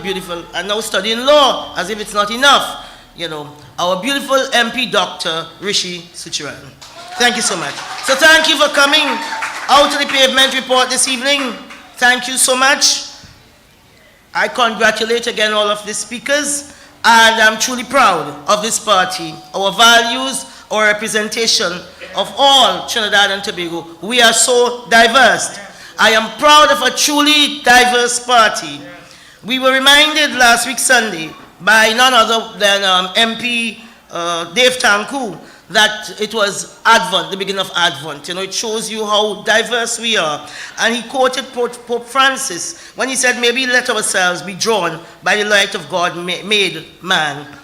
Speaker 15: and now studying law, as if it's not enough, you know, our beautiful MP Dr. Rishi Suchiran. Thank you so much. So thank you for coming out to the pavement report this evening. Thank you so much. I congratulate again all of the speakers, and I'm truly proud of this party, our values, our representation of all Trinidad and Tobago. We are so diverse. I am proud of a truly diverse party. We were reminded last week Sunday by none other than MP Dave Tanku that it was Advent, the beginning of Advent. You know, it shows you how diverse we are. And he quoted Pope Francis when he said, maybe let ourselves be drawn by the light of God made man.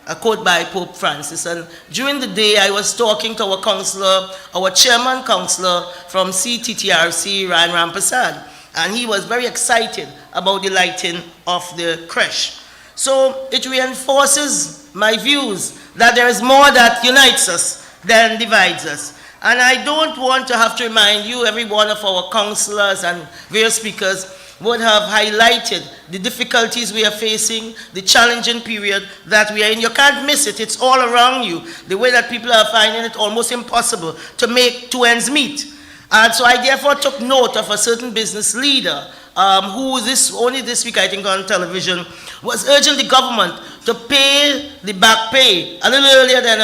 Speaker 15: A quote by Pope Francis. And during the day, I was talking to our councillor, our chairman councillor from CTTRC, Ryan Rampasad. And he was very excited about the lighting of the creche. So it reinforces my views that there is more that unites us than divides us. And I don't want to have to remind you, every one of our councillors and various speakers would have highlighted the difficulties we are facing, the challenging period that we are in. You can't miss it. It's all around you. The way that people are finding it almost impossible to make two ends meet. And so I therefore took note of a certain business leader who only this week, I think on television, was urging the government to pay the back pay a little earlier than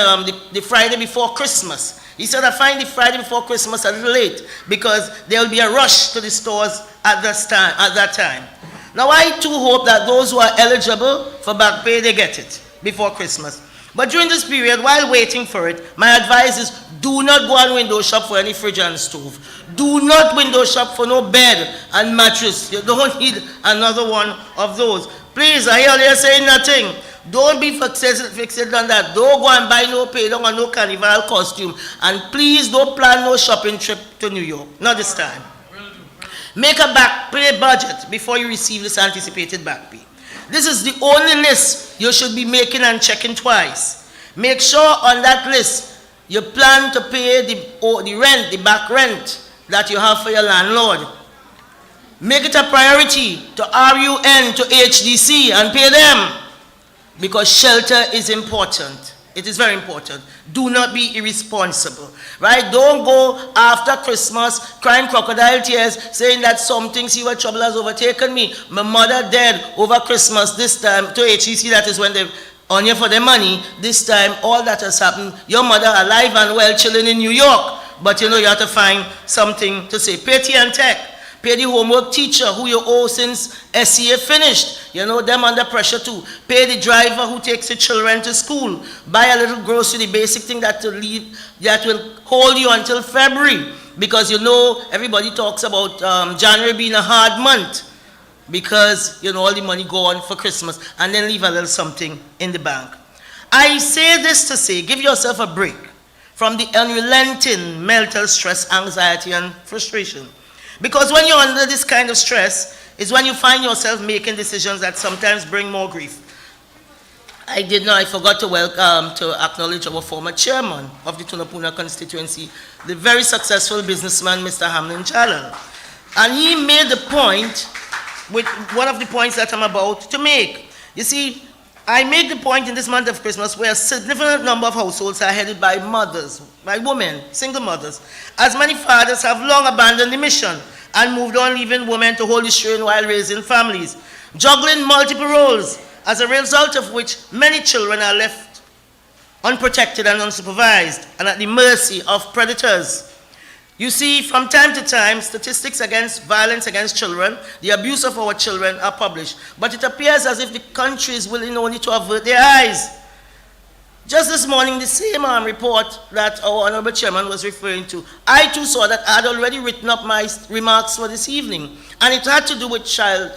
Speaker 15: the Friday before Christmas. He said, I find the Friday before Christmas a little late because there will be a rush to the stores at that time. Now, I too hope that those who are eligible for back pay, they get it before Christmas. But during this period, while waiting for it, my advice is do not go and window shop for any fridge and stove. Do not window shop for no bed and mattress. You don't need another one of those. Please, I hear you saying nothing. Don't be fixated on that. Don't go and buy no pay down or no carnival costume. And please don't plan no shopping trip to New York. Not this time. Make a back pay budget before you receive this anticipated back pay. This is the only list you should be making and checking twice. Make sure on that list you plan to pay the rent, the back rent that you have for your landlord. Make it a priority to RUN, to HDC and pay them because shelter is important. It is very important. Do not be irresponsible, right? Don't go after Christmas crying crocodile tears saying that something serious trouble has overtaken me. My mother dead over Christmas this time to HDC, that is when they on you for the money. This time all that has happened, your mother alive and well chilling in New York, but you know you have to find something to say. Pay T and Tech. Pay the homework teacher who you owe since SCA finished. You know, them under pressure too. Pay the driver who takes the children to school. Buy a little grocery, the basic thing that will hold you until February. Because you know, everybody talks about January being a hard month. Because, you know, all the money go on for Christmas. And then leave a little something in the bank. I say this to say, give yourself a break from the unrelenting mental stress, anxiety, and frustration. Because when you're under this kind of stress, is when you find yourself making decisions that sometimes bring more grief. I forgot to acknowledge our former chairman of the Tunapuna constituency, the very successful businessman, Mr. Hamlin Jalal. And he made the point, with one of the points that I'm about to make. You see, I make the point in this month of Christmas where a significant number of households are headed by mothers, by women, single mothers, as many fathers have long abandoned the mission and moved on, leaving women to hold the strain while raising families, juggling multiple roles, as a result of which many children are left unprotected and unsupervised and at the mercy of predators. You see, from time to time, statistics against violence against children, the abuse of our children are published, but it appears as if the country is willing only to avert their eyes. Just this morning, the same report that our Honorable Chairman was referring to, I too saw that I had already written up my remarks for this evening, and it had to do with child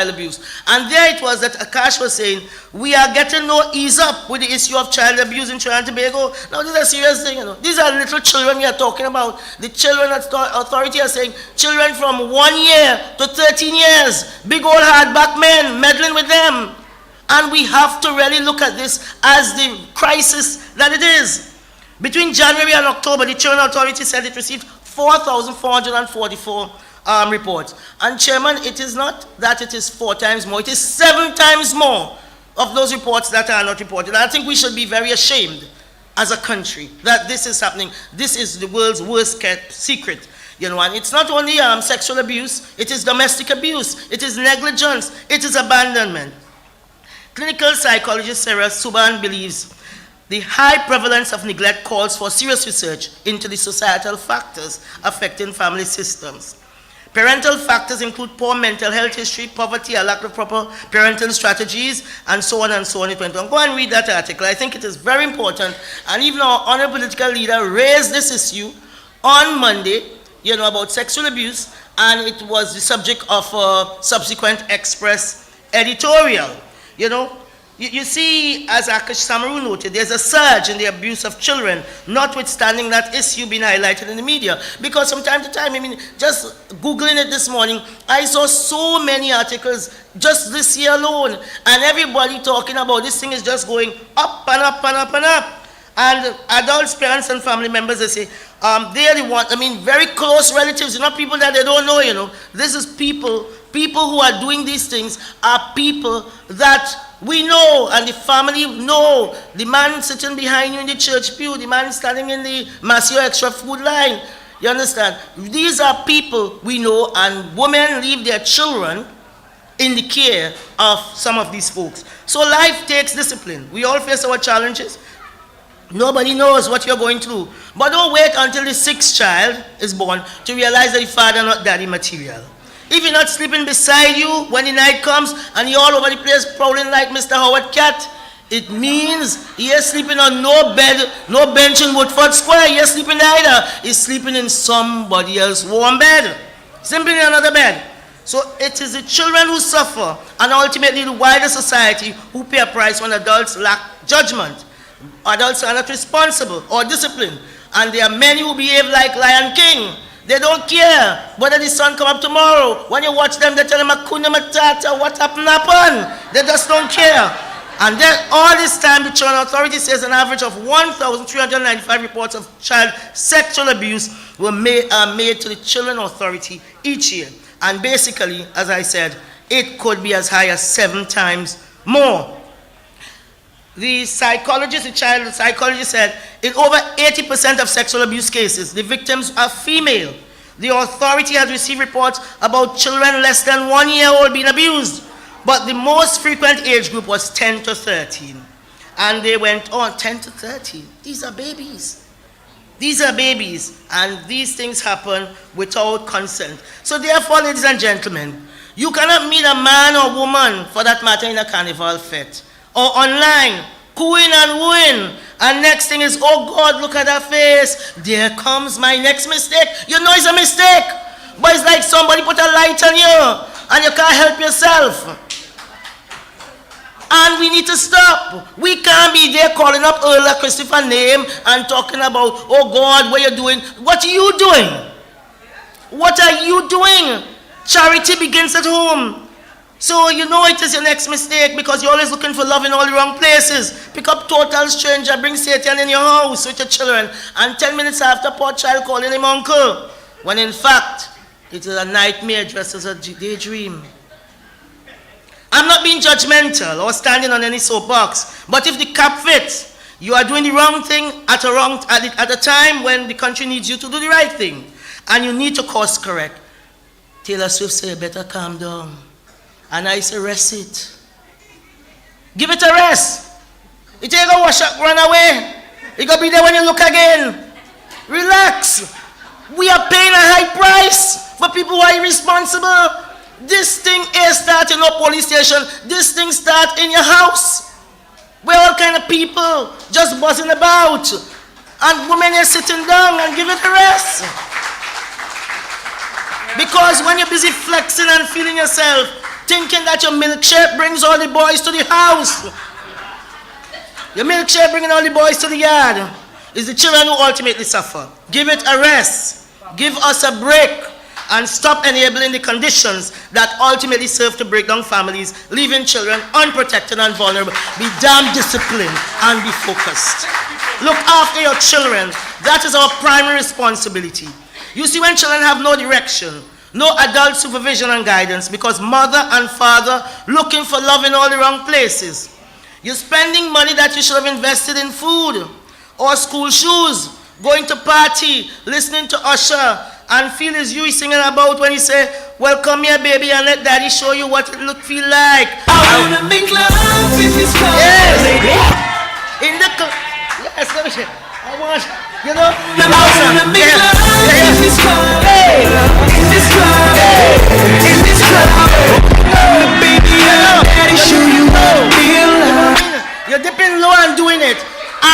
Speaker 15: abuse. And there it was that Akash was saying, we are getting no ease up with the issue of child abuse in Trinidad and Tobago. Now, this is a serious thing, you know. These are little children we are talking about. The children authority are saying children from 1 year to 13 years, big old hardback men meddling with them. And we have to really look at this as the crisis that it is. Between January and October, the Children Authority said it received 4,444 reports. And Chairman, it is not that it is 4 times more, it is 7 times more of those reports that are not reported. And I think we should be very ashamed as a country that this is happening. This is the world's worst kept secret. You know, and it's not only sexual abuse, it is domestic abuse, it is negligence, it is abandonment. Clinical psychologist Sarah Subban believes the high prevalence of neglect calls for serious research into the societal factors affecting family systems. Parental factors include poor mental health history, poverty, a lack of proper parental strategies, and so on and so on. It went on. Go and read that article. I think it is very important. And even our honorable political leader raised this issue on Monday, you know, about sexual abuse, and it was the subject of a subsequent Express editorial. You know, you see, as Akash Samaru noted, there's a surge in the abuse of children, notwithstanding that issue being highlighted in the media. Because from time to time, I mean, just Googling it this morning, I saw so many articles just this year alone, and everybody talking about this thing is just going up and up and up and up. And adults, parents, and family members, they say, they're the one, I mean, very close relatives, not people that they don't know, you know. This is people who are doing these things are people that we know, and the family know. The man sitting behind you in the church pew, the man standing in the Masio Extra food line. You understand? These are people we know, and women leave their children in the care of some of these folks. So life takes discipline. We all face our challenges. Nobody knows what you're going through. But don't wait until the 6th child is born to realize that the father not daddy material. If you're not sleeping beside you when the night comes and you're all over the place prowling like Mr. Howard Cat, it means you're sleeping on no bed, no bench in Woodford Square. You're sleeping either. He's sleeping in somebody else's warm bed. Simply in another bed. So it is the children who suffer, and ultimately the wider society who pay a price when adults lack judgment. Adults are not responsible or disciplined. And there are many who behave like Lion King. They don't care whether the sun come up tomorrow. When you watch them, they tell them, Hakuna Matata, what happened? They just don't care. And then all this time, the Children Authority says an average of 1,395 reports of child sexual abuse were made to the Children Authority each year. And basically, as I said, it could be as high as 7 times more. The child psychologist said, in over 80% of sexual abuse cases, the victims are female. The authority has received reports about children less than 1 year old being abused, but the most frequent age group was 10 to 13. And they went on, 10 to 13. These are babies. These are babies, and these things happen without consent. So therefore, ladies and gentlemen, you cannot meet a man or woman, for that matter, in a carnival fete, or online, cooing and wooing, and next thing is, oh God, look at her face, there comes my next mistake. You know it's a mistake, but it's like somebody put a light on you, and you can't help yourself. And we need to stop. We can't be there calling up Earl Christopher's name and talking about, oh God, what are you doing? What are you doing? What are you doing? Charity begins at home. So you know it is your next mistake because you're always looking for love in all the wrong places. Pick up total stranger, bring Satan in your house with your children, and 10 minutes after, poor child calling him uncle, when in fact, it is a nightmare dressed as a daydream. I'm not being judgmental or standing on any soapbox, but if the cap fits, you are doing the wrong thing at a time when the country needs you to do the right thing, and you need to course correct. Taylor Swift said, better calm down. And I say, rest it. Give it a rest. It ain't gonna wash up, run away. It gonna be there when you look again. Relax. We are paying a high price for people who are irresponsible. This thing is starting no police station. This thing start in your house. We're all kind of people just buzzing about. And women are sitting down and give it a rest. Because when you're busy flexing and feeling yourself, thinking that your milkshake brings all the boys to the house. Your milkshake bringing all the boys to the yard. It's the children who ultimately suffer. Give it a rest. Give us a break. And stop enabling the conditions that ultimately serve to break down families, leaving children unprotected and vulnerable. Be damn disciplined and be focused. Look after your children. That is our primary responsibility. You see, when children have no direction, no adult supervision and guidance, because mother and father looking for love in all the wrong places. You're spending money that you should have invested in food or school shoes, going to party, listening to Usher, and feel as you singing about when you say, well, come here, baby, and let daddy show you what it feel like. I wanna make love in this club. Yes. In the club. Yes, let me say. I want, you know, I wanna make love in this club. Hey. In this club. Hey. In this club. Baby, daddy show you what it feel like. You're dipping low and doing it.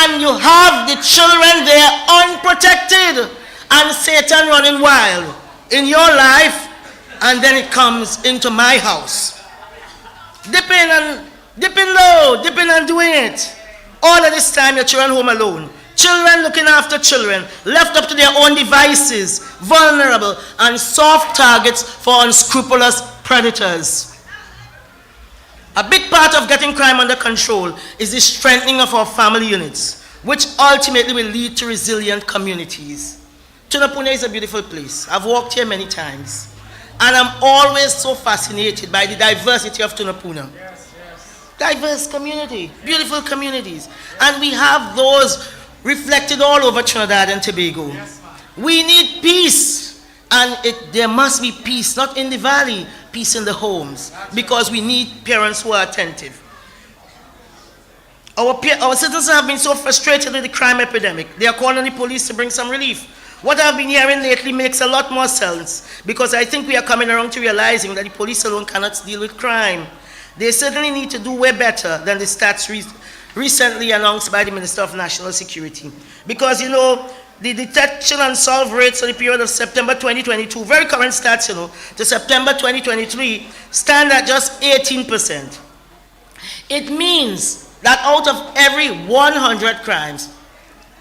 Speaker 15: And you have the children there unprotected. And Satan running wild in your life, and then it comes into my house. Dipping low, dipping and doing it. All of this time, your children home alone. Children looking after children, left up to their own devices, vulnerable and soft targets for unscrupulous predators. A big part of getting crime under control is the strengthening of our family units, which ultimately will lead to resilient communities. Tunapuna is a beautiful place. I've walked here many times. And I'm always so fascinated by the diversity of Tunapuna. Yes, yes. Diverse community, beautiful communities. And we have those reflected all over Trinidad and Tobago. Yes, we need peace. And there must be peace, not in the valley, peace in the homes. Because we need parents who are attentive. Our citizens have been so frustrated with the crime epidemic. They are calling on the police to bring some relief. What I've been hearing lately makes a lot more sense, because I think we are coming around to realizing that the police alone cannot deal with crime. They certainly need to do way better than the stats recently announced by the Minister of National Security. Because, you know, the detection and solve rates for the period of September 2022, very current stats, you know, to September 2023, stand at just 18%. It means that out of every 100 crimes,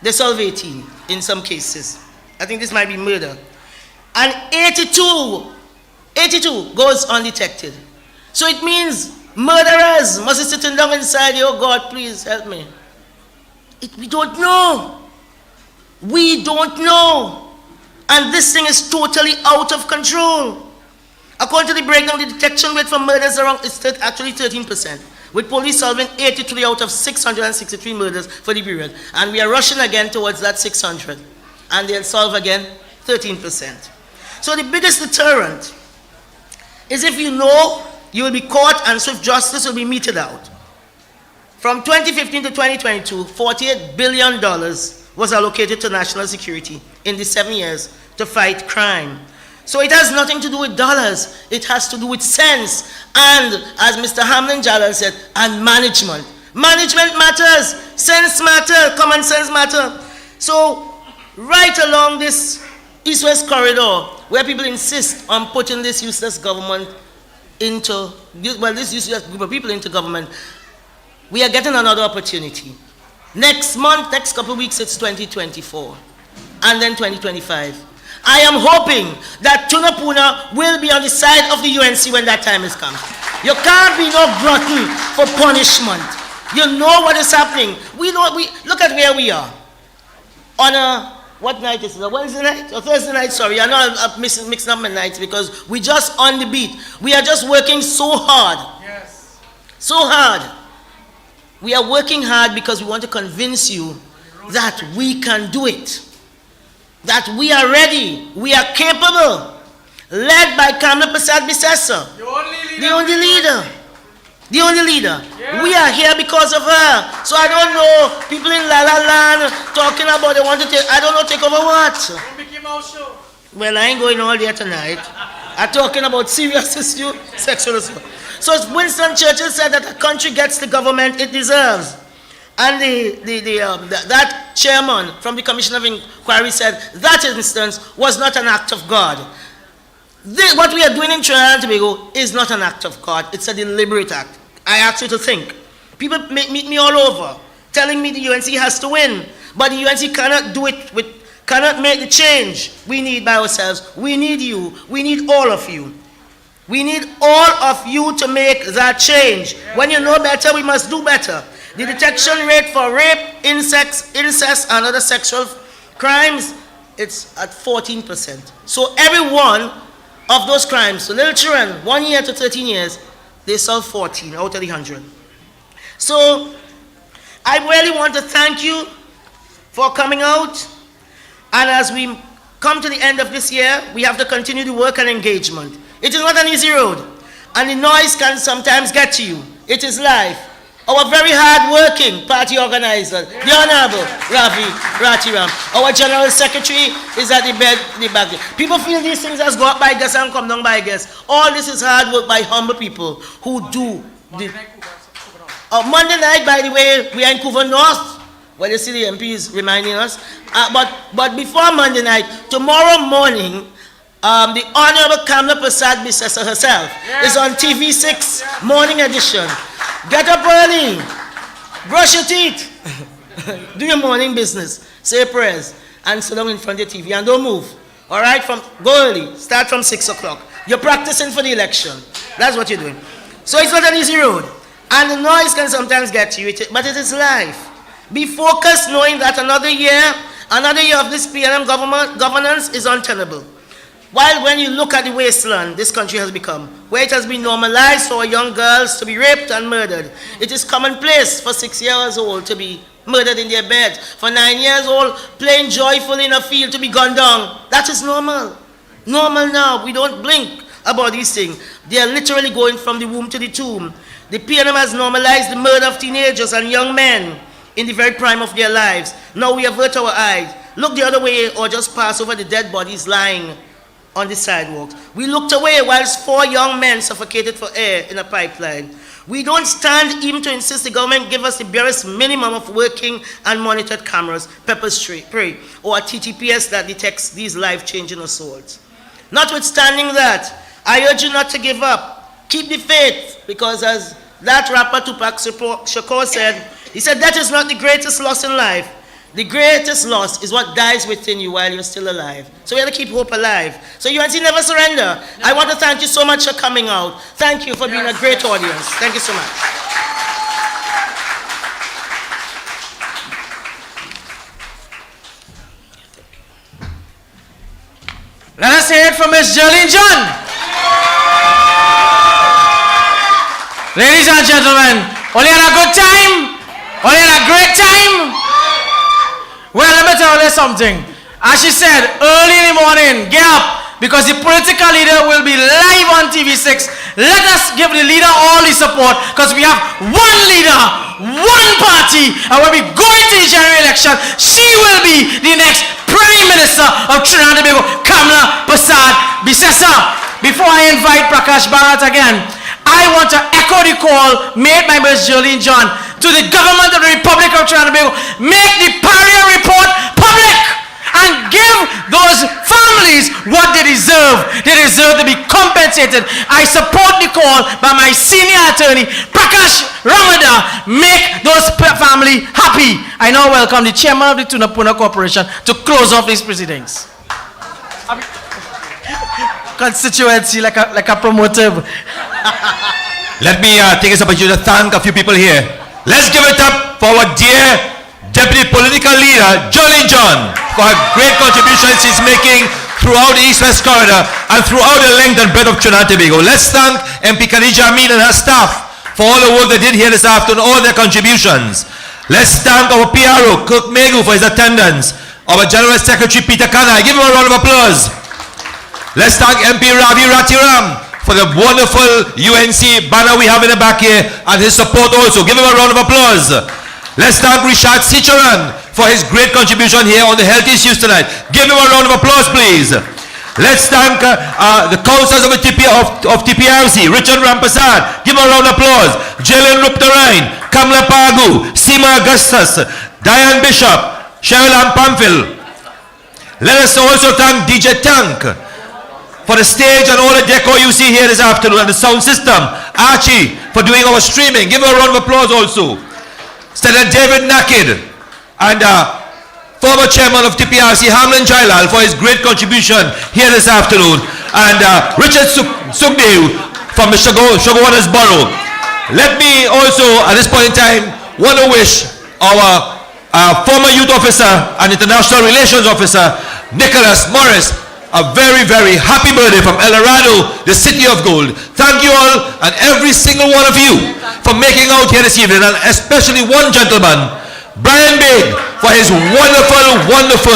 Speaker 15: they solve 18 in some cases. I think this might be murder. And 82 goes undetected. So it means murderers must be sitting down inside, oh God, please help me. We don't know. We don't know. And this thing is totally out of control. According to the breakdown, the detection rate for murders is actually 13%, with police solving 83 out of 663 murders for the period. And we are rushing again towards that 600. And they'll solve again 13%. So the biggest deterrent is if you know you will be caught and swift justice will be meted out. From 2015 to 2022, $48 billion was allocated to national security in the 7 years to fight crime. So it has nothing to do with dollars. It has to do with sense. And as Mr. Hamlin Jalal said, and management. Management matters. Sense matters. Common sense matters. So right along this east-west corridor, where people insist on putting this useless government into, this useless group of people into government, we are getting another opportunity. Next month, next couple of weeks, it's 2024, and then 2025. I am hoping that Tunapuna will be on the side of the UNC when that time is come. You can't be no glutton for punishment. You know what is happening. We look at where we are. On a, what night is it? A Wednesday night? Or Thursday night? Sorry, I know I'm mixing up my nights because we just on the beat. We are just working so hard.
Speaker 4: Yes.
Speaker 15: So hard. We are working hard because we want to convince you that we can do it. That we are ready. We are capable. Led by Kamla Prasad Bisesa. The only leader. The only leader. Yeah. We are here because of her. So I don't know, people in La La Land talking about they want to take, I don't know, take over what?
Speaker 4: Mickey Mouse show.
Speaker 15: Well, I ain't going all there tonight. I'm talking about serious issue, sexual assault. So Winston Churchill said that a country gets the government it deserves. And that chairman from the Commission of Inquiry said that instance was not an act of God. What we are doing in Trinidad and Tobago is not an act of God. It's a deliberate act. I ask you to think. People meet me all over, telling me the UNC has to win. But the UNC cannot do it, cannot make the change we need by ourselves. We need you. We need all of you. We need all of you to make that change. When you know better, we must do better. The detection rate for rape, incest, and other sexual crimes, it's at 14%. So every one of those crimes, so little children, 1 year to 13 years, they solve 14 out of the 100. So I really want to thank you for coming out. And as we come to the end of this year, we have to continue the work and engagement. It is not an easy road, and the noise can sometimes get to you. It is life. Our very hard-working party organizer, the Honorable Ravi Ratiram, our General Secretary is at the back there. People feel these things as go up by guess and come down by guess. All this is hard work by humble people who do. Monday night, by the way, we are in Couva North. Well, you see the MPs reminding us. But before Monday night, tomorrow morning, the Honorable Kamla Prasad Bisesa herself is on TV6 morning edition. Get up early, brush your teeth, do your morning business, say prayers, and sit down in front of your TV and don't move. All right, go early, start from 6 o'clock. You're practicing for the election. That's what you're doing. So it's not an easy road, and the noise can sometimes get to you, but it is life. Be focused, knowing that another year of this PNM governance is untenable. While when you look at the wasteland this country has become, where it has been normalized for young girls to be raped and murdered, it is commonplace for 6 years old to be murdered in their bed, for 9 years old playing joyfully in a field to be gunned down. That is normal. Normal now. We don't blink about these things. They are literally going from the womb to the tomb. The PNM has normalized the murder of teenagers and young men in the very prime of their lives. Now we avert our eyes, look the other way, or just pass over the dead bodies lying on the sidewalks. We looked away whilst 4 young men suffocated for air in a pipeline. We don't stand even to insist the government give us the barest minimum of working and monitored cameras, pepper spray, or a TTPS that detects these life-changing assaults. Notwithstanding that, I urge you not to give up. Keep the faith, because as that rapper Tupac Shakur said, he said that is not the greatest loss in life. The greatest loss is what dies within you while you're still alive. So we have to keep hope alive. So UNC never surrender. I want to thank you so much for coming out. Thank you for being a great audience. Thank you so much.
Speaker 4: Let us hear it from Miss Jolene John. Ladies and gentlemen, only had a good time? Only had a great time? Well, let me tell you something. As she said, early in the morning, get up, because the political leader will be live on TV6. Let us give the leader all the support, because we have one leader, one party, and when we go into the general election, she will be the next Prime Minister of Trinidad and Tobago, Kamla Prasad Bisesa. Before I invite Prakash Bharat again, I want to echo the call made by Ms. Jolene John to the government of the Republic of Trinidad and Tobago. Make the Paria report public and give those families what they deserve. They deserve to be compensated. I support the call by my senior attorney, Prakash Ramada. Make those families happy. I now welcome the chairman of the Tunapuna Corporation to close off these proceedings. constituency like a promoter.
Speaker 12: Let me take this opportunity to thank a few people here. Let's give it up for our dear Deputy Political Leader, Jolly John, for her great contributions she's making throughout the East-West Corridor and throughout the length and breadth of Trinidad and Tobago. Let's thank MP Khadija Amin and her staff for all the work they did here this afternoon, all their contributions. Let's thank our PRO, Kirk Megu, for his attendance. Our General Secretary, Peter Kanai. Give him a round of applause. Let's thank MP Ravi Ratiram for the wonderful UNC banner we have in the back here and his support also. Give him a round of applause. Let's thank Richard Sicharan for his great contribution here on the health issues tonight. Give him a round of applause, please. Let's thank the councillors of TPRC, Richard Rampasad. Give him a round of applause. Jalen Ruptarain, Kamla Pagu, Seema Augustus, Diane Bishop, Cheryl Ann Pamphil. Let us also thank DJ Tank for the stage and all the decor you see here this afternoon and the sound system. Archie for doing our streaming. Give him a round of applause also. Senator David Nakid and former chairman of TPRC, Hamlin Jailal, for his great contribution here this afternoon. And Richard Sukdev from the Shogowana's Borough. Let me also, at this point in time, want to wish our former youth officer and international relations officer, Nicholas Morris, a very, very happy birthday from El Dorado, the city of gold. Thank you all and every single one of you for making out here this evening, and especially one gentleman, Brian Big, for his wonderful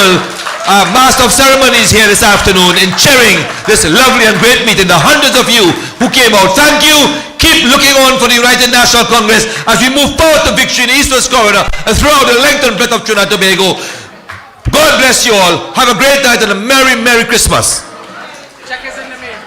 Speaker 12: Master of Ceremonies here this afternoon in chairing this lovely and great meeting. The hundreds of you who came out, thank you. Keep looking on for the United National Congress as we move forward to victory in the East-West Corridor and throughout the length and breadth of Trinidad and Tobago. God bless you all. Have a great night and a Merry, Merry Christmas.
Speaker 2: Check is in the mail.